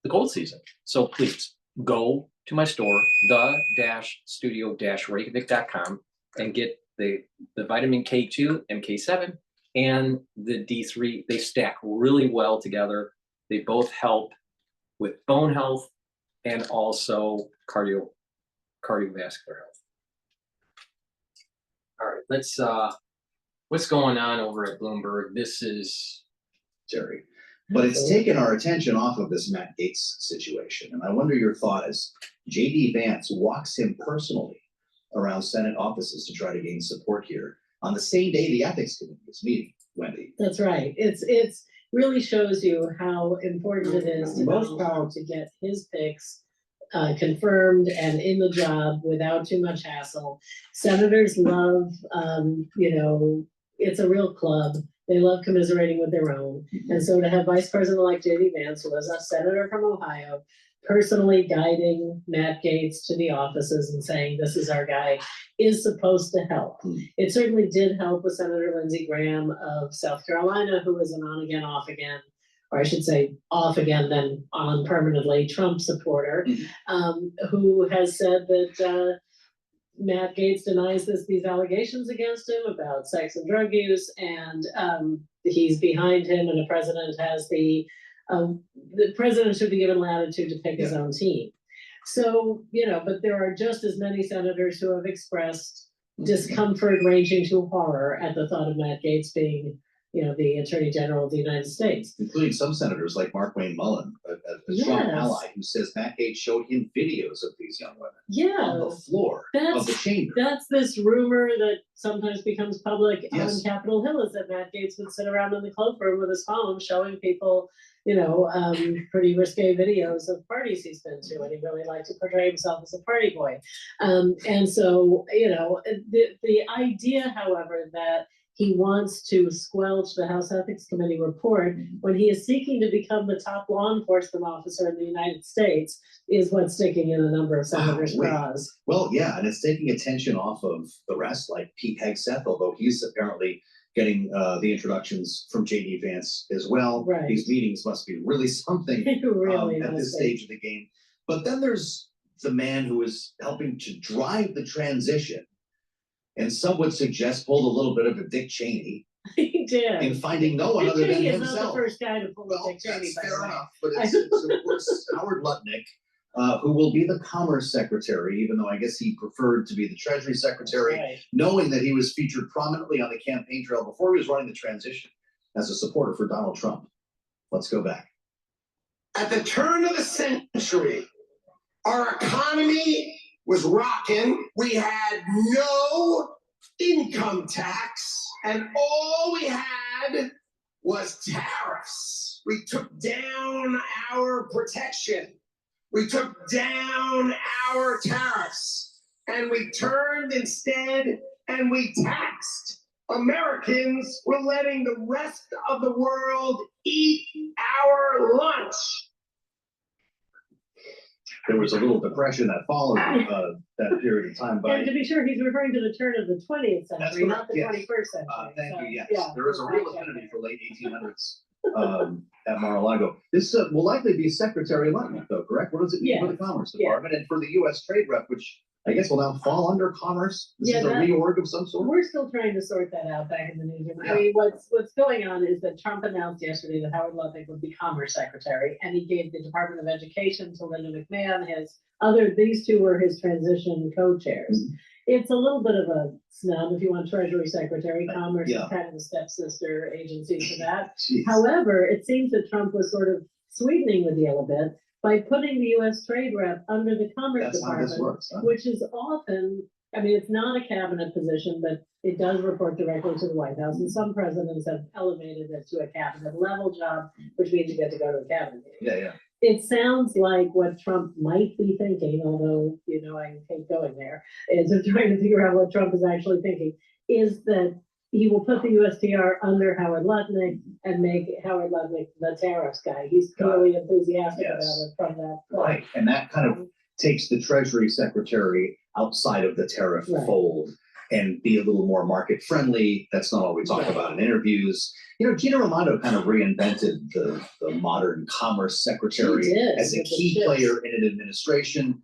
the cold season. So please go to my store, the-studio-reykjavik.com, and get the vitamin K2, MK7, and the D3. They stack really well together. They both help with bone health and also cardiovascular health. All right, let's what's going on over at Bloomberg? This is Jerry. But it's taken our attention off of this Matt Gaetz situation. And I wonder your thought as J.D. Vance walks him personally around Senate offices to try to gain support here on the same day the ethics committee is meeting, Wendy. That's right. It's really shows you how important it is to get his picks confirmed and in the job without too much hassle. Senators love, it's a real club. They love commiserating with their own. And so to have Vice President-elect J.D. Vance, who was a senator from Ohio, personally guiding Matt Gaetz to the offices and saying, this is our guy, is supposed to help. It certainly did help with Senator Lindsey Graham of South Carolina, who is an on again, off again, or I should say off again, then on permanently Trump supporter, who has said that Matt Gaetz denies these allegations against him about sex and drug use, and he's behind him, and the president should be given latitude to pick his own team. So, but there are just as many senators who have expressed discomfort ranging to horror at the thought of Matt Gaetz being, the Attorney General of the United States. Including some senators like Mark Wayne Mullen, a strong ally, who says Matt Gaetz showed him videos of these young women on the floor of the chamber. That's this rumor that sometimes becomes public on Capitol Hill, is that Matt Gaetz would sit around in the cloakroom with his phone showing people, pretty risque videos of parties he's been to, and he really liked to portray himself as a party boy. And so, the idea, however, that he wants to squelch the House Ethics Committee report when he is seeking to become the top law enforcement officer in the United States is what's sticking in a number of senators' craws. Well, yeah, and it's taking attention off of the rest, like Pete Hegseth, although he's apparently getting the introductions from J.D. Vance as well. Right. These meetings must be really something really at this stage of the game. But then there's the man who is helping to drive the transition, and some would suggest pulled a little bit of a Dick Cheney. He did. In finding no one other than Cheney is himself. not the first guy to pull a Dick Cheney, by the way. Enough, but it's of course Howard Lutnick, who will be the Commerce Secretary, even though I guess he preferred to be the Treasury Secretary, knowing that he was featured prominently on the campaign trail before he was running the transition as a supporter for Donald Trump. Let's go back. At the turn of the century, our economy was rocking. We had no income tax, and all we had was tariffs. We took down our protection. We took down our tariffs, and we turned instead and we taxed. Americans were letting the rest of the world eat our lunch. There was a little depression that followed that period of time. And to be sure, he's referring to the turn of the 20th century, not the 21st century. Thank you, yes. Yeah, there was a real affinity for late 1800s at Mar-a-Lago. This will likely be Secretary Lutnick, though, correct? What does it mean for the Commerce Department and for the U.S. Trade Rep, which I guess will now fall under Commerce? This is a reorg of some sort? We're still trying to sort that out back in the newsroom. I mean, what's going on is that Trump announced yesterday that Howard Lutnick would be Commerce Secretary, and he gave the Department of Education to Linda McMahon. These two were his transition co-chairs. It's a little bit of a snub if you want Treasury Secretary. Commerce is kind of the stepsister agency to that. However, it seems that Trump was sort of sweetening the deal a bit by putting the U.S. Trade Rep under the Commerce Department, which is often, I mean, it's not a cabinet position, but it does report directly to the White House. And some presidents have elevated it to a cabinet level job, which means you get to go to the cabinet meeting. It sounds like what Trump might be thinking, although, I hate going there, is trying to figure out what Trump is actually thinking, is that he will put the USTR under Howard Lutnick and make Howard Lutnick the tariffs guy. He's clearly enthusiastic about it from that point. Right, and that kind of takes the Treasury Secretary outside of the tariff fold and be a little more market friendly. That's not all we talk about in interviews. Gina Raimondo kind of reinvented the modern Commerce Secretary as a key player in an administration,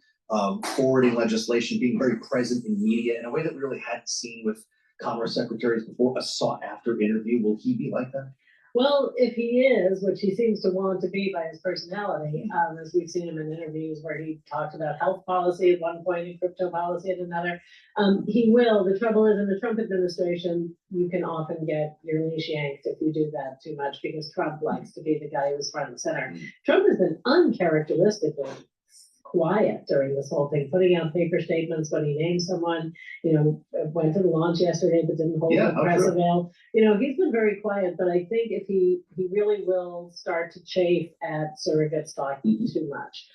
forwarding legislation, being very present in media in a way that we really hadn't seen with Commerce Secretaries before. A sought-after interview. Will he be like that? Well, if he is, which he seems to want to be by his personality, as we've seen him in interviews where he talked about health policy at one point and crypto policy at another, he will. The trouble is, in the Trump administration, you can often get your leash yanked if you do that too much, because Trump likes to be the guy who's front and center. Trump has been uncharacteristically quiet during this whole thing, putting out paper statements when he named someone, went to the launch yesterday but didn't hold the press avail. He's been very quiet, but I think if he really will start to chafe at surrogates talking too much.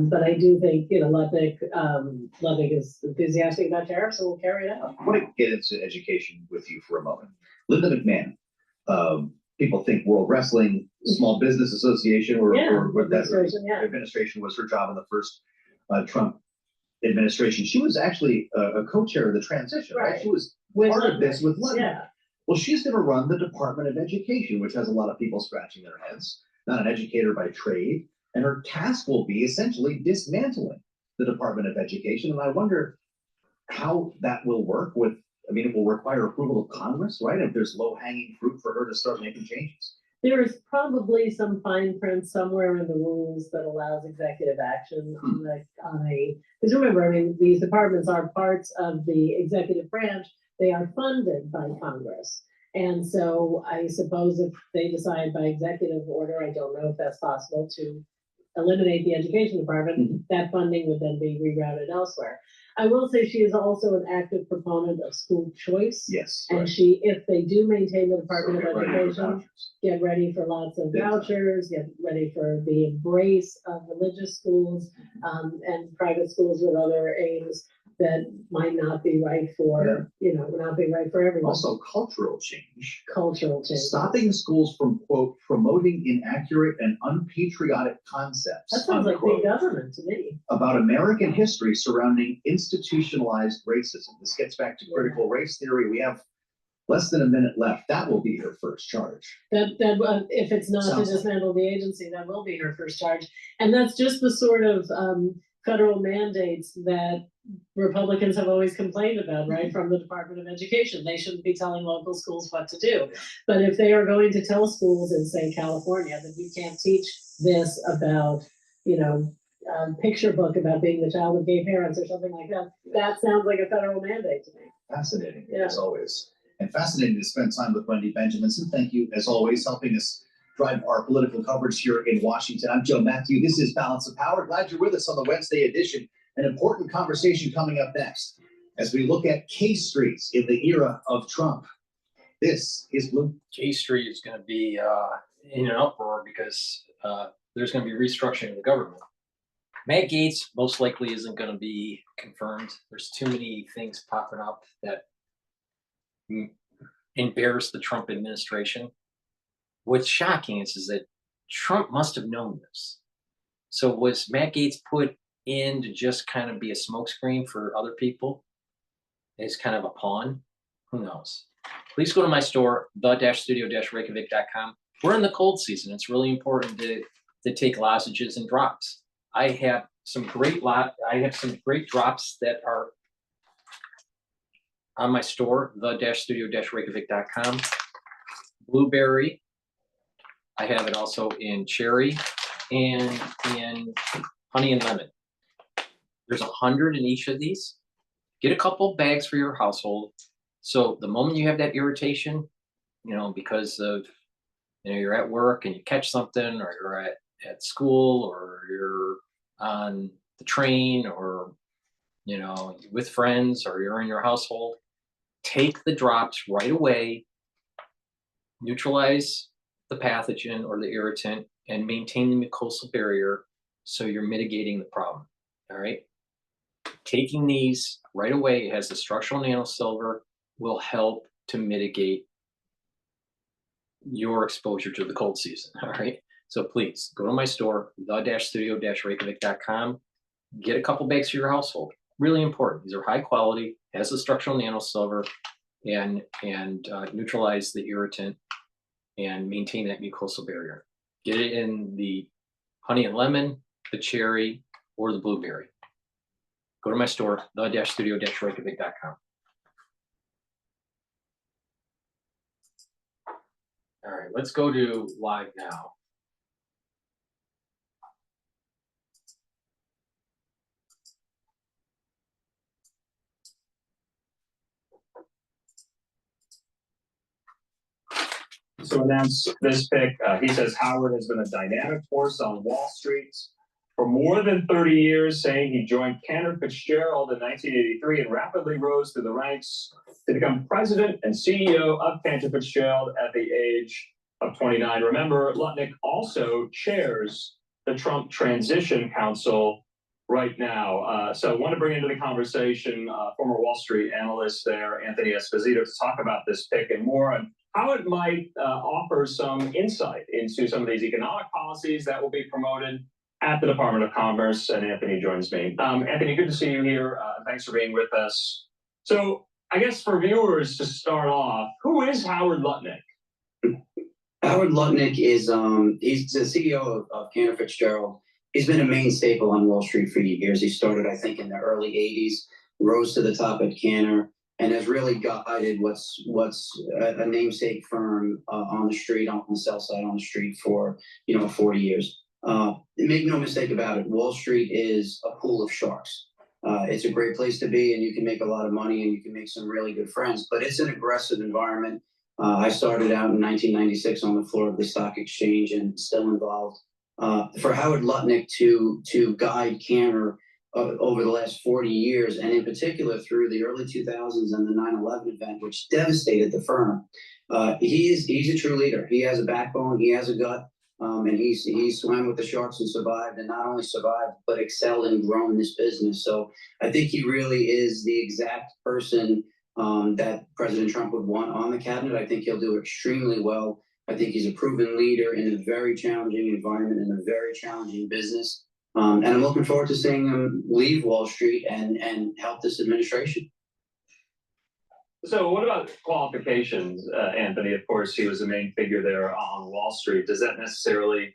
But I do think, Lutnick is enthusiastic about tariffs, so we'll carry it out. I want to get into education with you for a moment. Linda McMahon, people think World Wrestling, Small Business Association, or what that administration, was her job in the first Trump administration. She was actually a co-chair of the transition, right? She was part of this with London. Yeah. Well, she's going to run the Department of Education, which has a lot of people scratching their heads, not an educator by trade. And her task will be essentially dismantling the Department of Education. And I wonder how that will work with, I mean, it will require approval of Congress, right? If there's low-hanging fruit for her to start making changes. There is probably some fine print somewhere in the rules that allows executive action because remember, I mean, these departments are parts of the executive branch. They are funded by Congress. And so I suppose if they decide by executive order, I don't know if that's possible, to eliminate the education department, that funding would then be rerouted elsewhere. I will say she is also an active proponent of school choice. Yes. And she, if they do maintain the Department of Education, get ready for lots of vouchers, get ready for the embrace of religious schools and private schools with other aims that might not be right for, not be right for everyone. Also cultural change. Cultural change. Stopping schools from, quote, promoting inaccurate and unpatriotic concepts. That sounds like big government to me. About American history surrounding institutionalized racism. This gets back to critical race theory. We have less than a minute left. That will be her first charge. That if it's not to dismantle the agency, that will be her first charge. And that's just the sort of federal mandates that Republicans have always complained about, right? From the Department of Education. They shouldn't be telling local schools what to do. But if they are going to tell schools in, say, California that you can't teach this about, picture book about being the child of gay parents or something like that, that sounds like a federal mandate to me. Fascinating, as always. And fascinating to spend time with Wendy Benjaminson. Thank you, as always, helping us drive our political coverage here in Washington. I'm Joe Matthew. This is Balance of Power. Glad you're with us on the Wednesday edition. An important conversation coming up next as we look at K Street in the era of Trump. This is Blue. K Street is going to be in an uproar because there's going to be restructuring of the government. Matt Gaetz most likely isn't going to be confirmed. There's too many things popping up that embarrass the Trump administration. What's shocking is that Trump must have known this. So was Matt Gaetz put in to just kind of be a smokescreen for other people? As kind of a pawn? Who knows? Please go to my store, the-studio-reykjavik.com. We're in the cold season. It's really important to take lozenges and drops. I have some great drops that are on my store, the-studio-reykjavik.com. Blueberry. I have it also in cherry and in honey and lemon. There's 100 in each of these. Get a couple bags for your household. So the moment you have that irritation, because of, you're at work and you catch something, or you're at school, or you're on the train, or, with friends, or you're in your household, take the drops right away, neutralize the pathogen or the irritant, and maintain the mucosal barrier so you're mitigating the problem. All right. Taking these right away, it has the structural nanosilver, will help to mitigate your exposure to the cold season. All right. So please go to my store, the-studio-reykjavik.com. Get a couple bags for your household. Really important. These are high quality, has the structural nanosilver, and neutralize the irritant and maintain that mucosal barrier. Get it in the honey and lemon, the cherry, or the blueberry. Go to my store, the-studio-reykjavik.com. All right, let's go to live now. To announce this pick, he says Howard has been a dynamic force on Wall Street for more than 30 years, saying he joined Cantor Fitzgerald in 1983 and rapidly rose through the ranks to become president and CEO of Cantor Fitzgerald at the age of 29. Remember, Lutnick also chairs the Trump Transition Council right now. So I want to bring into the conversation former Wall Street analyst there, Anthony Esposito, to talk about this pick and more on how it might offer some insight into some of these economic policies that will be promoted at the Department of Commerce. And Anthony joins me. Anthony, good to see you here. Thanks for being with us. So I guess for viewers to start off, who is Howard Lutnick? Howard Lutnick is he's the CEO of Cantor Fitzgerald. He's been a main staple on Wall Street for years. He started, I think, in the early 80s, rose to the top at Cantor, and has really guided what's a namesake firm on the street, on the sell side on the street for 40 years. Make no mistake about it, Wall Street is a pool of sharks. It's a great place to be, and you can make a lot of money, and you can make some really good friends. But it's an aggressive environment. I started out in 1996 on the floor of the stock exchange, and still involved. For Howard Lutnick to guide Cantor over the last 40 years, and in particular through the early 2000s and the 9/11 event, which devastated the firm, he's a true leader. He has a backbone, he has a gut, and he swam with the sharks and survived, and not only survived, but excelled and grown this business. So I think he really is the exact person that President Trump would want on the cabinet. I think he'll do extremely well. I think he's a proven leader in a very challenging environment, in a very challenging business. And I'm looking forward to seeing him leave Wall Street and help this administration. So what about qualifications, Anthony? Of course, he was a main figure there on Wall Street. Does that necessarily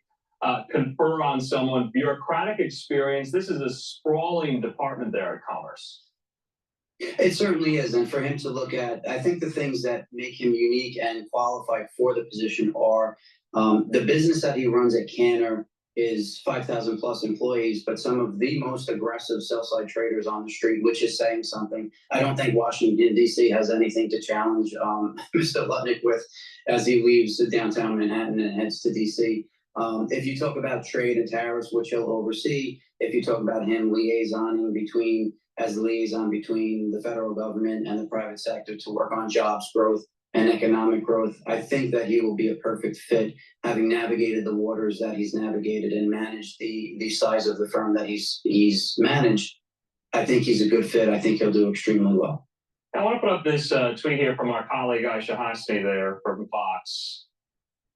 confer on someone bureaucratic experience? This is a sprawling department there at Commerce. It certainly is. And for him to look at, I think the things that make him unique and qualified for the position are the business that he runs at Cantor is 5,000 plus employees, but some of the most aggressive sell-side traders on the street, which is saying something. I don't think Washington, D.C. has anything to challenge Mr. Lutnick with as he leaves downtown Manhattan and heads to D.C. If you talk about trade and tariffs, which he'll oversee, if you talk about him liaisoning as the liaison between the federal government and the private sector to work on jobs growth and economic growth, I think that he will be a perfect fit, having navigated the waters that he's navigated and managed the size of the firm that he's managed. I think he's a good fit. I think he'll do extremely well. I want to put up this tweet here from our colleague Aisha Hasni there from Fox.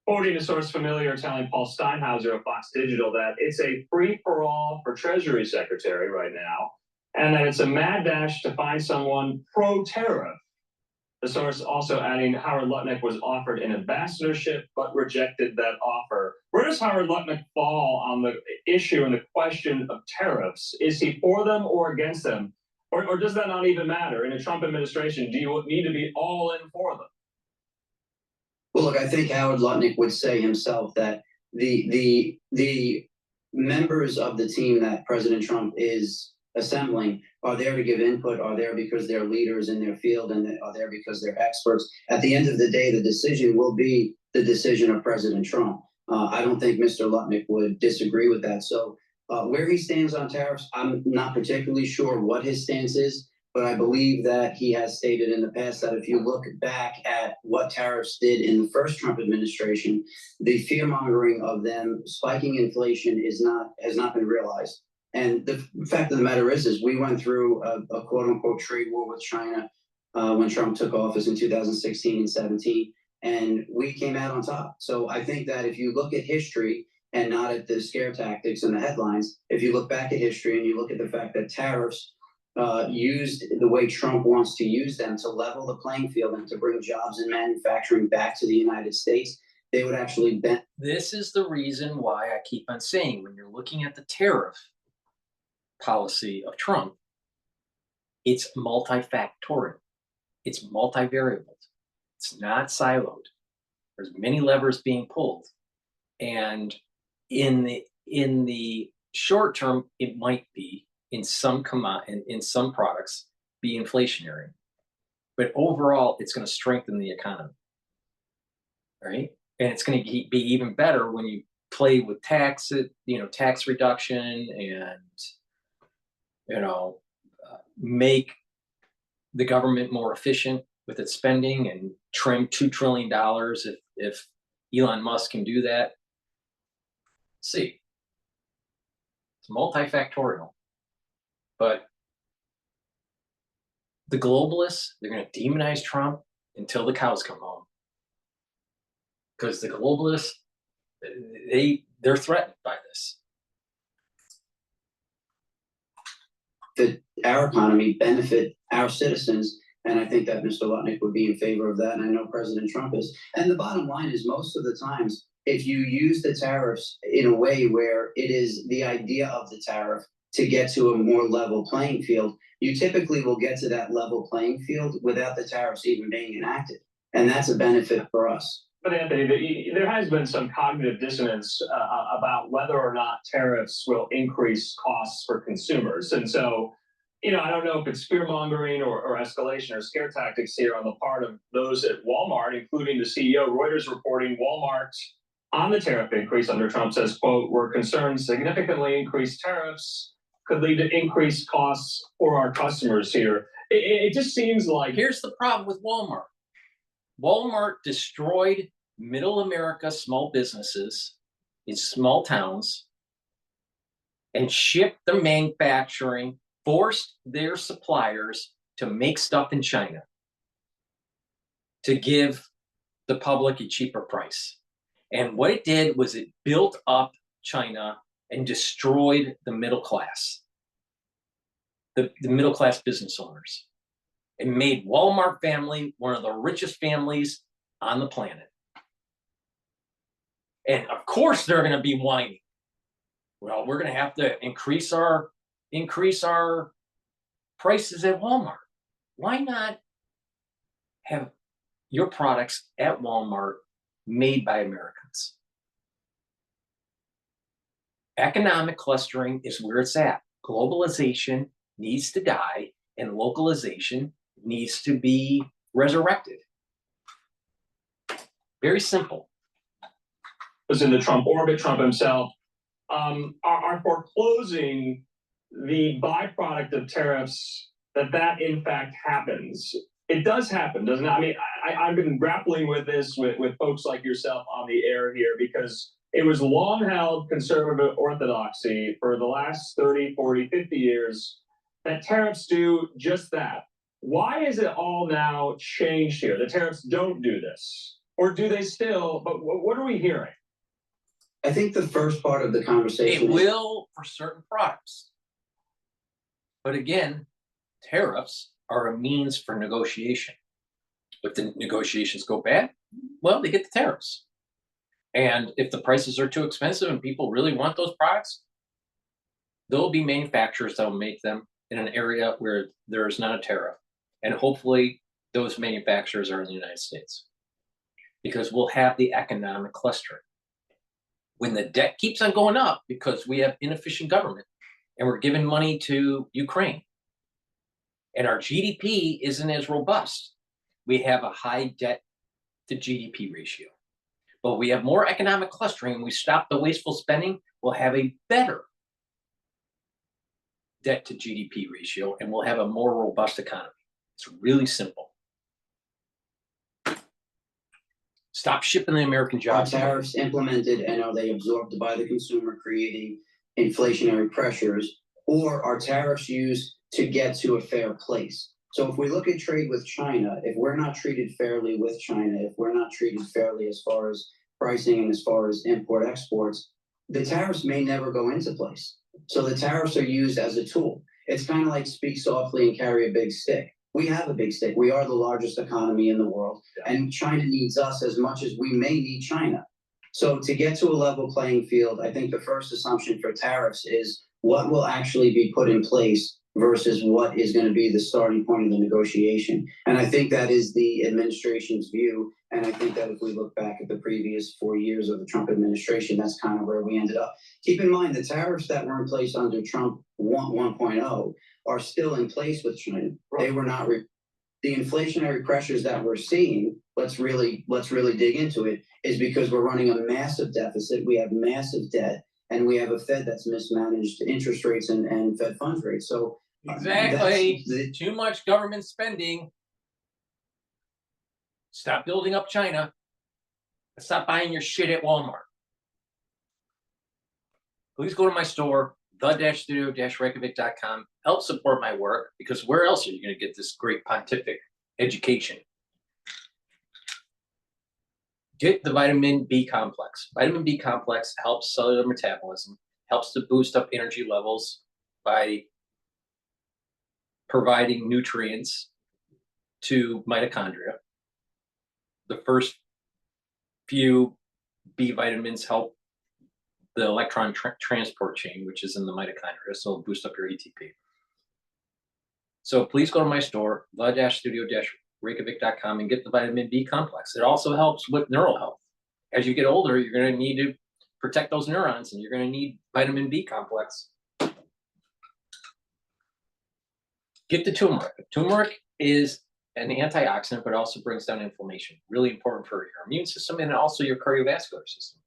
Quoting a source familiar telling Paul Steinhauser of Fox Digital that it's a free-for-all for Treasury Secretary right now, and that it's a mad dash to find someone pro-tariff. The source also adding Howard Lutnick was offered an ambassadorship but rejected that offer. Where does Howard Lutnick fall on the issue and the question of tariffs? Is he for them or against them? Or does that not even matter? In a Trump administration, do you need to be all in for them? Well, look, I think Howard Lutnick would say himself that the members of the team that President Trump is assembling are there to give input, are there because they're leaders in their field, and are there because they're experts. At the end of the day, the decision will be the decision of President Trump. I don't think Mr. Lutnick would disagree with that. So where he stands on tariffs, I'm not particularly sure what his stance is, but I believe that he has stated in the past that if you look back at what tariffs did in the first Trump administration, the fear-mongering of them spiking inflation has not been realized. And the fact of the matter is we went through a quote-unquote trade war with China when Trump took office in 2016 and 17, and we came out on top. So I think that if you look at history and not at the scare tactics and the headlines, if you look back at history and you look at the fact that tariffs used the way Trump wants to use them to level the playing field and to bring jobs and manufacturing back to the United States, they would actually bend. This is the reason why I keep on saying when you're looking at the tariff policy of Trump, it's multifactorial. It's multivariable. It's not siloed. There's many levers being pulled. And in the short term, it might be in some products be inflationary. But overall, it's going to strengthen the economy. Right? And it's going to be even better when you play with tax reduction and make the government more efficient with its spending and trim $2 trillion if Elon Musk can do that. See, it's multifactorial, but the globalists, they're going to demonize Trump until the cows come home. because the globalists, they're threatened by this. Our economy benefit our citizens, and I think that Mr. Lutnick would be in favor of that, and I know President Trump is. And the bottom line is, most of the times, if you use the tariffs in a way where it is the idea of the tariff to get to a more level playing field, you typically will get to that level playing field without the tariffs even being enacted. And that's a benefit for us. But Anthony, there has been some cognitive dissonance about whether or not tariffs will increase costs for consumers. And so, I don't know if it's fear mongering or escalation or scare tactics here on the part of those at Walmart, including the CEO. Reuters reporting Walmart on the tariff increase under Trump says, quote, "We're concerned significantly increased tariffs could lead to increased costs for our customers here." It just seems like... Here's the problem with Walmart. Walmart destroyed middle America small businesses in small towns and shipped their manufacturing, forced their suppliers to make stuff in China to give the public a cheaper price. And what it did was it built up China and destroyed the middle class, the middle class business owners. It made Walmart family one of the richest families on the planet. And of course they're going to be whining. Well, we're going to have to increase our prices at Walmart. Why not have your products at Walmart made by Americans? Economic clustering is where it's at. Globalization needs to die, and localization needs to be resurrected. Very simple. Was in the Trump orbit, Trump himself, are foreclosing the byproduct of tariffs that in fact happens. It does happen, doesn't it? I mean, I've been grappling with this with folks like yourself on the air here, because it was long held conservative orthodoxy for the last 30, 40, 50 years that tariffs do just that. Why is it all now changed here? The tariffs don't do this, or do they still? But what are we hearing? I think the first part of the conversation It will for certain products. But again, tariffs are a means for negotiation. If the negotiations go bad, well, they get the tariffs. And if the prices are too expensive and people really want those products, there'll be manufacturers that will make them in an area where there is not a tariff. And hopefully those manufacturers are in the United States, because we'll have the economic clustering. When the debt keeps on going up because we have inefficient government and we're giving money to Ukraine and our GDP isn't as robust, we have a high debt to GDP ratio. But we have more economic clustering, we stop the wasteful spending, we'll have a better debt to GDP ratio, and we'll have a more robust economy. It's really simple. Stop shipping the American jobs. Our tariffs implemented, and are they absorbed by the consumer, creating inflationary pressures, or are tariffs used to get to a fair place? So if we look at trade with China, if we're not treated fairly with China, if we're not treated fairly as far as pricing and as far as import exports, the tariffs may never go into place. So the tariffs are used as a tool. It's kind of like speak softly and carry a big stick. We have a big stick. We are the largest economy in the world, and China needs us as much as we may need China. So to get to a level playing field, I think the first assumption for tariffs is what will actually be put in place versus what is going to be the starting point of the negotiation. And I think that is the administration's view. And I think that if we look back at the previous 4 years of the Trump administration, that's kind of where we ended up. Keep in mind, the tariffs that were in place under Trump 1.0 are still in place with China. They were not, the inflationary pressures that we're seeing, let's really dig into it, is because we're running a massive deficit. We have massive debt, and we have a Fed that's mismanaged interest rates and Fed funds rates. So exactly, too much government spending. Stop building up China. Stop buying your shit at Walmart. Please go to my store, the-studio-reykjavik.com. Help support my work, because where else are you going to get this great pontific education? Get the vitamin B complex. Vitamin B complex helps cellular metabolism, helps to boost up energy levels by providing nutrients to mitochondria. The first few B vitamins help the electron transport chain, which is in the mitochondria, so it'll boost up your ATP. So please go to my store, the-studio-reykjavik.com, and get the vitamin B complex. It also helps with neural health. As you get older, you're going to need to protect those neurons, and you're going to need vitamin B complex. Get the turmeric. Turmeric is an antioxidant, but also brings down inflammation. Really important for your immune system and also your cardiovascular system.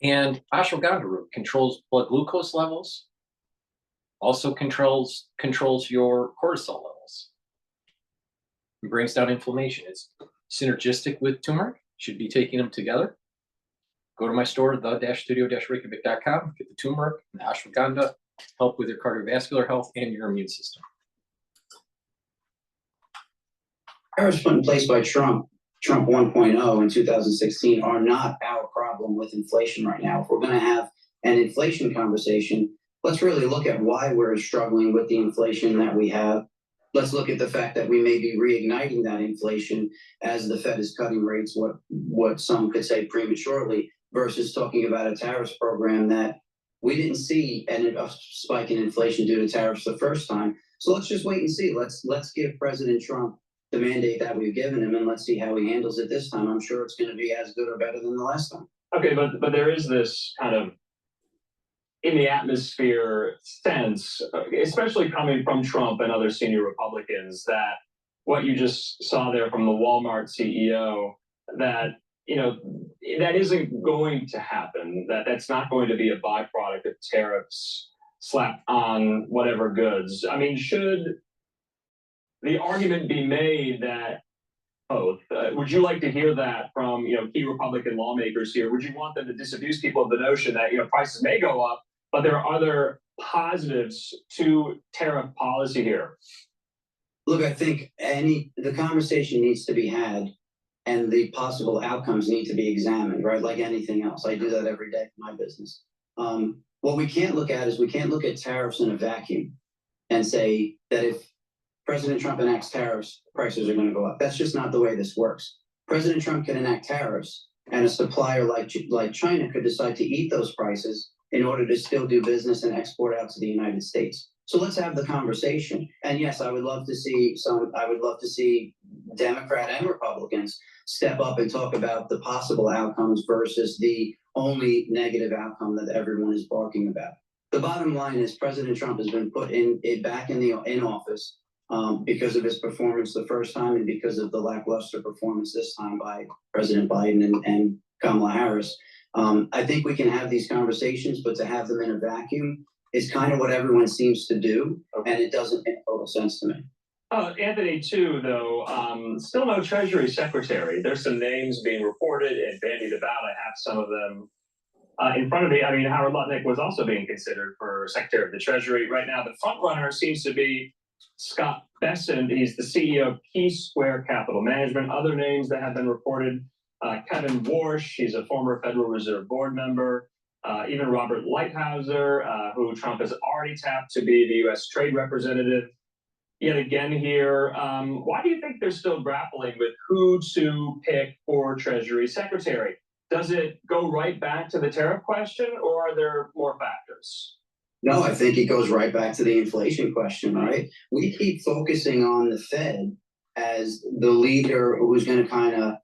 And ashwagandha root controls blood glucose levels, also controls your cortisol levels. It brings down inflammation. It's synergistic with turmeric. Should be taking them together. Go to my store, the-studio-reykjavik.com, get the turmeric and the ashwagandha, help with your cardiovascular health and your immune system. Tariffs put in place by Trump 1.0 in 2016 are not our problem with inflation right now. If we're going to have an inflation conversation, let's really look at why we're struggling with the inflation that we have. Let's look at the fact that we may be reigniting that inflation as the Fed is cutting rates, what some could say prematurely, versus talking about a tariffs program that we didn't see a spike in inflation due to tariffs the first time. So let's just wait and see. Let's give President Trump the mandate that we've given him, and let's see how he handles it this time. I'm sure it's going to be as good or better than the last time. Okay, but there is this kind of in the atmosphere sense, especially coming from Trump and other senior Republicans, that what you just saw there from the Walmart CEO, that that isn't going to happen. That's not going to be a byproduct of tariffs slapped on whatever goods. I mean, should the argument be made that both? Would you like to hear that from key Republican lawmakers here? Would you want them to disabuse people of the notion that prices may go up, but there are other positives to tariff policy here? Look, I think the conversation needs to be had, and the possible outcomes need to be examined, right? Like anything else, I do that every day for my business. What we can't look at is we can't look at tariffs in a vacuum and say that if President Trump enacts tariffs, prices are going to go up. That's just not the way this works. President Trump can enact tariffs, and a supplier like China could decide to eat those prices in order to still do business and export out to the United States. So let's have the conversation. And yes, I would love to see Democrat and Republicans step up and talk about the possible outcomes versus the only negative outcome that everyone is barking about. The bottom line is President Trump has been put back in office because of his performance the first time and because of the lackluster performance this time by President Biden and Kamala Harris. I think we can have these conversations, but to have them in a vacuum is kind of what everyone seems to do, and it doesn't make total sense to me. Oh, Anthony, too, though, still no Treasury Secretary. There's some names being reported and bandied about. I have some of them in front of me. I mean, Howard Lutnick was also being considered for Secretary of the Treasury. Right now, the front runner seems to be Scott Bessent. He's the CEO of Key Square Capital Management. Other names that have been reported, Kevin Warsh, he's a former Federal Reserve Board member. Even Robert Lighthizer, who Trump has already tapped to be the U.S. Trade Representative. Yet again here, why do you think they're still grappling with who to pick for Treasury Secretary? Does it go right back to the tariff question, or are there more factors? No, I think it goes right back to the inflation question, right? We keep focusing on the Fed as the leader who's going to kind of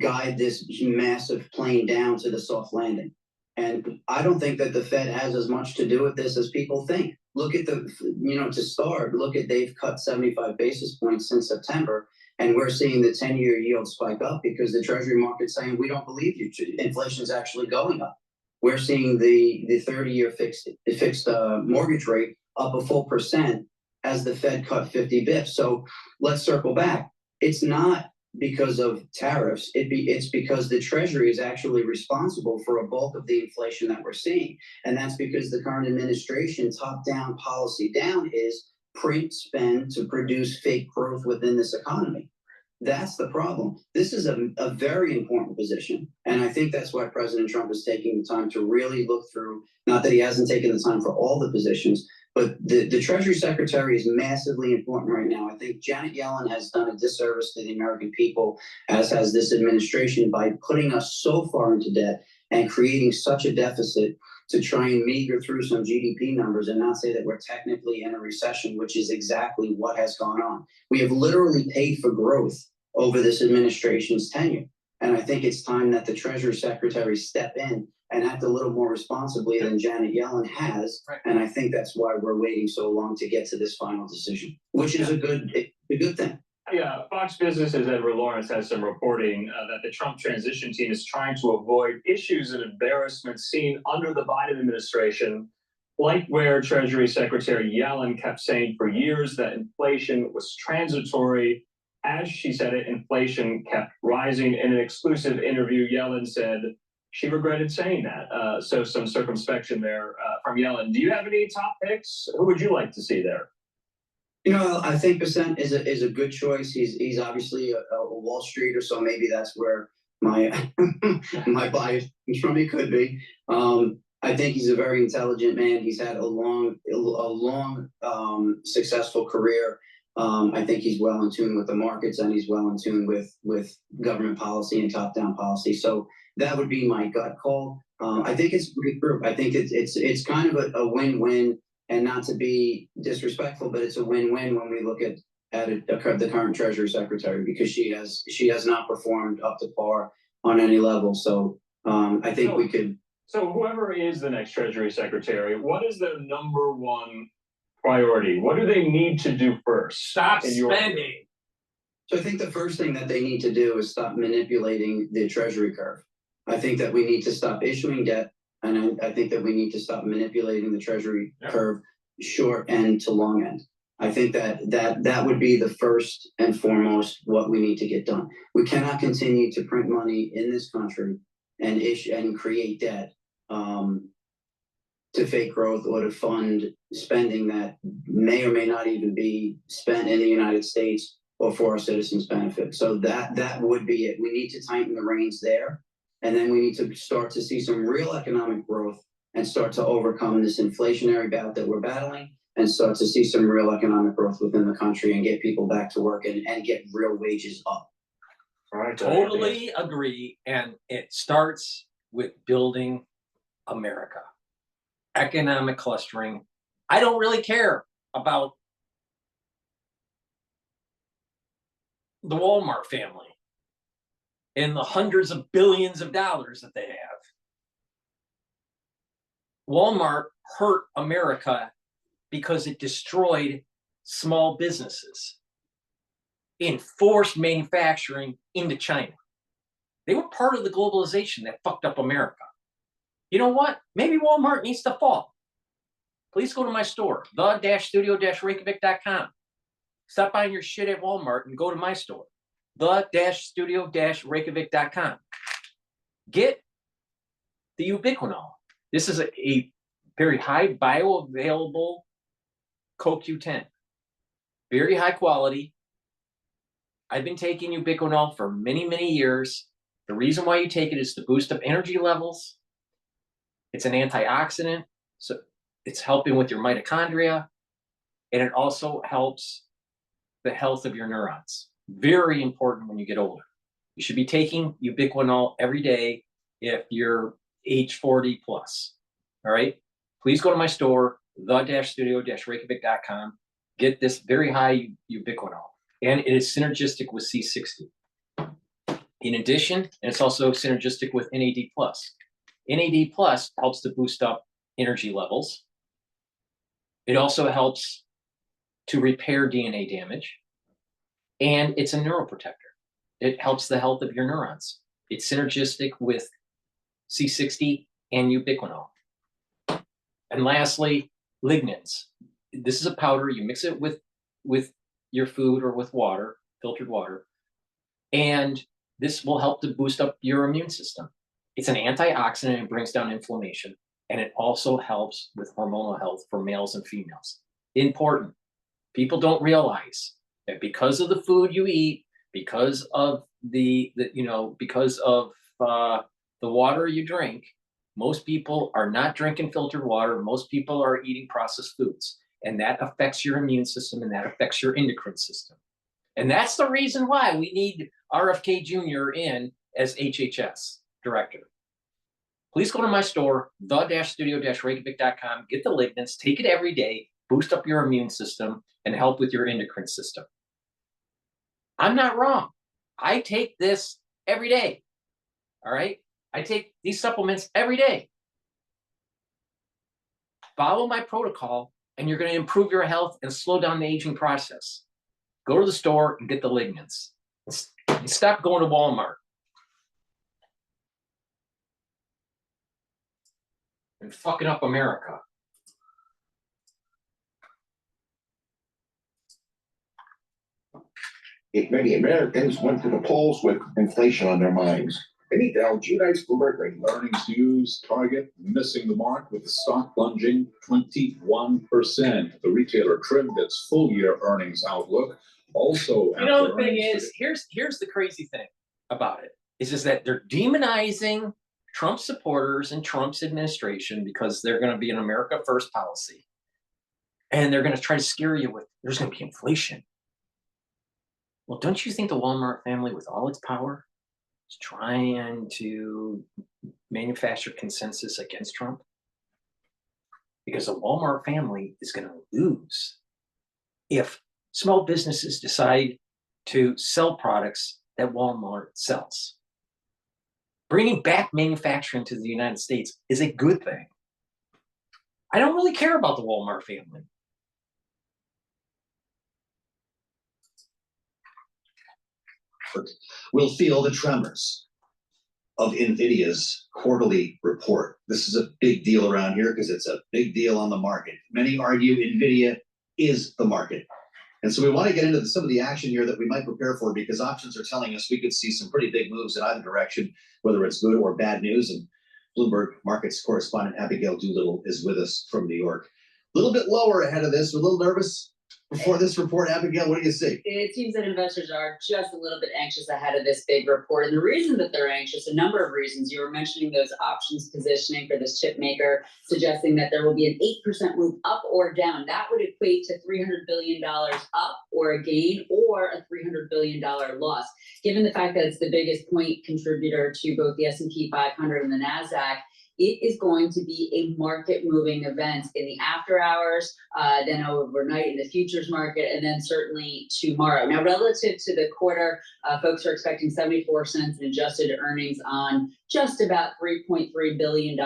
guide this massive plane down to the soft landing. And I don't think that the Fed has as much to do with this as people think. Look at to start, they've cut 75 basis points since September, and we're seeing the 10-year yield spike up because the Treasury market's saying, we don't believe you. Inflation is actually going up. We're seeing the 30-year fixed mortgage rate up a full % as the Fed cut 50 bips. So let's circle back. It's not because of tariffs, it's because the Treasury is actually responsible for a bulk of the inflation that we're seeing. And that's because the current administration, top-down, policy down, is print spend to produce fake growth within this economy. That's the problem. This is a very important position. And I think that's why President Trump is taking the time to really look through, not that he hasn't taken the time for all the positions, but the Treasury Secretary is massively important right now. I think Janet Yellen has done a disservice to the American people, as has this administration, by putting us so far into debt and creating such a deficit to try and meager through some GDP numbers and not say that we're technically in a recession, which is exactly what has gone on. We have literally paid for growth over this administration's tenure. And I think it's time that the Treasury Secretary step in and act a little more responsibly than Janet Yellen has. And I think that's why we're waiting so long to get to this final decision, which is a good thing. Yeah, Fox Business's Edward Lawrence has some reporting that the Trump transition team is trying to avoid issues and embarrassments seen under the Biden administration, like where Treasury Secretary Yellen kept saying for years that inflation was transitory. As she said it, inflation kept rising. In an exclusive interview, Yellen said she regretted saying that. So some circumspection there from Yellen. Do you have any top picks? Who would you like to see there? You know, I think Percent is a good choice. He's obviously a Wall Streeter, so maybe that's where my my bias comes from. He could be. I think he's a very intelligent man. He's had a long successful career. I think he's well in tune with the markets, and he's well in tune with government policy and top-down policy. So that would be my gut call. I think it's a great group. I think it's kind of a win-win. And not to be disrespectful, but it's a win-win when we look at the current Treasury Secretary, because she has not performed up to par on any level. So I think we could. So whoever is the next Treasury Secretary, what is their number one priority? What do they need to do first? Stop spending. So I think the first thing that they need to do is stop manipulating the Treasury curve. I think that we need to stop issuing debt. And I think that we need to stop manipulating the Treasury curve, short end to long end. I think that would be the first and foremost what we need to get done. We cannot continue to print money in this country and issue and create debt to fake growth or to fund spending that may or may not even be spent in the United States or for our citizens' benefit. So that would be it. We need to tighten the reins there. And then we need to start to see some real economic growth and start to overcome this inflationary bout that we're battling and start to see some real economic growth within the country and get people back to work and get real wages up. All right, Totally agree. And it starts with building America. Economic clustering. I don't really care about the Walmart family and the hundreds of billions of dollars that they have. Walmart hurt America because it destroyed small businesses and forced manufacturing into China. They were part of the globalization that fucked up America. You know what? Maybe Walmart needs to fall. Please go to my store, the-studio-reykjavik.com. Stop buying your shit at Walmart and go to my store, the-studio-reykjavik.com. Get the ubiquinol. This is a very high bioavailable CoQ10. Very high quality. I've been taking ubiquinol for many, many years. The reason why you take it is to boost up energy levels. It's an antioxidant, so it's helping with your mitochondria, and it also helps the health of your neurons. Very important when you get older. You should be taking ubiquinol every day if you're age 40 plus. All right? Please go to my store, the-studio-reykjavik.com. Get this very high ubiquinol, and it is synergistic with C60. In addition, and it's also synergistic with NAD+. NAD+ helps to boost up energy levels. It also helps to repair DNA damage, and it's a neuroprotector. It helps the health of your neurons. It's synergistic with C60 and ubiquinol. And lastly, lignans. This is a powder. You mix it with your food or with water, filtered water, and this will help to boost up your immune system. It's an antioxidant. It brings down inflammation, and it also helps with hormonal health for males and females. Important. People don't realize that because of the food you eat, because of because of the water you drink. Most people are not drinking filtered water. Most people are eating processed foods, and that affects your immune system, and that affects your endocrine system. And that's the reason why we need RFK Jr. in as HHS director. Please go to my store, the-studio-reykjavik.com, get the lignans, take it every day, boost up your immune system, and help with your endocrine system. I'm not wrong. I take this every day. All right? I take these supplements every day. Follow my protocol, and you're going to improve your health and slow down the aging process. Go to the store and get the lignans. And stop going to Walmart. And fucking up America. If many Americans went to the polls with inflation on their minds, they need to know Judice Bloomberg Earnings news, Target missing the mark with the stock plunging 21%. The retailer trimmed its full year earnings outlook. Also, the thing is, here's the crazy thing about it is that they're demonizing Trump supporters and Trump's administration because they're going to be an America First policy, and they're going to try to scare you with there's going to be inflation. Well, don't you think the Walmart family, with all its power, is trying to manufacture consensus against Trump? Because the Walmart family is going to lose if small businesses decide to sell products that Walmart sells. Bringing back manufacturing to the United States is a good thing. I don't really care about the Walmart family. Will feel the tremors of NVIDIA's quarterly report. This is a big deal around here because it's a big deal on the market. Many argue NVIDIA is the market. And so we want to get into some of the action here that we might prepare for, because options are telling us we could see some pretty big moves in either direction, whether it's good or bad news. And Bloomberg Markets correspondent Abigail Doolittle is with us from New York. A little bit lower ahead of this. We're a little nervous before this report. Abigail, what do you see? It seems that investors are just a little bit anxious ahead of this big report. And the reason that they're anxious, a number of reasons. You were mentioning those options positioning for this chip maker, suggesting that there will be an 8% move up or down. That would equate to $300 billion up or a gain, or a $300 billion loss. Given the fact that it's the biggest point contributor to both the S&P 500 and the NASDAQ, it is going to be a market-moving event in the after hours, then overnight in the futures market, and then certainly tomorrow. Now, relative to the quarter, folks are expecting 74 cents in adjusted earnings on just about $3.3 billion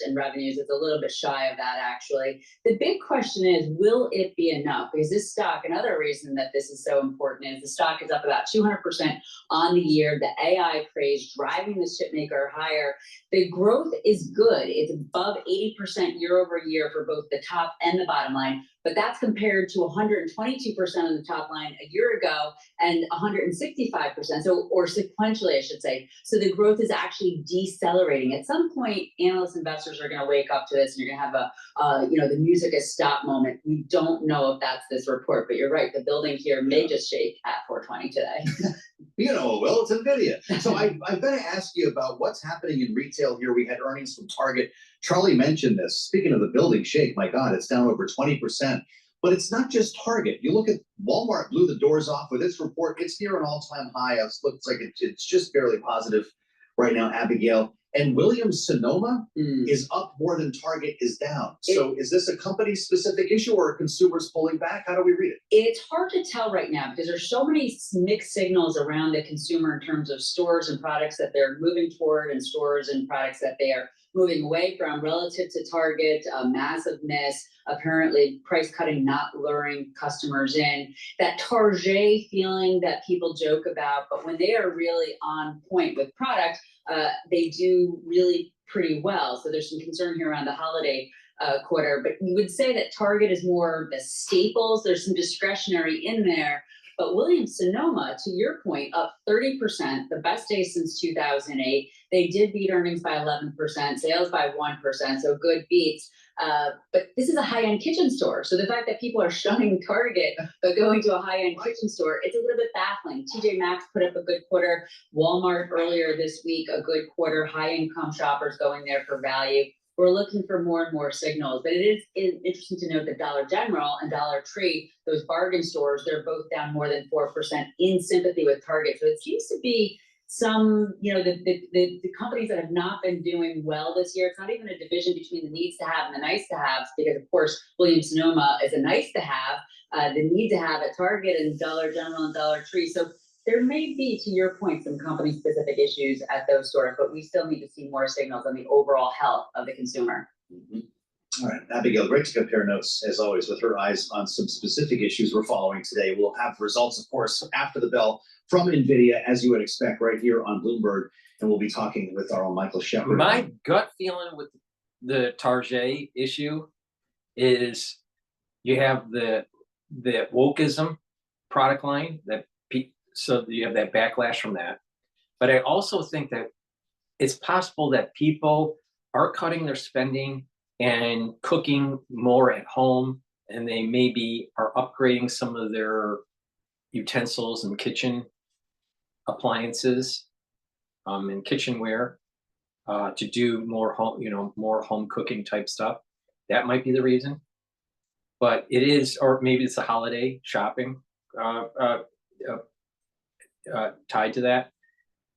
in revenues. It's a little bit shy of that, actually. The big question is, will it be enough? Because this stock, another reason that this is so important is the stock is up about 200% on the year. The AI craze driving the chip maker higher. The growth is good. It's above 80% year over year for both the top and the bottom line, but that's compared to 122% on the top line a year ago and 165%, so, or sequentially, I should say. So the growth is actually decelerating. At some point, analysts, investors are going to wake up to this, and you're going to have a, the music has stopped moment. We don't know if that's this report, but you're right. The building here may just shake at 420 today. Well, it's NVIDIA. So I've got to ask you about what's happening in retail here. We had earnings from Target. Charlie mentioned this. Speaking of the building shake, my God, it's down over 20%. But it's not just Target. You look at Walmart, blew the doors off with its report. It's near an all-time high. It looks like it's just barely positive right now, Abigail. And Williams-Sonoma is up more than Target is down. So is this a company-specific issue, or are consumers pulling back? How do we read it? It's hard to tell right now because there's so many mixed signals around the consumer in terms of stores and products that they're moving toward and stores and products that they are moving away from. Relative to Target, a massive miss, apparently price cutting not luring customers in. That Target feeling that people joke about, but when they are really on point with product, they do really pretty well. So there's some concern here around the holiday quarter, but you would say that Target is more the staples. There's some discretionary in there, But Williams-Sonoma, to your point, up 30%, the best day since 2008. They did beat earnings by 11%, sales by 1%, so good beats. But this is a high-end kitchen store. So the fact that people are shunning Target but going to a high-end kitchen store, it's a little bit baffling. TJ Maxx put up a good quarter. Walmart earlier this week, a good quarter. High-income shoppers going there for value. We're looking for more and more signals, but it is interesting to note that Dollar General and Dollar Tree, those bargain stores, they're both down more than 4% in sympathy with Target. So it seems to be some, the companies that have not been doing well this year. It's not even a division between the needs to have and the nice to have, because of course Williams-Sonoma is a nice to have, the need to have at Target and Dollar General and Dollar Tree. So there may be, to your point, some company-specific issues at those stores, but we still need to see more signals on the overall health of the consumer. All right, Abigail, great to compare notes, as always, with her eyes on some specific issues we're following today. We'll have results, of course, after the bell from NVIDIA, as you would expect, right here on Bloomberg, and we'll be talking with our own Michael Shepard. My gut feeling with the Target issue is you have the wokeism product line that so you have that backlash from that. But I also think that it's possible that people are cutting their spending and cooking more at home, and they maybe are upgrading some of their utensils and kitchen appliances and kitchenware to do more home cooking type stuff. That might be the reason. But it is, or maybe it's the holiday shopping tied to that.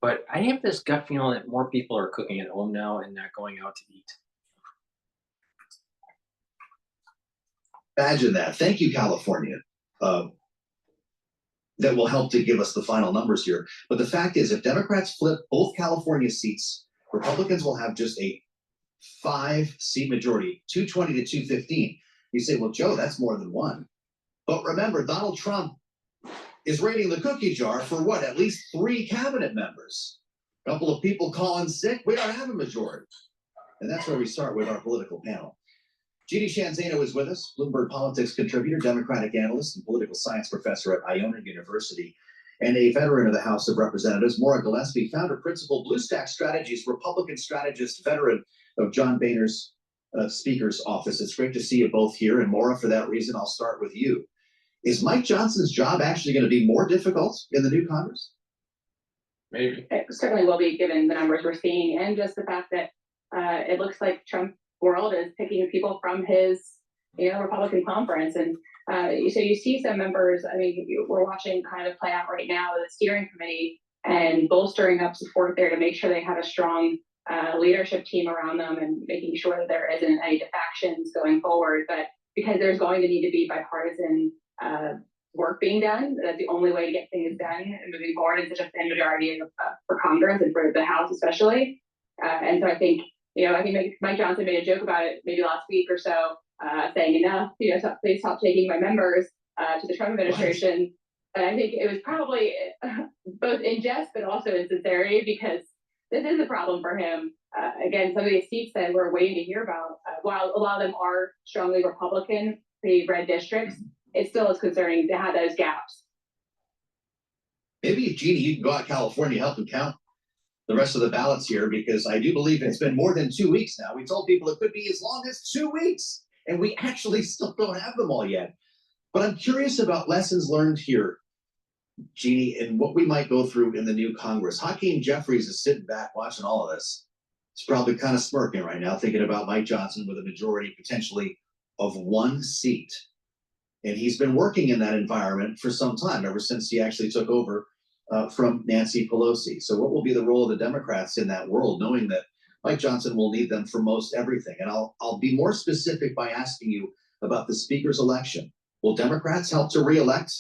But I have this gut feeling that more people are cooking at home now and not going out to eat. Imagine that. Thank you, California. That will help to give us the final numbers here. But the fact is, if Democrats flip both California seats, Republicans will have just a 5-seat majority, 220 to 215. You say, well, Joe, that's more than one. But remember, Donald Trump is raiding the cookie jar for what? At least 3 cabinet members. A couple of people calling sick. We don't have a majority. And that's where we start with our political panel. Jeannie Shanzano is with us, Bloomberg Politics contributor, Democratic analyst, and political science professor at Iona University, and a veteran of the House of Representatives. Maura Gillespie, founder, principal, BlueStack Strategies, Republican strategist, veteran of John Boehner's Speaker's office. It's great to see you both here. And Maura, for that reason, I'll start with you. Is Mike Johnson's job actually going to be more difficult in the new Congress? Maybe. It certainly will be, given the numbers we're seeing, and just the fact that it looks like Trump world is picking people from his, Republican conference. And so you see some members, we're watching kind of play out right now with the steering committee and bolstering up support there to make sure they have a strong leadership team around them and making sure that there isn't any defections going forward. But because there's going to need to be bipartisan work being done, that's the only way to get things done and moving forward in such a thin majority for Congress and for the House especially. And so I think Mike Johnson made a joke about it maybe last week or so, saying enough, please stop taking my members to the Trump administration. And I think it was probably both in jest, but also in sincerity, because this is a problem for him. Again, some of these seats that we're waiting to hear about, while a lot of them are strongly Republican, the red districts, it still is concerning to have those gaps. Maybe, Jeannie, you can go out to California, help them count the rest of the ballots here, because I do believe it's been more than 2 weeks now. We told people it could be as long as 2 weeks, and we actually still don't have them all yet. But I'm curious about lessons learned here, Jeannie, and what we might go through in the new Congress. Hakeem Jeffries is sitting back watching all of this. He's probably kind of smirking right now, thinking about Mike Johnson with a majority potentially of 1 seat. And he's been working in that environment for some time, ever since he actually took over from Nancy Pelosi. So what will be the role of the Democrats in that world, knowing that Mike Johnson will need them for most everything? And I'll be more specific by asking you about the Speaker's election. Will Democrats help to reelect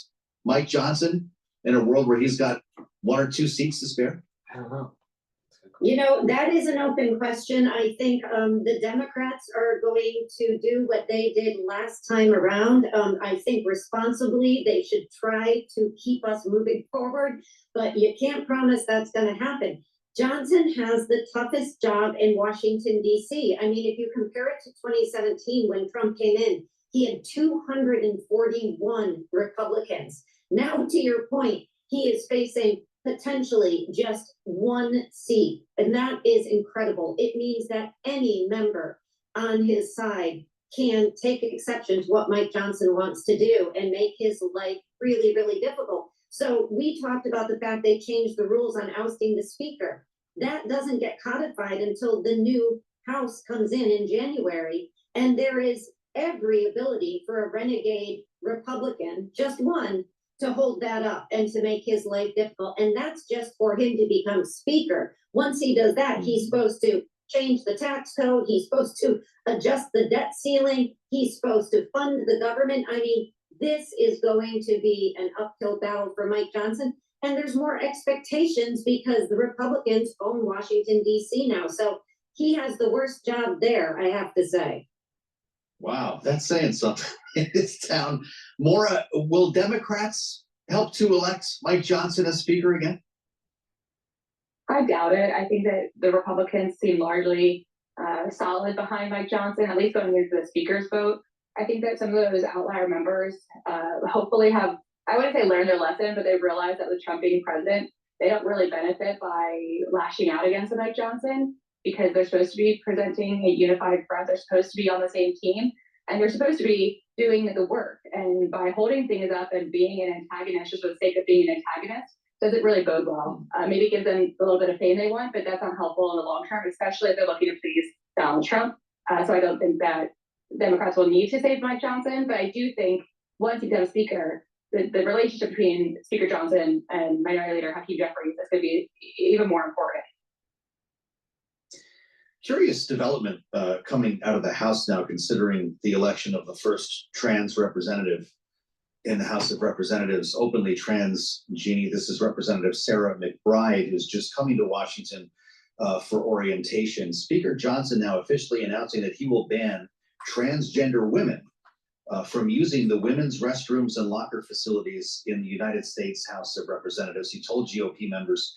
Mike Johnson in a world where he's got 1 or 2 seats to spare? I don't know. That is an open question. I think the Democrats are going to do what they did last time around. I think responsibly, they should try to keep us moving forward, but you can't promise that's going to happen. Johnson has the toughest job in Washington, D.C. If you compare it to 2017 when Trump came in, he had 241 Republicans. Now, to your point, he is facing potentially just one seat, and that is incredible. It means that any member on his side can take exception to what Mike Johnson wants to do and make his life really, really difficult. So we talked about the fact they changed the rules on ousting the speaker. That doesn't get codified until the new House comes in January, and there is every ability for a renegade Republican, just one, to hold that up and to make his life difficult. And that's just for him to become speaker. Once he does that, he's supposed to change the tax code. He's supposed to adjust the debt ceiling. He's supposed to fund the government. I mean, this is going to be an uphill battle for Mike Johnson. And there's more expectations because the Republicans own Washington, D.C. now. So he has the worst job there, I have to say. Wow, that's saying something in this town. Maura, will Democrats help to elect Mike Johnson as Speaker again? I doubt it. I think that the Republicans seem largely solid behind Mike Johnson, at least going into the Speaker's vote. I think that some of those outlier members hopefully have, I wouldn't say learned their lesson, but they've realized that with Trump being president, they don't really benefit by lashing out against Mike Johnson, because they're supposed to be presenting a unified front. They're supposed to be on the same team, and they're supposed to be doing the work. And by holding things up and being an antagonist just for the sake of being an antagonist doesn't really bode well. Maybe it gives them a little bit of fame they want, but that's not helpful in the long term, especially if they're looking to please Donald Trump. So I don't think that Democrats will need to save Mike Johnson, but I do think once he becomes Speaker, the relationship between Speaker Johnson and Minority Leader Hakeem Jeffries is going to be even more important. Curious development coming out of the House now, considering the election of the first trans representative in the House of Representatives, openly trans, Jeannie. This is Representative Sarah McBride, who's just coming to Washington for orientation. Speaker Johnson now officially announcing that he will ban transgender women from using the women's restrooms and locker facilities in the United States House of Representatives. He told GOP members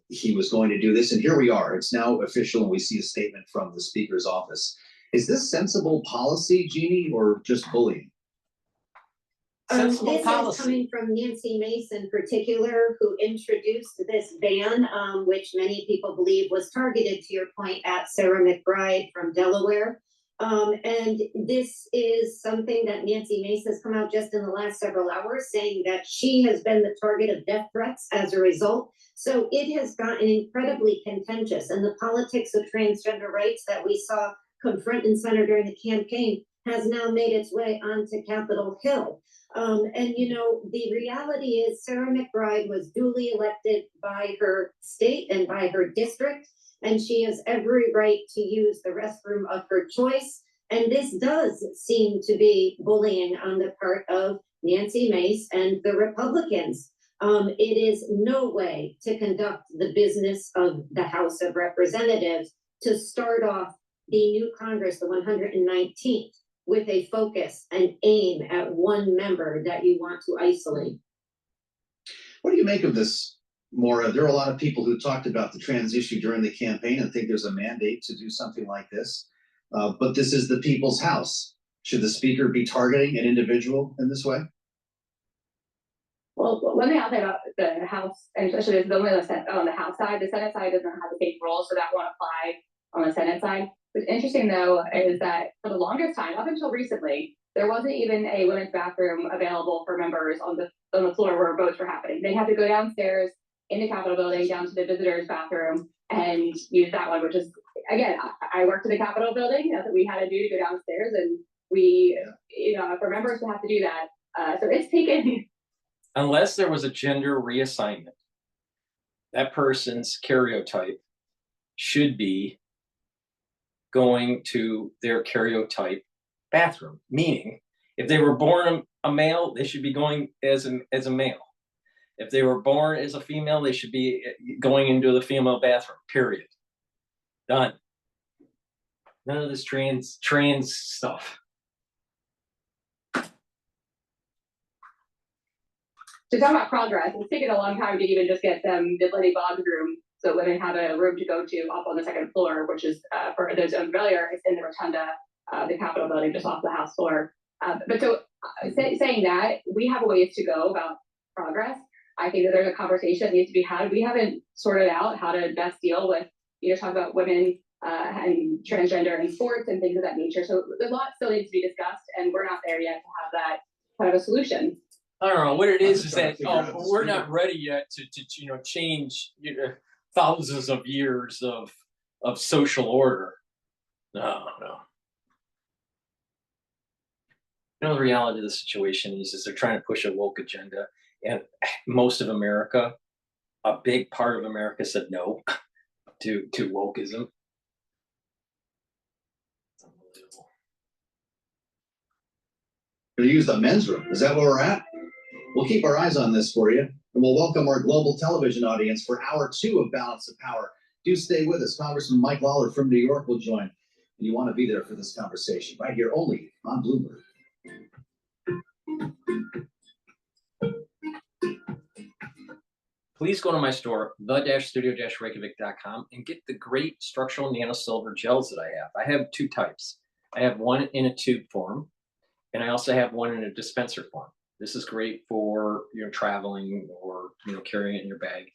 he was going to do this, and here we are. It's now official, and we see a statement from the Speaker's office. Is this sensible policy, Jeannie, or just bullying? This is coming from Nancy Mace in particular, who introduced this ban, which many people believe was targeted, to your point, at Sarah McBride from Delaware. And this is something that Nancy Mace has come out just in the last several hours saying that she has been the target of death threats as a result. So it has gotten incredibly contentious, and the politics of transgender rights that we saw come front and center during the campaign has now made its way onto Capitol Hill. And you know, the reality is Sarah McBride was duly elected by her state and by her district, and she has every right to use the restroom of her choice. And this does seem to be bullying on the part of Nancy Mace and the Republicans. It is no way to conduct the business of the House of Representatives to start off the new Congress, the 119th, with a focus and aim at one member that you want to isolate. What do you make of this, Maura? There are a lot of people who talked about the trans issue during the campaign and think there's a mandate to do something like this. But this is the people's house. Should the Speaker be targeting an individual in this way? Well, one thing I'll say about the House, and especially this is only on the House side, the Senate side doesn't have the same rules, so that won't apply on the Senate side. What's interesting, though, is that for the longest time, up until recently, there wasn't even a women's bathroom available for members on the floor where votes were happening. They had to go downstairs in the Capitol building, down to the visitors' bathroom, and use that one, which is, again, I worked in the Capitol building. That's what we had to do to go downstairs, and we, you know, for members to have to do that. So it's taken... Unless there was a gender reassignment, that person's karyotype should be going to their karyotype bathroom. Meaning, if they were born a male, they should be going as a male. If they were born as a female, they should be going into the female bathroom, period. Done. None of this trans stuff. To talk about progress, it's taken a long time to even just get them the Lenny Boggs room, so women have a room to go to up on the second floor, which is, for those unfamiliar, it's in the rotunda, the Capitol building, just off the House floor. But so saying that, we have a ways to go about progress. I think that there's a conversation that needs to be had. We haven't sorted out how to best deal with, talk about women and transgender in sports and things of that nature. So a lot still needs to be discussed, and we're not there yet to have that kind of a solution. I don't know what it is that we're not ready yet to change thousands of years of social order. No. The reality of the situation is they're trying to push a woke agenda, and most of America, a big part of America, said no to wokeism. It's unbelievable. Gonna use the men's room. Is that where we're at? We'll keep our eyes on this for you, and we'll welcome our global television audience for hour 2 of Balance of Power. Do stay with us. Congressman Mike Lawler from New York will join, and you want to be there for this conversation right here only on Bloomberg. Please go to my store, the-studio-reykjavik.com, and get the great structural nanosilver gels that I have. I have 2 types. I have one in a tube form, and I also have one in a dispenser form. This is great for traveling or carrying it in your bag.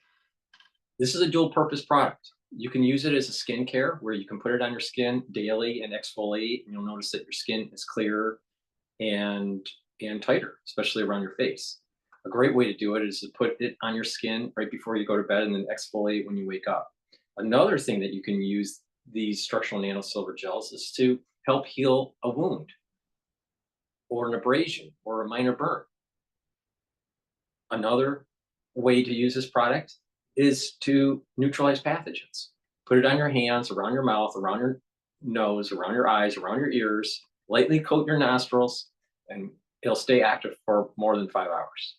This is a dual purpose product. You can use it as a skincare where you can put it on your skin daily and exfoliate, and you'll notice that your skin is clearer and tighter, especially around your face. A great way to do it is to put it on your skin right before you go to bed and then exfoliate when you wake up. Another thing that you can use these structural nanosilver gels is to help heal a wound or an abrasion or a minor burn. Another way to use this product is to neutralize pathogens. Put it on your hands, around your mouth, around your nose, around your eyes, around your ears, lightly coat your nostrils, and it'll stay active for more than 5 hours.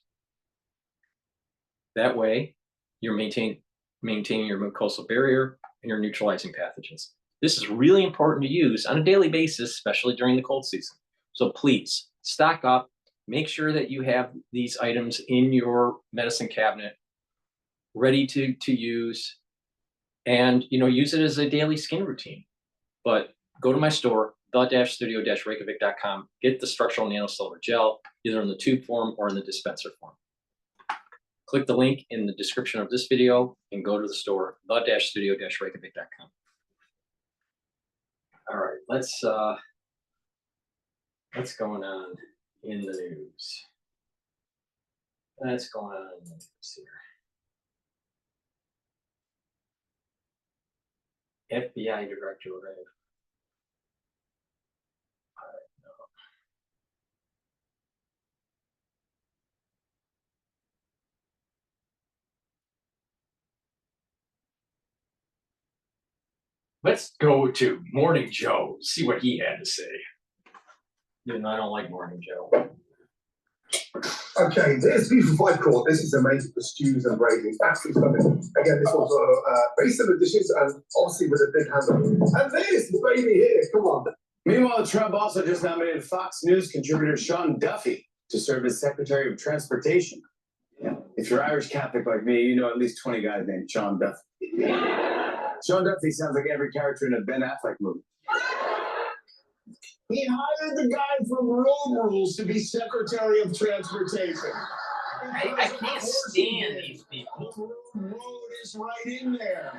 That way, you're maintaining your mucosal barrier and you're neutralizing pathogens. This is really important to use on a daily basis, especially during the cold season. So please stock up, make sure that you have these items in your medicine cabinet ready to use, and use it as a daily skin routine. But go to my store, the-studio-reykjavik.com, get the structural nanosilver gel, either in the tube form or in the dispenser form. Click the link in the description of this video and go to the store, the-studio-reykjavik.com. All right, what's going on in the news? What's going on in the news here? FBI director, right? Let's go to Morning Joe, see what he had to say. I don't like Morning Joe. Okay, this beautiful fight court. This is amazing for stews and gravy. It's absolutely stunning. Again, this was very similar dishes and obviously with a big handle. And this baby here, come on. Meanwhile, Trump also just nominated Fox News contributor Sean Duffy to serve as Secretary of Transportation. Yeah. If you're Irish Catholic like me, you know at least 20 guys named Sean Duffy. Sean Duffy sounds like every character in a Ben Affleck movie. He hired the guy from Road Rules to be Secretary of Transportation. I can't stand these people. The road is right in there.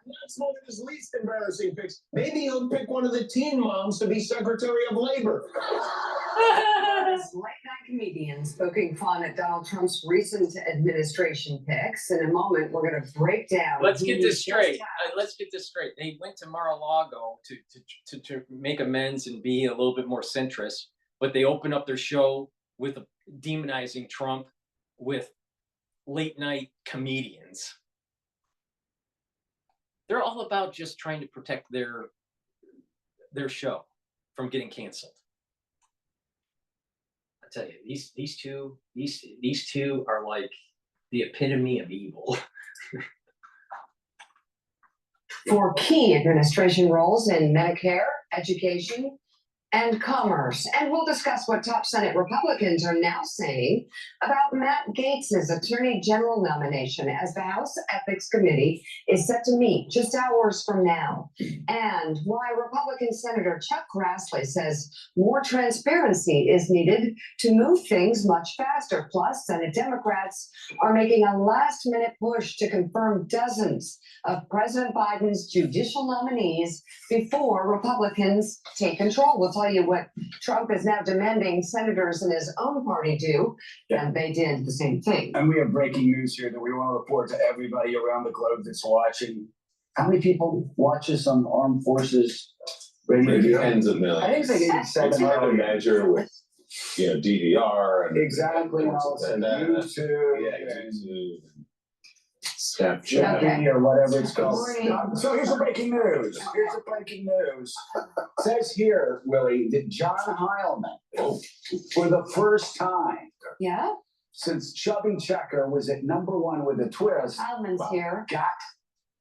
That's one of his least embarrassing picks. Maybe he'll pick one of the teen moms to be Secretary of Labor. Late-night comedians poking fun at Donald Trump's recent administration picks. In a moment, we're going to break down. Let's get this straight. They went to Mar-a-Lago to make amends and be a little bit more centrist, but they opened up their show with demonizing Trump with late-night comedians. They're all about just trying to protect their show from getting canceled. I tell you, these two are like the epitome of evil. For key administration roles in Medicare, education, and commerce. And we'll discuss what top Senate Republicans are now saying about Matt Gaetz's Attorney General nomination as the House Ethics Committee is set to meet just hours from now. And why Republican Senator Chuck Grassley says more transparency is needed to move things much faster. Plus, Senate Democrats are making a last-minute push to confirm dozens of President Biden's judicial nominees before Republicans take control. We'll tell you what Trump is now demanding senators in his own party do, and they did the same thing. And we have breaking news here that we want to report to everybody around the globe that's watching. How many people watch us on Armed Forces Radio? Tens of millions. I think it's like 87 It's hard to million. measure with, DVR and Exactly, and all and YouTube. YouTube. Snapchat or whatever it's called. Morning. So here's the breaking news. Here's the breaking news. It says here, Willie, that John Heilman, for the first time Yeah, since Chubby Checker was at #1 with a twist, Alman's here. got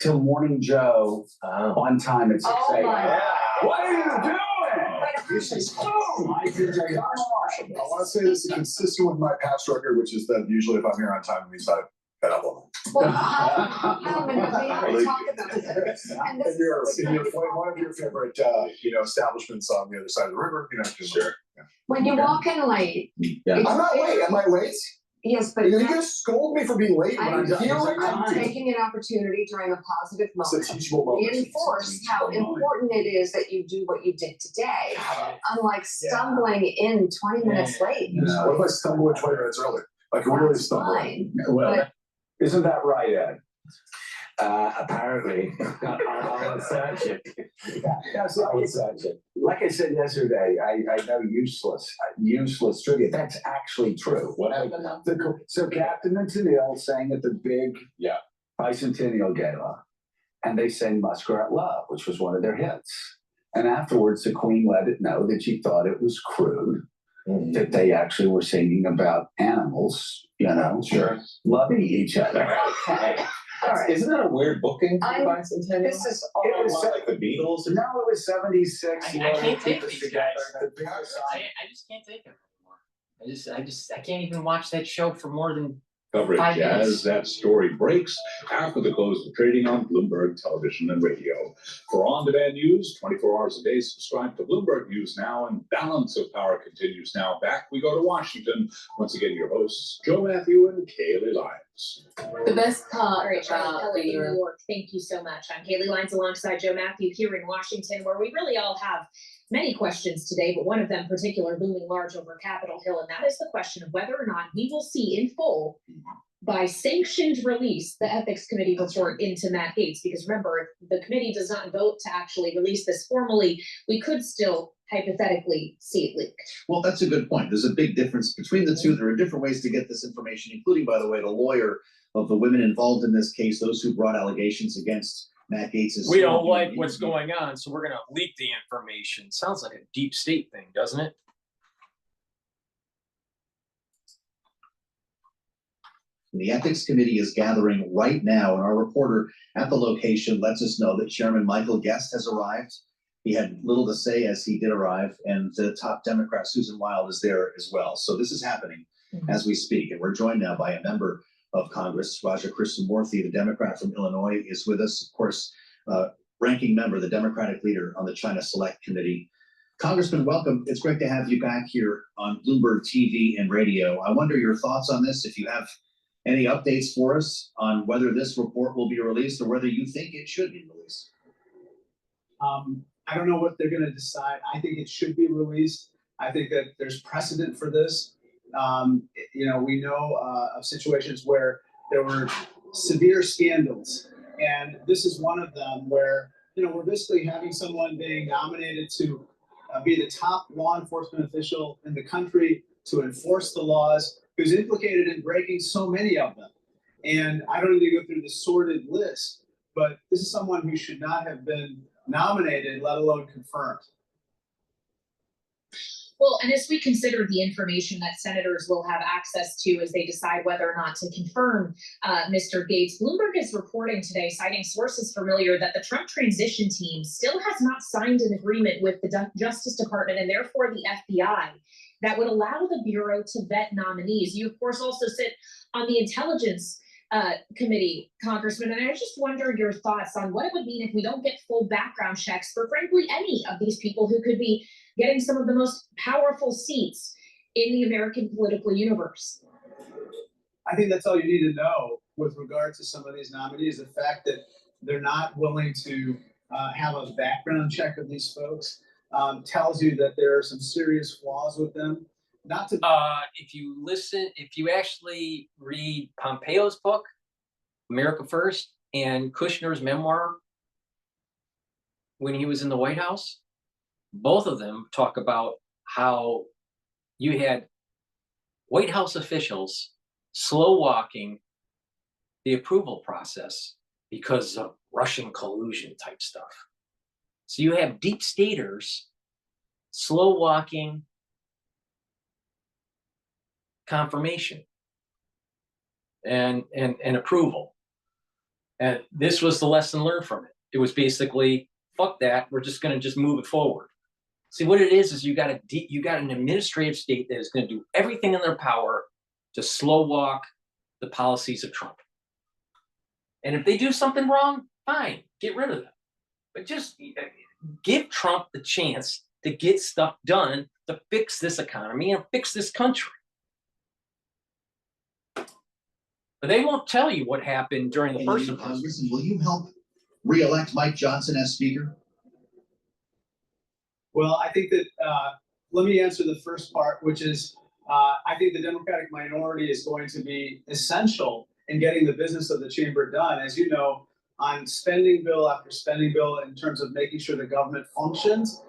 to Morning Joe on time at 6 Oh a.m. my What are you doing? This is Come on. I want to say this is consistent with my past record, which is that usually if I'm here on time, it means I've been up on. Well, Alman, we talk about this. And this is One of your favorite, establishments on the other side of the river, Sure. when you walk in late. I'm not late. Am I late? Yes, but Are you gonna scold me for being late when I'm I'm here? I'm taking an opportunity during a positive It's a moment teachable to moment. reinforce how important it is that you do what you did today, unlike stumbling in 20 minutes late. What if I stumble in 20 minutes early? Like really stumble. Fine. Well, isn't that right, Ed? Apparently, I'll research it. That's like I said yesterday, I know useless trivia. That's actually true. So Captain and Tennille sang at the big bicentennial gala, and they sang Muskrat Love, which was one of their hits. And afterwards, the Queen let it know that she thought it was crude, that they actually were singing about animals, loving each other. All right. Isn't that a weird booking for the bicentennial? This is It was like the Beatles. No, it was 76. I can't take this, guys. I just can't take it anymore. I can't even watch that show for more than Coverage 5 minutes. as that story breaks after the close of trading on Bloomberg Television and Radio. For on-demand news, 24 hours a day, subscribe to Bloomberg News Now, and Balance of Power continues now. Back we go to Washington. Once again, your hosts, Joe Matthew and Kaylee Lyons. The best part All right, about Kelly in the New York. Thank you so much. I'm Kaylee Lyons alongside Joe Matthew here in Washington, where we really all have many questions today, but one of them particular looming large over Capitol Hill, and that is the question of whether or not we will see in full by sanctioned release the Ethics Committee report into Matt Gaetz. Because remember, if the committee does not vote to actually release this formally, we could still hypothetically see it leak. Well, that's a good point. There's a big difference between the two. There are different ways to get this information, including, by the way, the lawyer of the women involved in this case, those who brought allegations against Matt Gaetz. We don't like what's going on, so we're going to leak the information. Sounds like a deep state thing, doesn't it? The Ethics Committee is gathering right now, and our reporter at the location lets us know that Chairman Michael Guest has arrived. He had little to say as he did arrive, and the top Democrat, Susan Wild, is there as well. So this is happening as we speak, and we're joined now by a member of Congress, Raja Krishnamoorthi, the Democrat from Illinois, is with us. Of course, ranking member, the Democratic leader on the China Select Committee. Congressman, welcome. It's great to have you back here on Bloomberg TV and radio. I wonder your thoughts on this, if you have any updates for us on whether this report will be released or whether you think it should be released. I don't know what they're going to decide. I think it should be released. I think that there's precedent for this. We know of situations where there were severe scandals, and this is one of them where, we're basically having someone being nominated to be the top law enforcement official in the country to enforce the laws, who's implicated in breaking so many of them. And I don't need to go through the sordid list, but this is someone who should not have been nominated, let alone confirmed. Well, and as we consider the information that senators will have access to as they decide whether or not to confirm Mr. Gates, Bloomberg is reporting today, citing sources familiar, that the Trump transition team still has not signed an agreement with the Justice Department and therefore the FBI that would allow the Bureau to vet nominees. You, of course, also sit on the Intelligence Committee, Congressman, and I just wonder your thoughts on what it would mean if we don't get full background checks for, frankly, any of these people who could be getting some of the most powerful seats in the American political universe. I think that's all you need to know with regard to some of these nominees. The fact that they're not willing to have a background check of these folks tells you that there are some serious flaws with them. Not to if you actually read Pompeo's book, America First, and Kushner's memoir when he was in the White House, both of them talk about how you had White House officials slow walking the approval process because of Russian collusion type stuff. So you have deep staters slow walking confirmation and approval. And this was the lesson learned from it. It was basically, fuck that, we're just going to just move it forward. See, what it is you got an administrative state that is going to do everything in their power to slow walk the policies of Trump. And if they do something wrong, fine, get rid of them. But just give Trump the chance to get stuff done to fix this economy and fix this country. But they won't tell you what happened during the first Congress. And will you help re-elect Mike Johnson as Speaker? Well, I think that, let me answer the first part, which is, I think the Democratic minority is going to be essential in getting the business of the chamber done. As you know, on spending bill after spending bill in terms of making sure the government functions,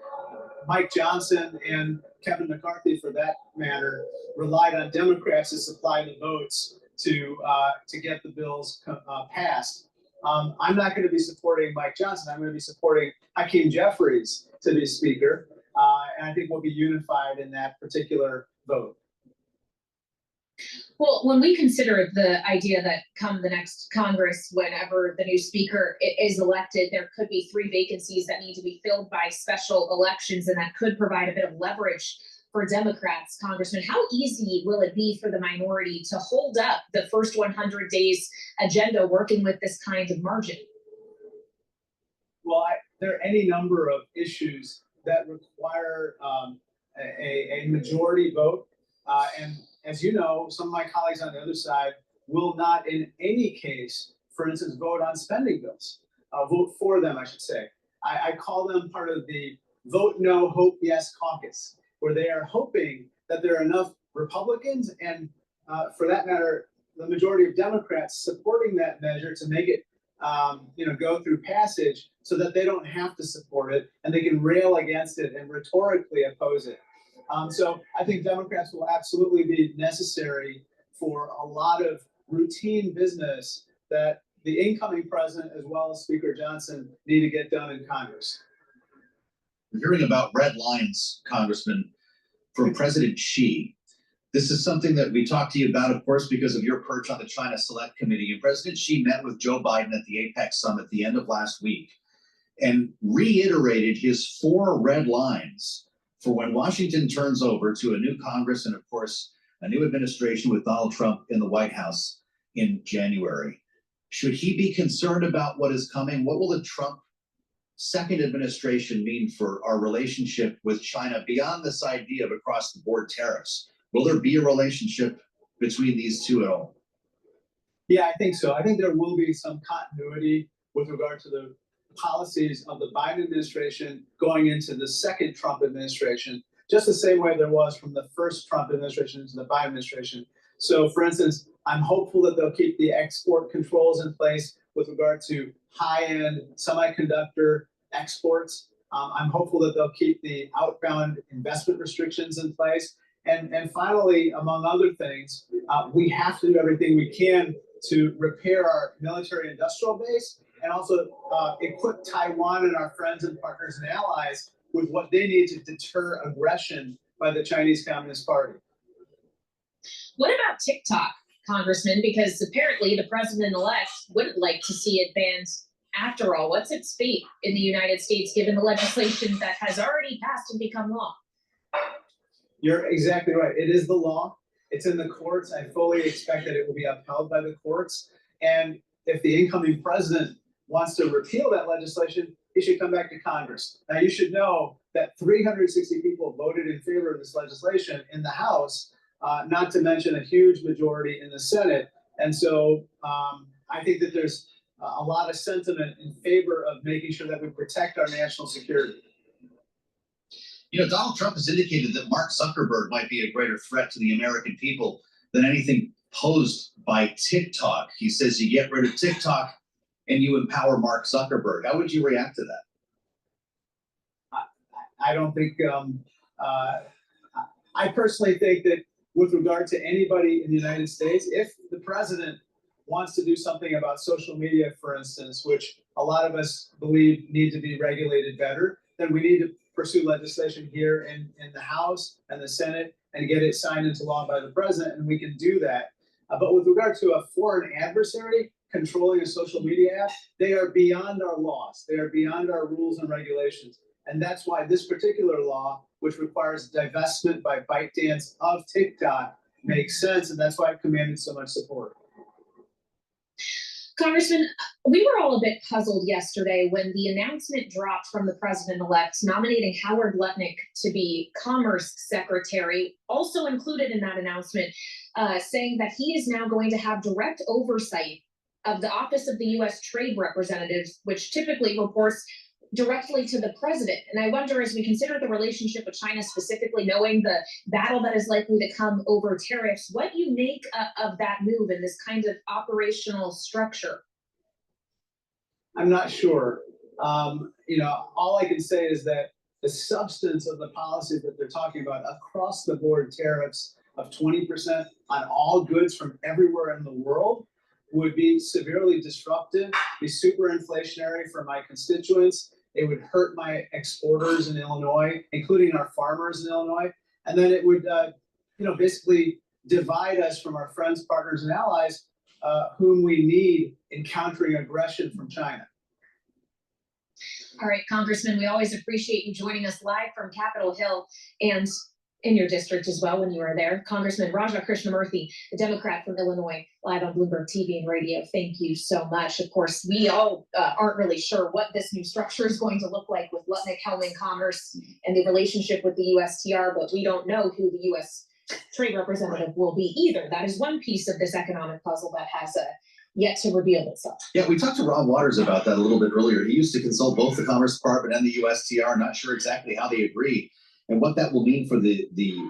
Mike Johnson and Kevin McCarthy, for that matter, relied on Democrats to supply the votes to get the bills passed. I'm not going to be supporting Mike Johnson. I'm going to be supporting Hakeem Jeffries to be Speaker, and I think we'll be unified in that particular vote. Well, when we consider the idea that come the next Congress, whenever the new Speaker is elected, there could be 3 vacancies that need to be filled by special elections, and that could provide a bit of leverage for Democrats, Congressman. How easy will it be for the minority to hold up the first 100 days agenda working with this kind of margin? Well, there are any number of issues that require a majority vote. And as you know, some of my colleagues on the other side will not in any case, for instance, vote on spending bills, vote for them, I should say. I call them part of the vote no, hope yes caucus, where they are hoping that there are enough Republicans and, for that matter, the majority of Democrats supporting that measure to make it go through passage so that they don't have to support it and they can rail against it and rhetorically oppose it. So I think Democrats will absolutely be necessary for a lot of routine business that the incoming president as well as Speaker Johnson need to get done in Congress. We're hearing about red lines, Congressman, from President Xi. This is something that we talked to you about, of course, because of your perch on the China Select Committee. And President Xi met with Joe Biden at the APEC summit at the end of last week and reiterated his 4 red lines for when Washington turns over to a new Congress and, of course, a new administration with Donald Trump in the White House in January. Should he be concerned about what is coming? What will the Trump second administration mean for our relationship with China beyond this idea of across-the-board tariffs? Will there be a relationship between these two at all? Yeah, I think so. I think there will be some continuity with regard to the policies of the Biden administration going into the second Trump administration, just the same way there was from the first Trump administration into the Biden administration. So, for instance, I'm hopeful that they'll keep the export controls in place with regard to high-end semiconductor exports. I'm hopeful that they'll keep the outbound investment restrictions in place. And finally, among other things, we have to do everything we can to repair our military industrial base and also equip Taiwan and our friends and partners and allies with what they need to deter aggression by the Chinese Communist Party. What about TikTok, Congressman? Because apparently the president-elect wouldn't like to see it banned. After all, what's its fate in the United States given the legislation that has already passed and become law? You're exactly right. It is the law. It's in the courts. I fully expect that it will be upheld by the courts. And if the incoming president wants to repeal that legislation, he should come back to Congress. Now, you should know that 360 people voted in favor of this legislation in the House, not to mention a huge majority in the Senate. And so I think that there's a lot of sentiment in favor of making sure that we protect our national security. You know, Donald Trump has indicated that Mark Zuckerberg might be a greater threat to the American people than anything posed by TikTok. He says you get rid of TikTok and you empower Mark Zuckerberg. How would you react to that? I don't think, I personally think that with regard to anybody in the United States, if the president wants to do something about social media, for instance, which a lot of us believe need to be regulated better, then we need to pursue legislation here in the House and the Senate and get it signed into law by the president, and we can do that. But with regard to a foreign adversary controlling a social media app, they are beyond our laws. They are beyond our rules and regulations. And that's why this particular law, which requires divestment by ByteDance of TikTok, makes sense, and that's why it commanded so much support. Congressman, we were all a bit puzzled yesterday when the announcement dropped from the president-elect nominating Howard Lutnick to be Commerce Secretary. Also included in that announcement, saying that he is now going to have direct oversight of the Office of the U.S. Trade Representative, which typically reports directly to the president. And I wonder, as we consider the relationship with China, specifically knowing the battle that is likely to come over tariffs, what you make of that move and this kind of operational structure? I'm not sure. All I can say is that the substance of the policies that they're talking about, across the board tariffs of 20% on all goods from everywhere in the world, would be severely disruptive, be super inflationary for my constituents. It would hurt my exporters in Illinois, including our farmers in Illinois. And then it would, basically divide us from our friends, partners, and allies whom we need in countering aggression from China. All right, Congressman, we always appreciate you joining us live from Capitol Hill and in your district as well when you were there. Congressman Raja Krishnamurthy, a Democrat from Illinois, live on Bloomberg TV and radio. Thank you so much. Of course, we all aren't really sure what this new structure is going to look like with Lutnick helming commerce and the relationship with the USTR, but we don't know who the U.S. Trade Representative will be either. That is one piece of this economic puzzle that has yet to reveal itself. Yeah, we talked to Rob Waters about that a little bit earlier. He used to consult both the Commerce Department and the USTR, not sure exactly how they agree and what that will mean for the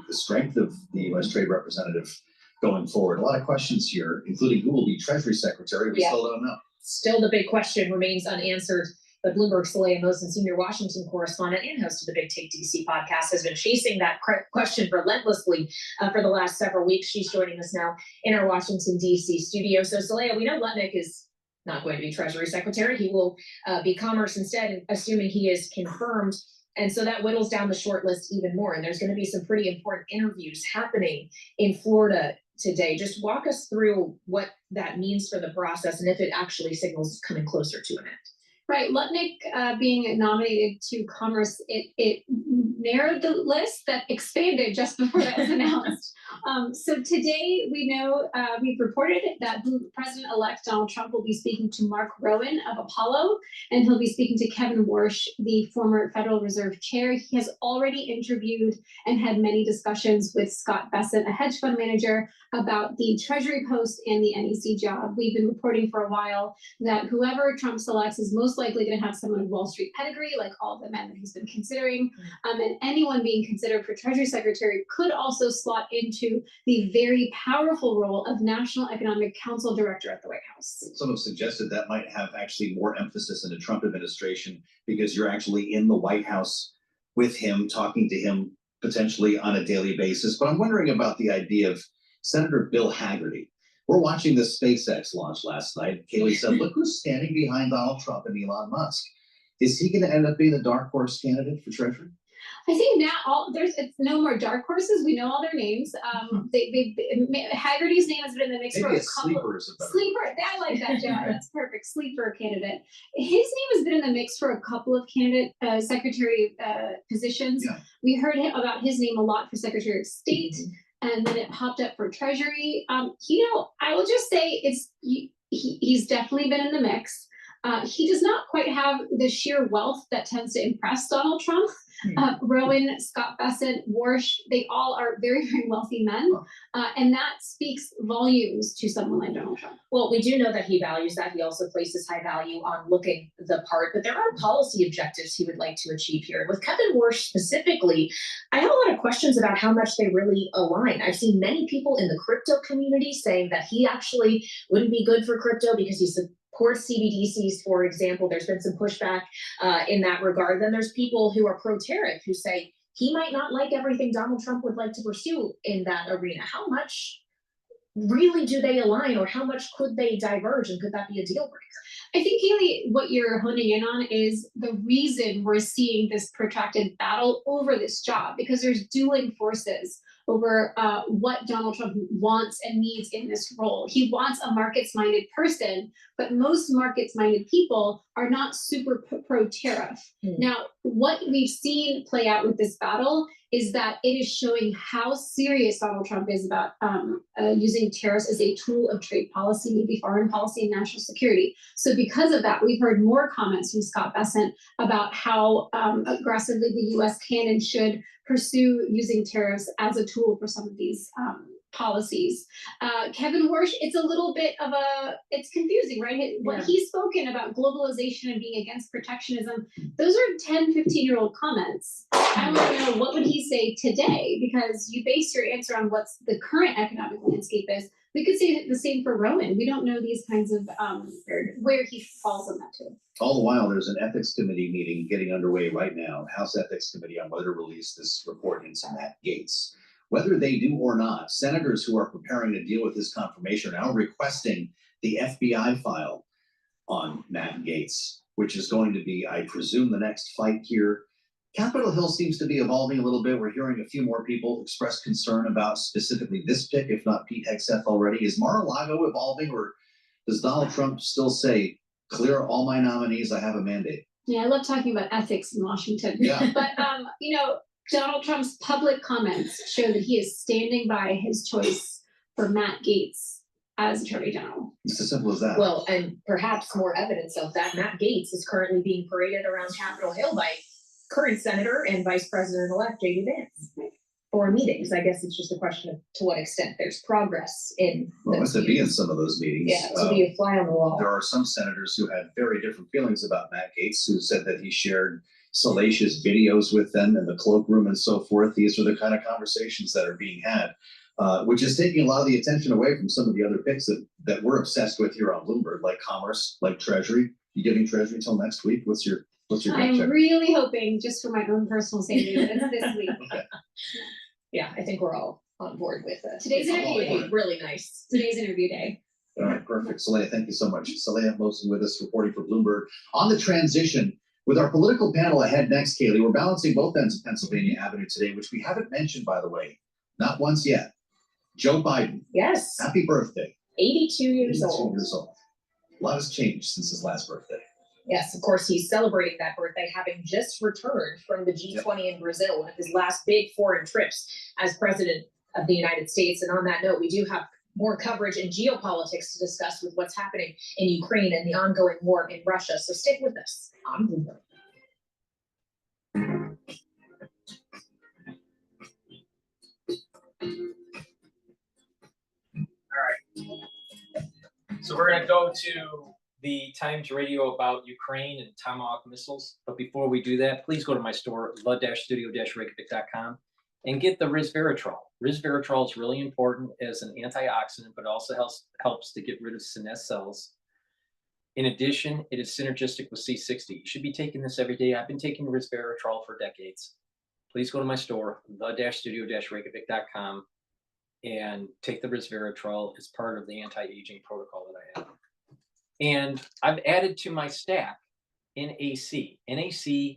strength of the U.S. Trade Representative going forward. A lot of questions here, including who will be Treasury Secretary. We still don't know. Still, the big question remains unanswered. But Bloomberg's Saleha Mosin, senior Washington correspondent and host of the Big Take DC podcast, has been chasing that question relentlessly for the last several weeks. She's joining us now in our Washington, DC studio. So, Saleha, we know Lutnick is not going to be Treasury Secretary. He will be Commerce instead, assuming he is confirmed. And so that whittles down the short list even more. And there's going to be some pretty important interviews happening in Florida today. Just walk us through what that means for the process and if it actually signals coming closer to an end. Right, Lutnick being nominated to Commerce, it narrowed the list that expanded just before that was announced. So today we know, we've reported that President-elect Donald Trump will be speaking to Mark Rowan of Apollo, and he'll be speaking to Kevin Warsh, the former Federal Reserve Chair. He has already interviewed and had many discussions with Scott Bessent, a hedge fund manager, about the Treasury post and the NEC job. We've been reporting for a while that whoever Trump selects is most likely going to have someone with Wall Street pedigree, like all the men that he's been considering. And anyone being considered for Treasury Secretary could also slot into the very powerful role of National Economic Council Director at the White House. Some have suggested that might have actually more emphasis in the Trump administration because you're actually in the White House with him, talking to him potentially on a daily basis. But I'm wondering about the idea of Senator Bill Hagerty. We're watching this SpaceX launch last night. Kaylee said, look who's standing behind Donald Trump and Elon Musk. Is he going to end up being the dark horse candidate for Treasury? I think now it's no more dark horses. We know all their names. Haggerty's name has been in the mix for a couple. Sleeper is a better. Sleeper. I like that, Joe. That's perfect. Sleeper candidate. His name has been in the mix for a couple of candidate secretary positions. Yeah. We heard about his name a lot for Secretary of State, and then it popped up for Treasury. I will just say he's definitely been in the mix. He does not quite have the sheer wealth that tends to impress Donald Trump. Rowan, Scott Bessent, Warsh, they all are very, very wealthy men. And that speaks volumes to someone like Donald Trump. Well, we do know that he values that. He also places high value on looking the part, but there are policy objectives he would like to achieve here. With Kevin Warsh specifically, I have a lot of questions about how much they really align. I've seen many people in the crypto community saying that he actually wouldn't be good for crypto because he's supports CBDCs, for example. There's been some pushback in that regard. Then there's people who are pro-tariff who say he might not like everything Donald Trump would like to pursue in that arena. How much really do they align, or how much could they diverge, and could that be a deal breaker? I think, Kaylee, what you're honing in on is the reason we're seeing this protracted battle over this job, because there's dueling forces over what Donald Trump wants and needs in this role. He wants a markets-minded person, but most markets-minded people are not super pro-tariff. Now, what we've seen play out with this battle is that it is showing how serious Donald Trump is about using tariffs as a tool of trade policy, maybe foreign policy and national security. So because of that, we've heard more comments from Scott Bessent about how aggressively the U.S. can and should pursue using tariffs as a tool for some of these policies. Kevin Warsh, it's a little bit of it's confusing, right? What he's spoken about globalization and being against protectionism, those are 10, 15-year-old comments. I want to know, what would he say today? Because you base your answer on what's the current economic landscape is. We could say the same for Rowan. We don't know these kinds of where he falls on that too. All the while, there's an ethics committee meeting getting underway right now, House Ethics Committee, on whether to release this report into Matt Gaetz. Whether they do or not, senators who are preparing to deal with this confirmation are now requesting the FBI file on Matt Gaetz, which is going to be, I presume, the next fight here. Capitol Hill seems to be evolving a little bit. We're hearing a few more people express concern about specifically this pick, if not Pete Hegseth already. Is Mar-a-Lago evolving, or does Donald Trump still say, clear all my nominees, I have a mandate? Yeah, I love talking about ethics in Washington. Yeah. But, Donald Trump's public comments show that he is standing by his choice for Matt Gaetz as Attorney General. It's as simple as that. Well, and perhaps more evidence of that, Matt Gaetz is currently being paraded around Capitol Hill by current Senator and Vice President-elect J.D. Vance for meetings. I guess it's just a question of to what extent there's progress in. Well, to be in some of those meetings. Yeah, to be a fly on the wall. There are some senators who had very different feelings about Matt Gaetz, who said that he shared salacious videos with them in the cloakroom and so forth. These are the kind of conversations that are being had, which is taking a lot of the attention away from some of the other picks that we're obsessed with here on Bloomberg, like commerce, like Treasury. You giving Treasury until next week? What's your I'm really hoping, just for my own personal safety, that it's this week. Okay. Yeah, I think we're all on board with it. Today's interview day. Really nice. Today's interview day. All right, perfect. Saleha, thank you so much. Saleha Mosin with us, reporting for Bloomberg. On the transition, with our political panel ahead next, Kaylee, we're balancing both ends of Pennsylvania Avenue today, which we haven't mentioned, by the way, not once yet. Joe Biden. Yes. Happy birthday. 82 years 82 old. years old. A lot has changed since his last birthday. Yes, of course, he's celebrating that birthday, having just returned from the G20 in Brazil, one of his last big foreign trips as president of the United States. And on that note, we do have more coverage in geopolitics to discuss with what's happening in Ukraine and the ongoing war in Russia. So stick with us on Bloomberg. All right. So we're going to go to the Times Radio about Ukraine and Tomahawk missiles. But before we do that, please go to my store, the-studio-reykjavik.com, and get the resveratrol. Resveratrol is really important as an antioxidant, but also helps to get rid of senescent cells. In addition, it is synergistic with C60. You should be taking this every day. I've been taking resveratrol for decades. Please go to my store, the-studio-reykjavik.com, and take the resveratrol as part of the anti-aging protocol that I have. And I've added to my stack NAC. NAC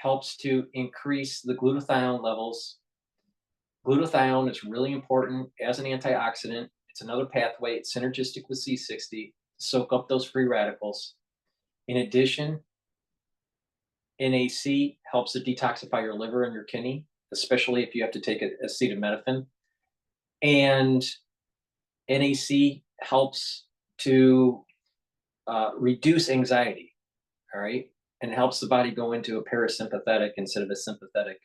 helps to increase the glutathione levels. Glutathione is really important as an antioxidant. It's another pathway. It's synergistic with C60 to soak up those free radicals. In addition, NAC helps to detoxify your liver and your kidney, especially if you have to take acetaminophen. And NAC helps to reduce anxiety, all right? And helps the body go into a parasympathetic instead of a sympathetic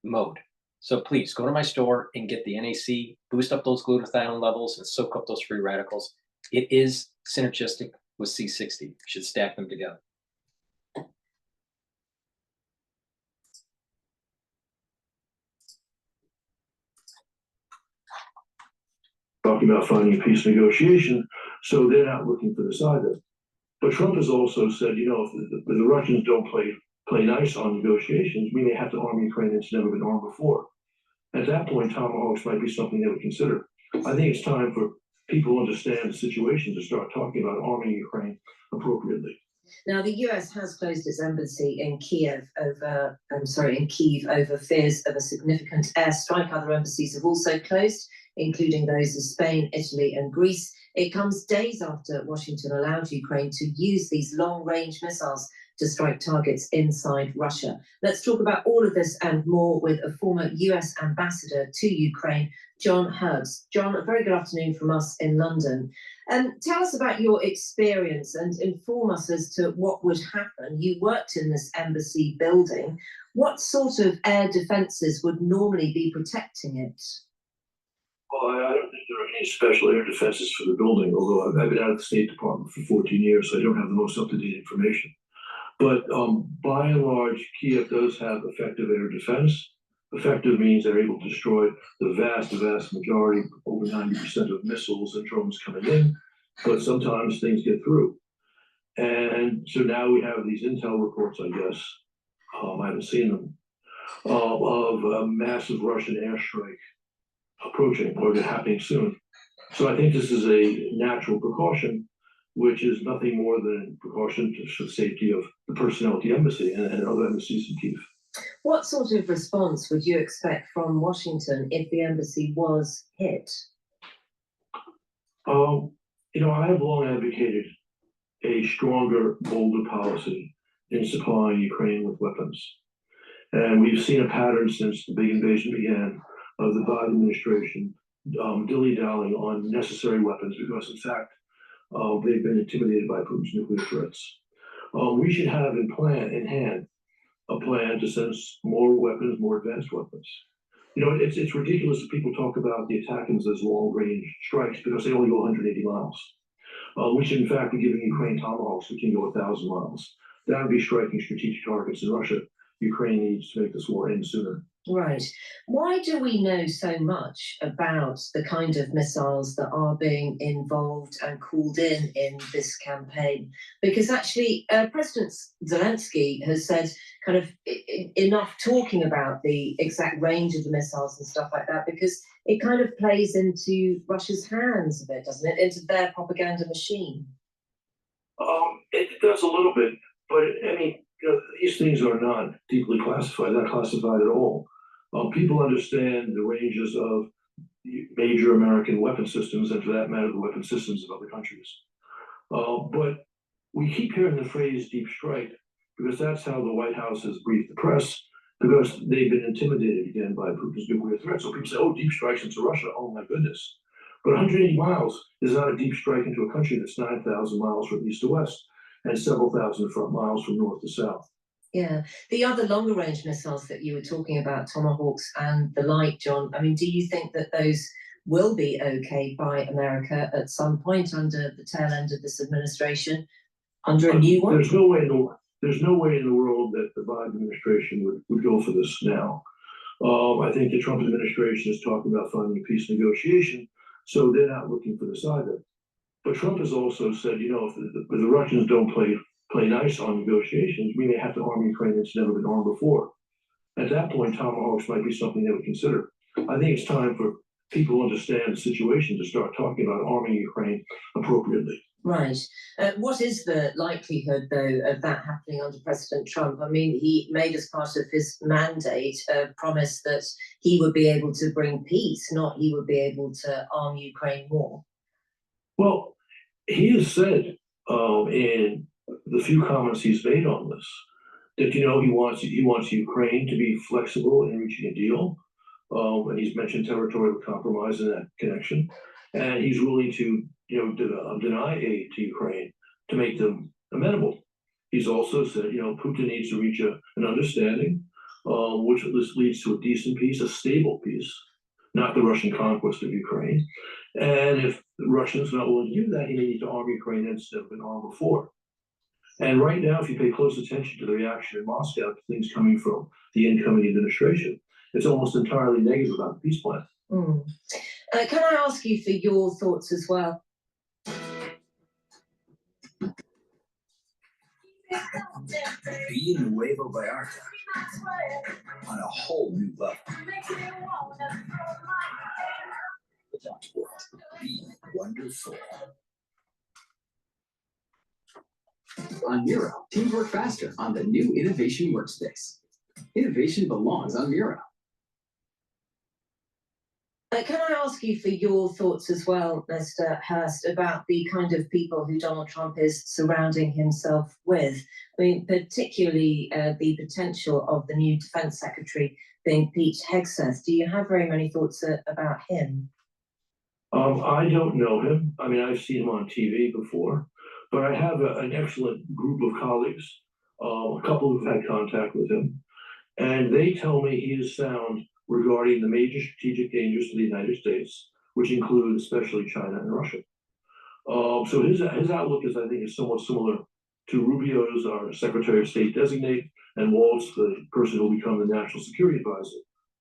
mode. So please go to my store and get the NAC, boost up those glutathione levels and soak up those free radicals. It is synergistic with C60. You should stack them together. Talking about finding a peace negotiation, so they're not looking for this either. But Trump has also said, you know, if the Russians don't play nice on negotiations, we may have to arm Ukraine that's never been armed before. At that point, tomahawks might be something they would consider. I think it's time for people who understand the situation to start talking about arming Ukraine appropriately. Now, the US has closed its embassy in Kyiv over fears of a significant airstrike. Other embassies have also closed, including those of Spain, Italy, and Greece. It comes days after Washington allowed Ukraine to use these long-range missiles to strike targets inside Russia. Let's talk about all of this and more with a former US ambassador to Ukraine, John Herbs. John, a very good afternoon from us in London. Tell us about your experience and inform us as to what would happen. You worked in this embassy building. What sort of air defences would normally be protecting it? Well, I don't think there are any special air defenses for the building, although I've been out of the State Department for 14 years, so I don't have the most up-to-date information. But by and large, Kyiv does have effective air defense. Effective means they're able to destroy the vast majority, over 90% of missiles and drones coming in, but sometimes things get through. And so now we have these intel reports, I guess, I haven't seen them, of a massive Russian airstrike approaching or happening soon. So I think this is a natural precaution, which is nothing more than precaution for the safety of the personnel at the embassy and other embassies in Kyiv. What sort of response would you expect from Washington if the embassy was hit? You know, I have long advocated a stronger, bolder policy in supplying Ukraine with weapons. And we've seen a pattern since the big invasion began of the Biden administration dilly-dallying on necessary weapons because, in fact, they've been intimidated by Putin's nuclear threats. We should have in hand a plan to send more weapons, more advanced weapons. You know, it's ridiculous that people talk about the ATACMS as long-range strikes because they only go 180 miles. We should, in fact, be giving Ukraine tomahawks that can go 1,000 miles. That would be striking strategic targets in Russia. Ukraine needs to make this war end sooner. Right. Why do we know so much about the kind of missiles that are being involved and called in this campaign? Because actually, President Zelensky has said kind of enough talking about the exact range of the missiles and stuff like that, because it kind of plays into Russia's hands a bit, doesn't it? Into their propaganda machine. It does a little bit, but I mean, you know, these things are not deeply classified, not classified at all. People understand the ranges of major American weapon systems, and for that matter, the weapon systems of other countries. But we keep hearing the phrase deep strike because that's how the White House has briefed the press, because they've been intimidated again by Putin's nuclear threat. So people say, oh, deep strikes into Russia. Oh, my goodness. But 180 miles is not a deep strike into a country that's 9,000 miles from east to west and several thousand miles from north to south. Yeah. The other longer range missiles that you were talking about, Tomahawks and the like, John, I mean, do you think that those will be okay by America at some point under the tail end of this administration, under a new one? There's no way in the world that the Biden administration would go for this now. I think the Trump administration is talking about finding a peace negotiation, so they're not looking for this either. But Trump has also said, you know, if the Russians don't play nice on negotiations, we may have to arm Ukraine that's never been armed before. At that point, tomahawks might be something they would consider. I think it's time for people who understand the situation to start talking about arming Ukraine appropriately. Right. What is the likelihood, though, of that happening under President Trump? I mean, he made as part of his mandate a promise that he would be able to bring peace, not he would be able to arm Ukraine more. Well, he has said in the few comments he's made on this that he wants Ukraine to be flexible in reaching a deal, and he's mentioned territorial compromise in that connection, and he's willing to deny aid to Ukraine to make them amenable. He's also said Putin needs to reach an understanding, which leads to a decent peace, a stable peace, not the Russian conquest of Ukraine. And if the Russians are not willing to do that, he may need to arm Ukraine instead of been armed before. And right now, if you pay close attention to the reaction in Moscow to things coming from the incoming administration, it's almost entirely negative about the peace plan. Can I ask you for your thoughts as well? Be Nuevo Vallarta on a whole new level. Be wonderful. On Miro, teams work faster on the new Innovation Workspace. Innovation belongs on Miro. Can I ask you for your thoughts as well, Mr. Hurst, about the kind of people who Donald Trump is surrounding himself with? I mean, particularly the potential of the new Defense Secretary being Pete Hegseth. Do you have very many thoughts about him? I don't know him. I mean, I've seen him on TV before, but I have an excellent group of colleagues, a couple who've had contact with him, and they tell me he is sound regarding the major strategic dangers to the United States, which include especially China and Russia. So his outlook is, I think, is somewhat similar to Rubio's, our Secretary of State designate, and Waltz, the person who will become the National Security Advisor,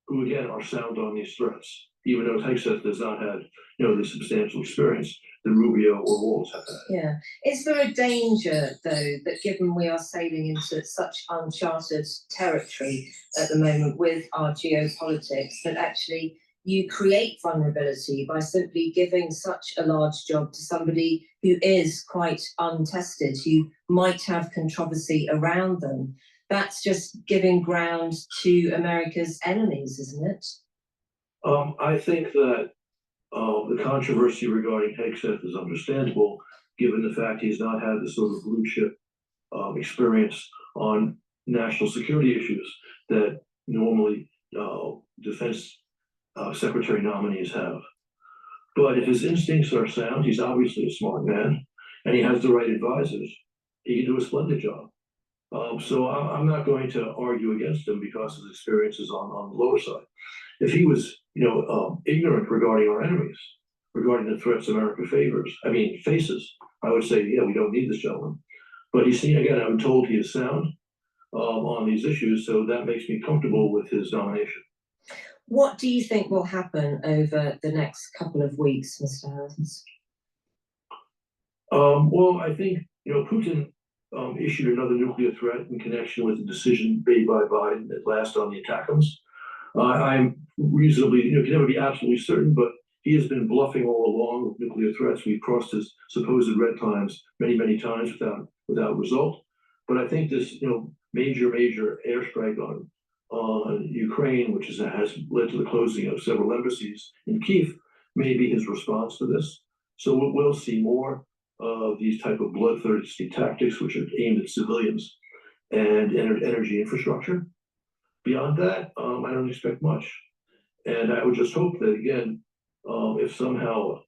who again are sound on these threats, even though Hegseth does not have the substantial experience that Rubio or Waltz have had. Yeah. Is there a danger, though, that given we are sailing into such uncharted territory at the moment with our geopolitics, that actually you create vulnerability by simply giving such a large job to somebody who is quite untested, who might have controversy around them? That's just giving ground to America's enemies, isn't it? I think that the controversy regarding Hegseth is understandable, given the fact he's not had the sort of blue chip experience on national security issues that normally defense secretary nominees have. But if his instincts are sound, he's obviously a smart man, and he has the right advisors, he can do a splendid job. So I'm not going to argue against him because his experience is on the lower side. If he was, ignorant regarding our enemies, regarding the threats America faces, I would say, yeah, we don't need this gentleman. But he's seen, again, I'm told he is sound on these issues, so that makes me comfortable with his nomination. What do you think will happen over the next couple of weeks, Mr. Hurst? Well, I think, Putin issued another nuclear threat in connection with the decision made by Biden at last on the ATACMS. I'm reasonably, can never be absolutely certain, but he has been bluffing all along with nuclear threats. We've crossed his supposed red times many, many times without result. But I think this, major airstrike on Ukraine, which has led to the closing of several embassies in Kyiv, may be his response to this. So we'll see more of these type of bloodthirsty tactics, which are aimed at civilians and energy infrastructure. Beyond that, I don't expect much. And I would just hope that, again, if somehow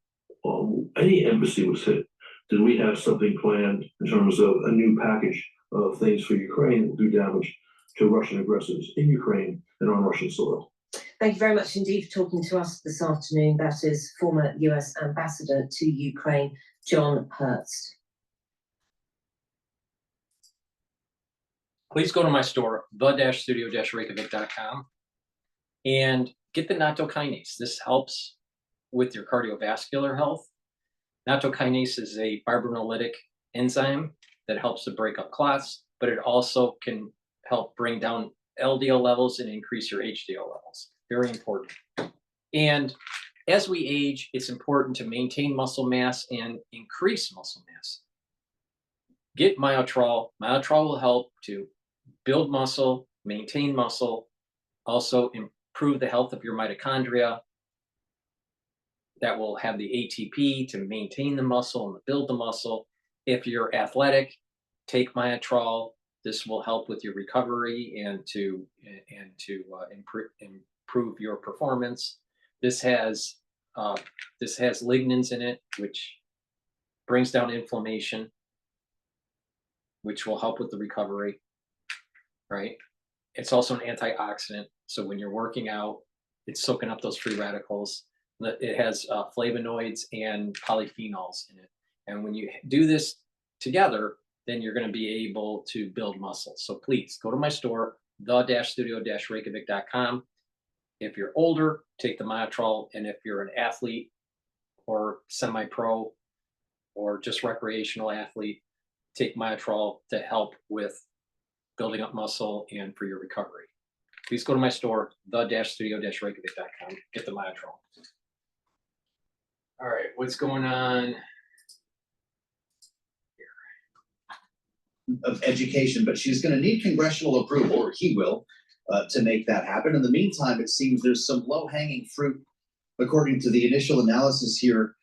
any embassy was hit, that we have something planned in terms of a new package of things for Ukraine that will do damage to Russian aggressors in Ukraine and on Russian soil. Thank you very much indeed for talking to us this afternoon. That is former US Ambassador to Ukraine, John Hurst. Please go to my store, the-studio-reykjavik.com, and get the nattokinase. This helps with your cardiovascular health. Nattokinase is a fibrinolytic enzyme that helps to break up clots, but it also can help bring down LDL levels and increase your HDL levels. Very important. And as we age, it's important to maintain muscle mass and increase muscle mass. Get myotrol. Myotrol will help to build muscle, maintain muscle, also improve the health of your mitochondria. That will have the ATP to maintain the muscle and to build the muscle. If you're athletic, take myotrol. This will help with your recovery and to improve your performance. This has lignans in it, which brings down inflammation, which will help with the recovery, right? It's also an antioxidant. So when you're working out, it's soaking up those free radicals. It has flavonoids and polyphenols in it. And when you do this together, then you're going to be able to build muscle. So please go to my store, the-studio-reykjavik.com. If you're older, take the myotrol. And if you're an athlete or semi-pro or just recreational athlete, take myotrol to help with building up muscle and for your recovery. Please go to my store, the-studio-reykjavik.com. Get the myotrol. All right, what's going on of education, but she's going to need congressional approval, or he will, to make that happen. In the meantime, it seems there's some low-hanging fruit, according to the initial analysis here,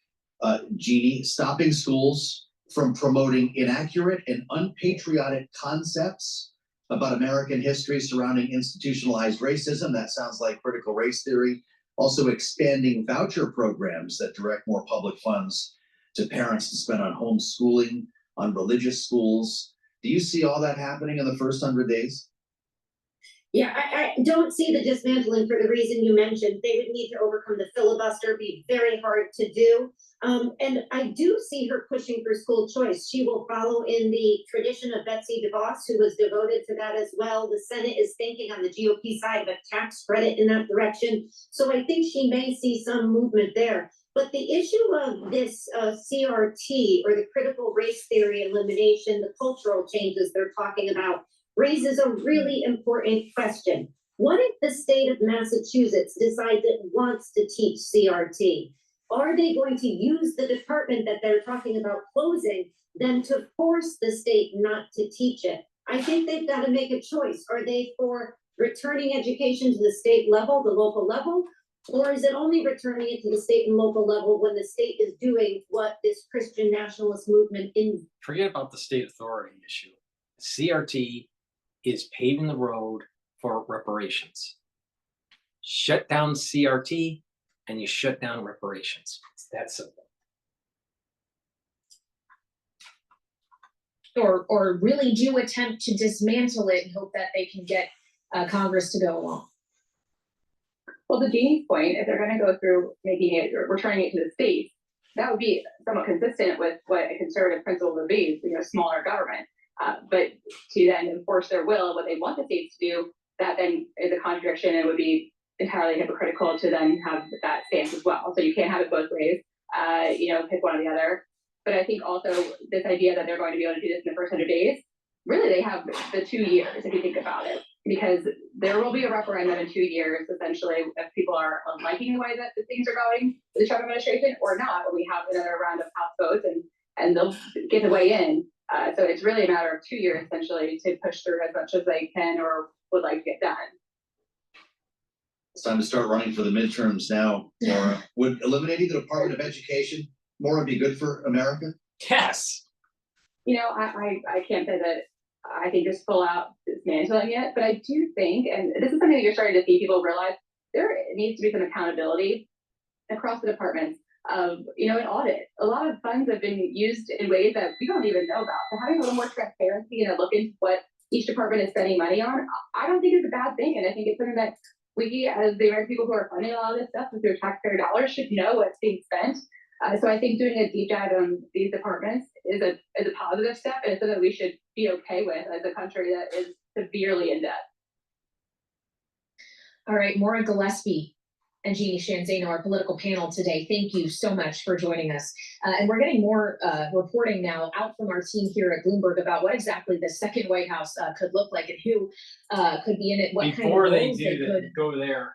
Jeannie, stopping schools from promoting inaccurate and unpatriotic concepts about American history surrounding institutionalized racism. That sounds like critical race theory. Also expanding voucher programs that direct more public funds to parents to spend on homeschooling, on religious schools. Do you see all that happening in the first 100 days? Yeah, I don't see the dismantling for the reason you mentioned. They would need to overcome the filibuster, be very hard to do. And I do see her pushing for school choice. She will follow in the tradition of Betsy DeVos, who was devoted to that as well. The Senate is thinking on the GOP side of a tax credit in that direction. So I think she may see some movement there. But the issue of this CRT, or the critical race theory elimination, the cultural changes they're talking about, raises a really important question. What if the state of Massachusetts decides it wants to teach CRT? Are they going to use the department that they're talking about closing then to force the state not to teach it? I think they've got to make a choice. Are they for returning education to the state level, the local level? Or is it only returning it to the state and local level when the state is doing what this Christian nationalist movement in? Forget about the state authority issue. CRT is paving the road for reparations. Shut down CRT and you shut down reparations. It's that simple. Or really do attempt to dismantle it and hope that they can get Congress to go along. Well, to Jeannie's point, if they're going to go through making it or returning it to the states, that would be somewhat consistent with what a conservative principle would be, smaller government. But to then enforce their will, what they want the states to do, that then is a contradiction and would be entirely hypocritical to then have that stance as well. So you can't have it both ways, pick one or the other. But I think also this idea that they're going to be able to do this in the first 100 days, really they have the 2 years if you think about it, because there will be a referendum in 2 years, essentially, if people are liking the way that the things are going with the Trump administration or not, when we have another round of House votes and they'll get to weigh in. So it's really a matter of 2 years, essentially, to push through as much as they can or would like to get done. It's time to start running for the midterms now, Maura. Would eliminating the Department of Education, Maura, be good for America? Yes. I can't say that I think just full out dismantling it, but I do think, and this is something that you're starting to see people realize, there needs to be some accountability across the departments of, an audit. A lot of funds have been used in ways that we don't even know about. So having a little more transparency and a look into what each department is spending money on, I don't think it's a bad thing. And I think it's something that we, as the American people who are funding a lot of this stuff with their taxpayer dollars, should know what's being spent. So I think doing a deep dive on these departments is a positive step, and it's something that we should be okay with as a country that is severely in debt. All right, Maura Gillespie, and Jeannie Shanzano, our political panel today. Thank you so much for joining us. And we're getting more reporting now out from our team here at Bloomberg about what exactly the second White House could look like and who could be in it, what kind of roles they could. Go there,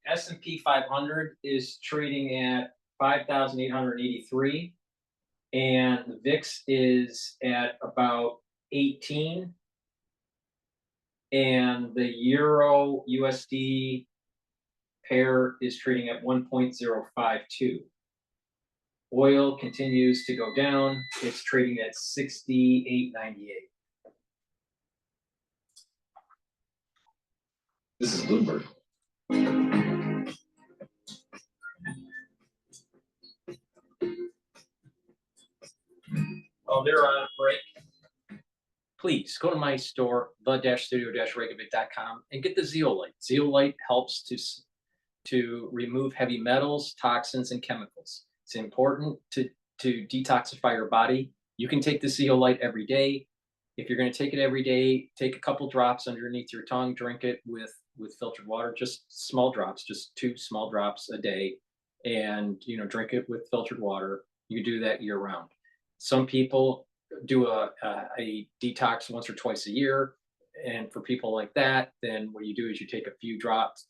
S&P 500 is trading at 5,883, and the VIX is at about 18, and the Euro USD pair is trading at 1.052. Oil continues to go down. It's trading at 68.98. This is Bloomberg. Oh, they're on a break. Please go to my store, the-studio-reykjavik.com, and get the zeolite. Zeolite helps to remove heavy metals, toxins, and chemicals. It's important to detoxify your body. You can take the zeolite every day. If you're going to take it every day, take a couple drops underneath your tongue, drink it with filtered water, just small drops, just 2 small drops a day, and drink it with filtered water. You do that year round. Some people do a detox once or twice a year, and for people like that, then what you do is you take a few drops,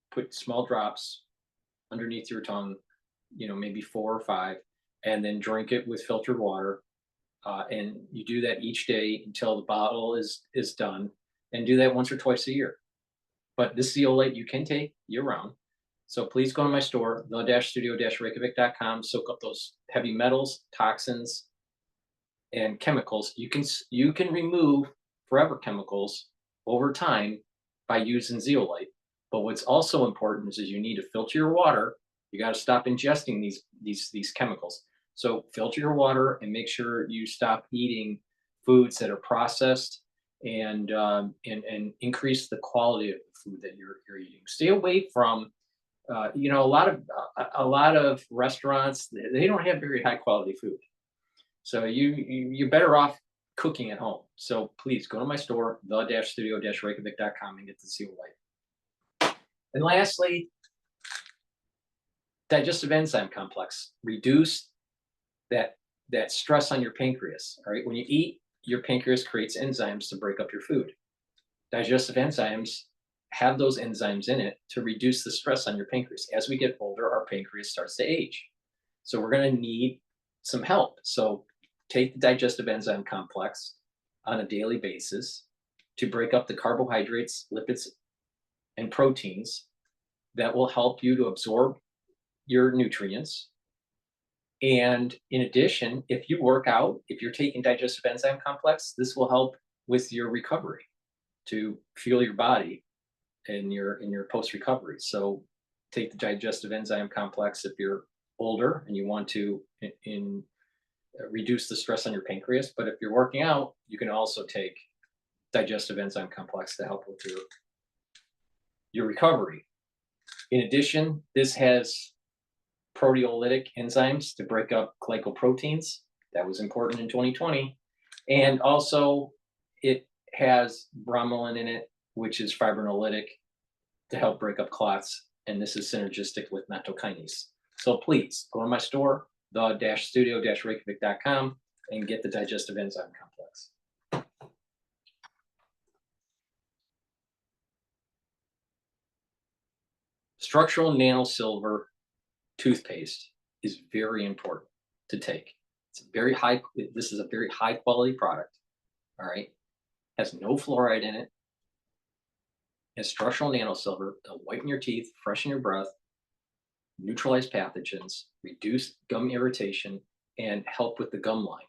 put small drops underneath your tongue, maybe 4 or 5, and then drink it with filtered water. And you do that each day until the bottle is done, and do that once or twice a year. But this zeolite you can take year round. So please go to my store, the-studio-reykjavik.com, soak up those heavy metals, toxins, and chemicals. You can remove forever chemicals over time by using zeolite. But what's also important is you need to filter your water. You got to stop ingesting these chemicals. So filter your water and make sure you stop eating foods that are processed, and increase the quality of the food that you're eating. Stay away from a lot of restaurants. They don't have very high quality food. So you're better off cooking at home. So please go to my store, the-studio-reykjavik.com, and get the zeolite. And lastly, digestive enzyme complex. Reduce that stress on your pancreas. All right, when you eat, your pancreas creates enzymes to break up your food. Digestive enzymes have those enzymes in it to reduce the stress on your pancreas. As we get older, our pancreas starts to age. So we're going to need some help. So take the digestive enzyme complex on a daily basis to break up the carbohydrates, lipids, and proteins that will help you to absorb your nutrients. And in addition, if you work out, if you're taking digestive enzyme complex, this will help with your recovery, to fuel your body in your post-recovery. So take the digestive enzyme complex if you're older and you want to reduce the stress on your pancreas. But if you're working out, you can also take digestive enzyme complex to help with your recovery. In addition, this has proteolytic enzymes to break up glycoproteins. That was important in 2020. And also it has bromelain in it, which is fibrinolytic, to help break up clots. And this is synergistic with nattokinase. So please go to my store, the-studio-reykjavik.com, and get the digestive enzyme complex. Structural nanosilver toothpaste is very important to take. This is a very high quality product. All right. Has no fluoride in it. Has structural nanosilver to whiten your teeth, freshen your breath, neutralize pathogens, reduce gum irritation, and help with the gum line.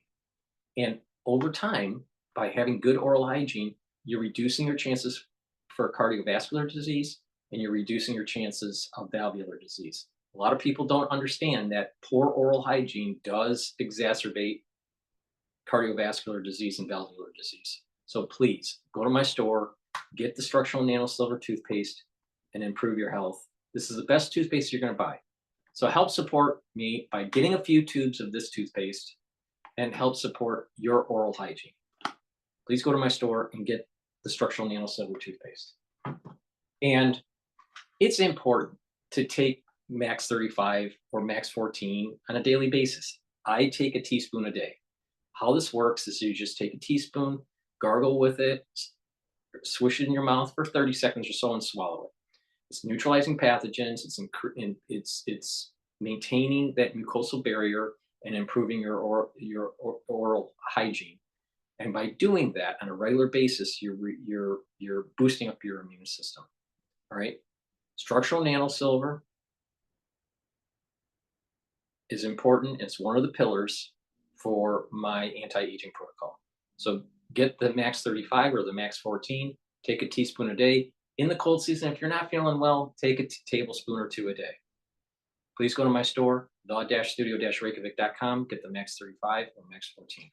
And over time, by having good oral hygiene, you're reducing your chances for cardiovascular disease, and you're reducing your chances of valvular disease. A lot of people don't understand that poor oral hygiene does exacerbate cardiovascular disease and valvular disease. So please go to my store, get the structural nanosilver toothpaste, and improve your health. This is the best toothpaste you're going to buy. So help support me by getting a few tubes of this toothpaste and help support your oral hygiene. Please go to my store and get the structural nanosilver toothpaste. And it's important to take max 35 or max 14 on a daily basis. I take a teaspoon a day. How this works is you just take a teaspoon, gargle with it, swish it in your mouth for 30 seconds or so and swallow it. It's neutralizing pathogens. It's maintaining that mucosal barrier and improving your oral hygiene. And by doing that on a regular basis, you're boosting up your immune system. All right. Structural nanosilver is important. It's one of the pillars for my anti-aging protocol. So get the max 35 or the max 14, take a teaspoon a day. In the cold season, if you're not feeling well, take a tablespoon or 2 a day. Please go to my store, the-studio-reykjavik.com, get the max 35 or max 14.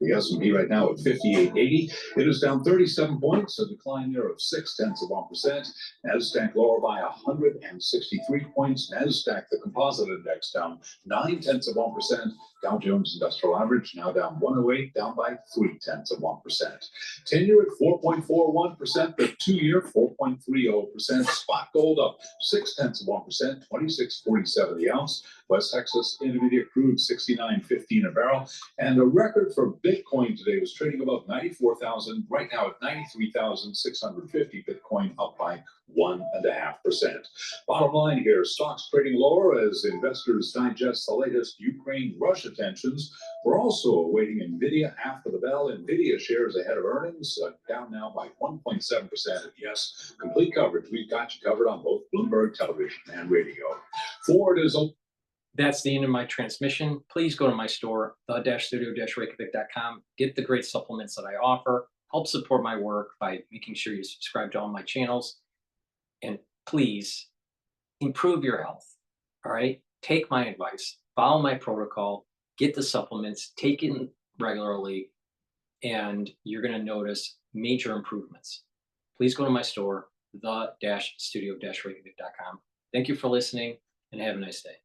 The S&P right now at 58.80. It is down 37 points, a decline there of 0.6%. NASDAQ lower by 163 points. NASDAQ, the composite index, down 0.9%. Dow Jones Industrial Average now down 108, down by 0.3%. 10-year at 4.41%. The 2-year 4.30%. Spot gold up 0.6%, 26.47 the ounce. West Texas Intermediate crude 69.15 a barrel, and a record for Bitcoin today was trading above 94,000. Right now at 93,650. Bitcoin up by 1.5%. Bottom line here: stocks trading lower as investors digest the latest Ukraine-Russia tensions. We're also awaiting Nvidia after the bell. Nvidia shares ahead of earnings, down now by 1.7%. Yes, complete coverage. We've got you covered on both Bloomberg Television and radio. Ford is open. That's the end of my transmission. Please go to my store, the-studio-reykjavik.com. Get the great supplements that I offer. Help support my work by making sure you subscribe to all my channels. And please improve your health. All right? Take my advice. Follow my protocol. Get the supplements. Take it regularly. And you're going to notice major improvements. Please go to my store, the-studio-reykjavik.com. Thank you for listening and have a nice day.